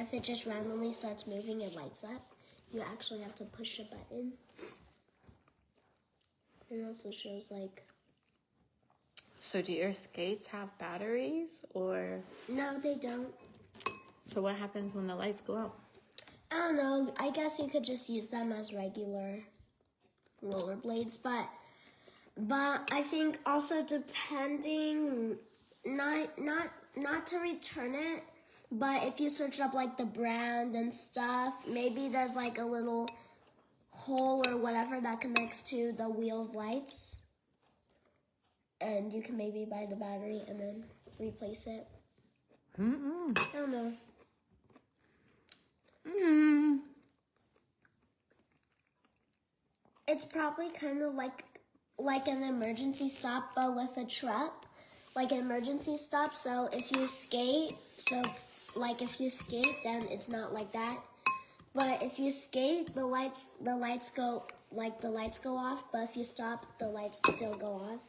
if it just randomly starts moving, it lights up. You actually have to push a button. It also shows like... So do your skates have batteries or? No, they don't. So what happens when the lights go out? I don't know. I guess you could just use them as regular rollerblades, but I think also depending, not to return it, but if you search up like the brand and stuff, maybe there's like a little hole or whatever that connects to the wheel's lights, and you can maybe buy the battery and then replace it. I don't know. It's probably kind of like an emergency stop, but with a truck, like an emergency stop. So if you skate, then it's not like that. But if you skate, the lights go off. But if you stop, the lights still go off.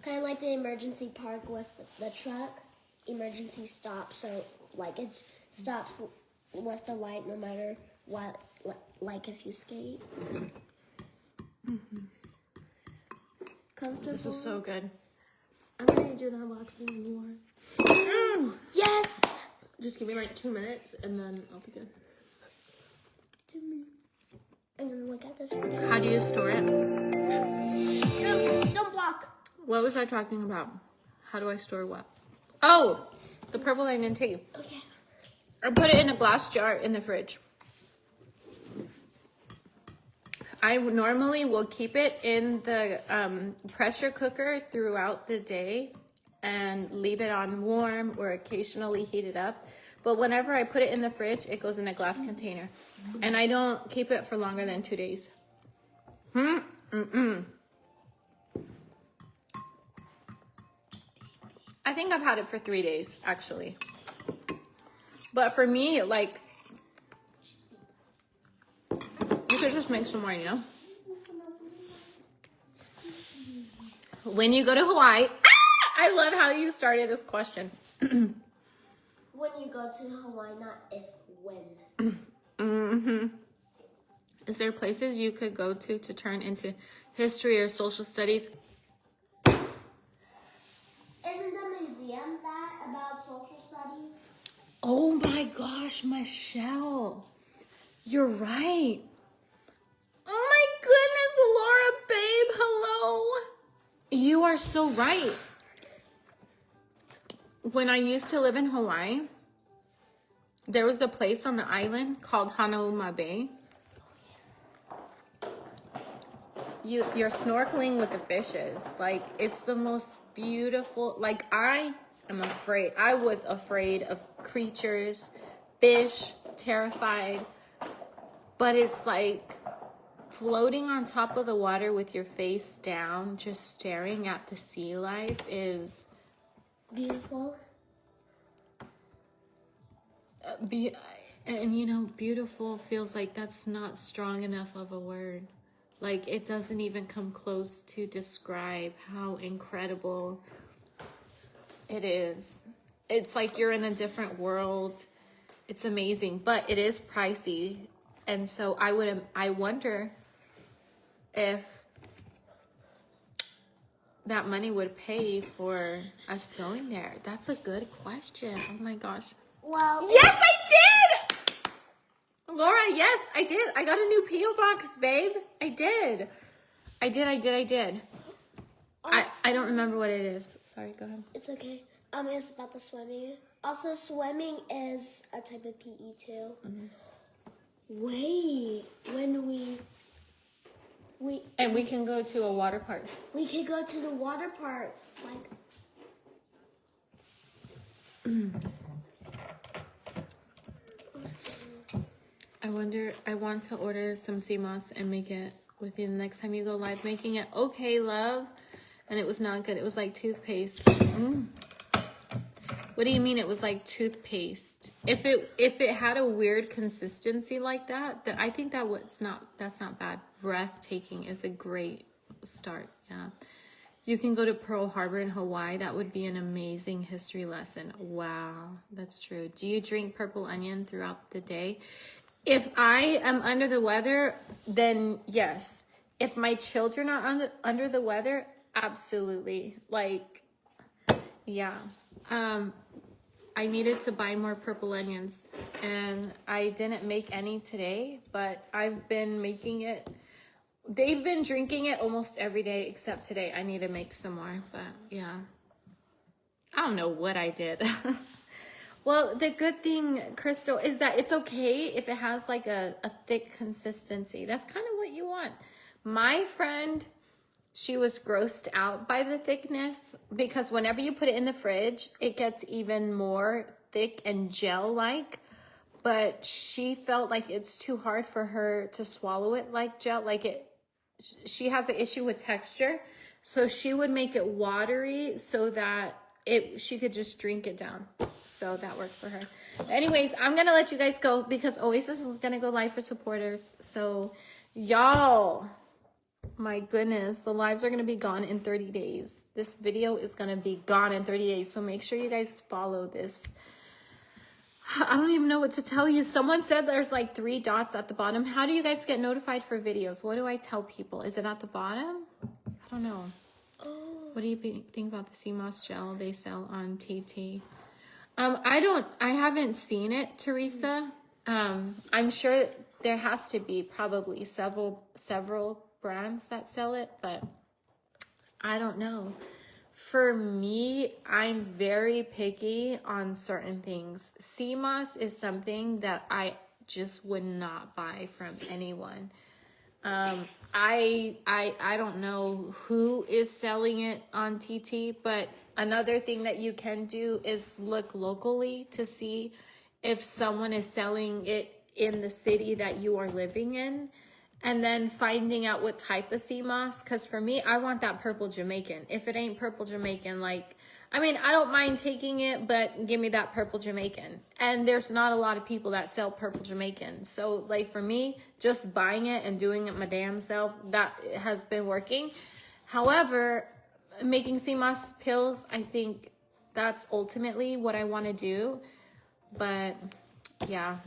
Kind of like the emergency park with the truck, emergency stop. So like it stops with the light no matter what. Like if you skate. Comfortable. This is so good. I'm gonna do the unboxing when you are. Yes! Just give me like 2 minutes and then I'll be good. 2 minutes. I'm gonna look at this video. How do you store it? No, don't block. What was I talking about? How do I store what? Oh, the purple I didn't tell you. Okay. I put it in a glass jar in the fridge. I normally will keep it in the pressure cooker throughout the day and leave it on warm or occasionally heat it up. But whenever I put it in the fridge, it goes in a glass container. And I don't keep it for longer than 2 days. I think I've had it for 3 days, actually. But for me, like, you could just make some more, you know? When you go to Hawaii, I love how you started this question. When you go to Hawaii, not if, when. Is there places you could go to turn into history or social studies? Isn't the museum that about social studies? Oh my gosh, Michelle. You're right. Oh my goodness, Laura, babe, hello. You are so right. When I used to live in Hawaii, there was a place on the island called Hanauma Bay. You're snorkeling with the fishes. Like, it's the most beautiful. Like, I was afraid of creatures, fish, terrified. But it's like floating on top of the water with your face down, just staring at the sea life is beautiful. And you know, beautiful feels like that's not strong enough of a word. Like, it doesn't even come close to describe how incredible it is. It's like you're in a different world. It's amazing, but it is pricey. And so I wonder if that money would pay for us going there. That's a good question. Oh my gosh. Well, Yes, I did! Laura, yes, I did. I got a new P.O. box, babe. I did. I don't remember what it is. Sorry, go ahead. it's okay. It's about the swimming. Also, swimming is a type of PE too. Wait, when And we can go to a water park. We could go to the water park. Like, I want to order some sea moss and make it within the next time you go live. Making it okay, love. And it was not good. It was like toothpaste. What do you mean it was like toothpaste? If it had a weird consistency like that, then I think that's not bad. Breathtaking is a great start. Yeah. You can go to Pearl Harbor in Hawaii. That would be an amazing history lesson. Wow, that's true. Do you drink purple onion throughout the day? If I am under the weather, then yes. If my children are under the weather, absolutely. Like, yeah. I needed to buy more purple onions, and I didn't make any today, but I've been making it. They've been drinking it almost every day except today. I need to make some more, but yeah. I don't know what I did. Well, the good thing, Crystal, is that it's okay if it has like a thick consistency. That's kind of what you want. My friend, she was grossed out by the thickness because whenever you put it in the fridge, it gets even more thick and gel-like. But she felt like it's too hard for her to swallow it like gel. She has an issue with texture. So she would make it watery so that she could just drink it down. So that worked for her. Anyways, I'm going to let you guys go because Oasis is going to go live for supporters. So y'all... My goodness, the lives are going to be gone in 30 days. This video is going to be gone in 30 days. So make sure you guys follow this. I don't even know what to tell you. Someone said there's like 3 dots at the bottom. How do you guys get notified for videos? What do I tell people? Is it at the bottom? I don't know. What do you think about the sea moss gel they sell on TT? I haven't seen it, Teresa. I'm sure there has to be probably several brands that sell it, but I don't know. For me, I'm very picky on certain things. Sea moss is something that I just would not buy from anyone. I don't know who is selling it on TT, but another thing that you can do is look locally to see if someone is selling it in the city that you are living in. And then finding out what type of sea moss. Because for me, I want that purple Jamaican. If it ain't purple Jamaican, I don't mind taking it, but give me that purple Jamaican. And there's not a lot of people that sell purple Jamaican. So, for me, just buying it and doing it my damn self, that has been working. However, making sea moss pills, I think that's ultimately what I want to do. But, yeah.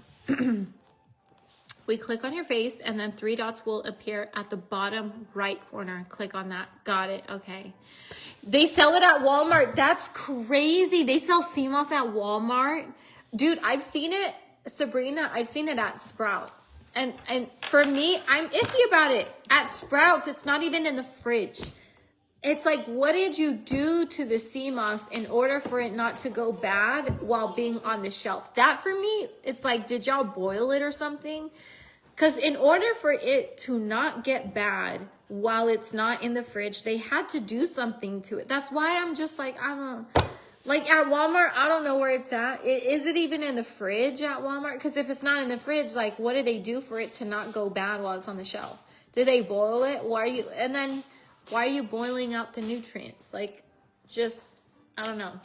We click on your face and then 3 dots will appear at the bottom right corner. Click on that. Got it. Okay. They sell it at Walmart. That's crazy. They sell sea moss at Walmart. Dude, I've seen it. Sabrina, I've seen it at Sprouts. And for me, I'm iffy about it. At Sprouts, it's not even in the fridge. It's like, what did you do to the sea moss in order for it not to go bad while being on the shelf? That for me, it's like, did y'all boil it or something? Because in order for it to not get bad while it's not in the fridge, they had to do something to it. That's why I'm just like, I don't know. Like at Walmart, I don't know where it's at. Is it even in the fridge at Walmart? Because if it's not in the fridge, what did they do for it to not go bad while it's on the shelf? Did they boil it? Why are you boiling out the nutrients? I don't know.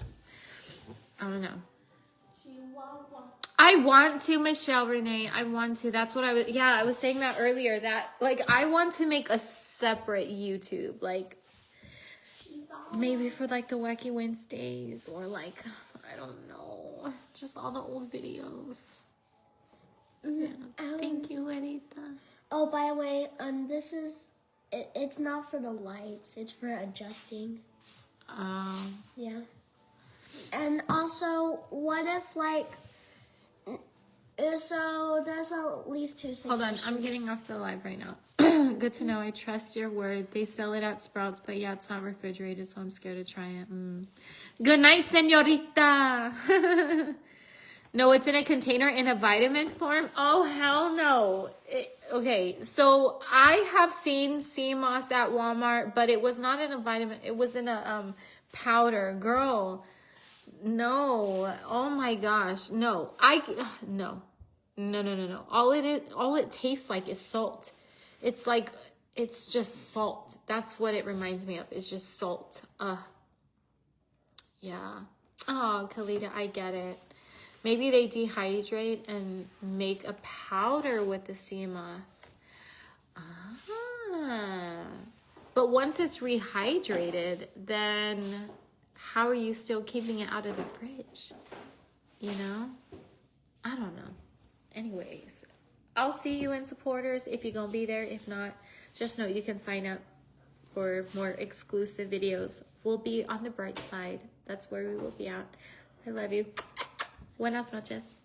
I want to, Michelle Renee. I want to. That's what I was saying that earlier. That, I want to make a separate YouTube. Maybe for, the Wacky Wednesdays. Or, I don't know. Just all the old videos. Yeah. Thank you, Anita. Oh, by the way, it's not for the lights. It's for adjusting. Yeah. And also, what if, so there's at least 2 suggestions. Hold on, I'm getting off the live right now. Good to know. I trust your word. They sell it at Sprouts, but yeah, it's not refrigerated, so I'm scared to try it. Good night, señorita. No, it's in a container in a vitamin form. Oh, hell no. Okay, so I have seen sea moss at Walmart, but it was not in a vitamin. It was in a powder. Girl, no. Oh my gosh, no. No. No. All it tastes like is salt. It's like, it's just salt. That's what it reminds me of. It's just salt. Yeah. Oh, Kalita, I get it. Maybe they dehydrate and make a powder with the sea moss. But once it's rehydrated, then how are you still keeping it out of the fridge? You know? I don't know. Anyways, I'll see you in supporters if you're going to be there. If not, just know you can sign up for more exclusive videos. We'll be on the bright side. That's where we will be at. I love you. Buenas noches.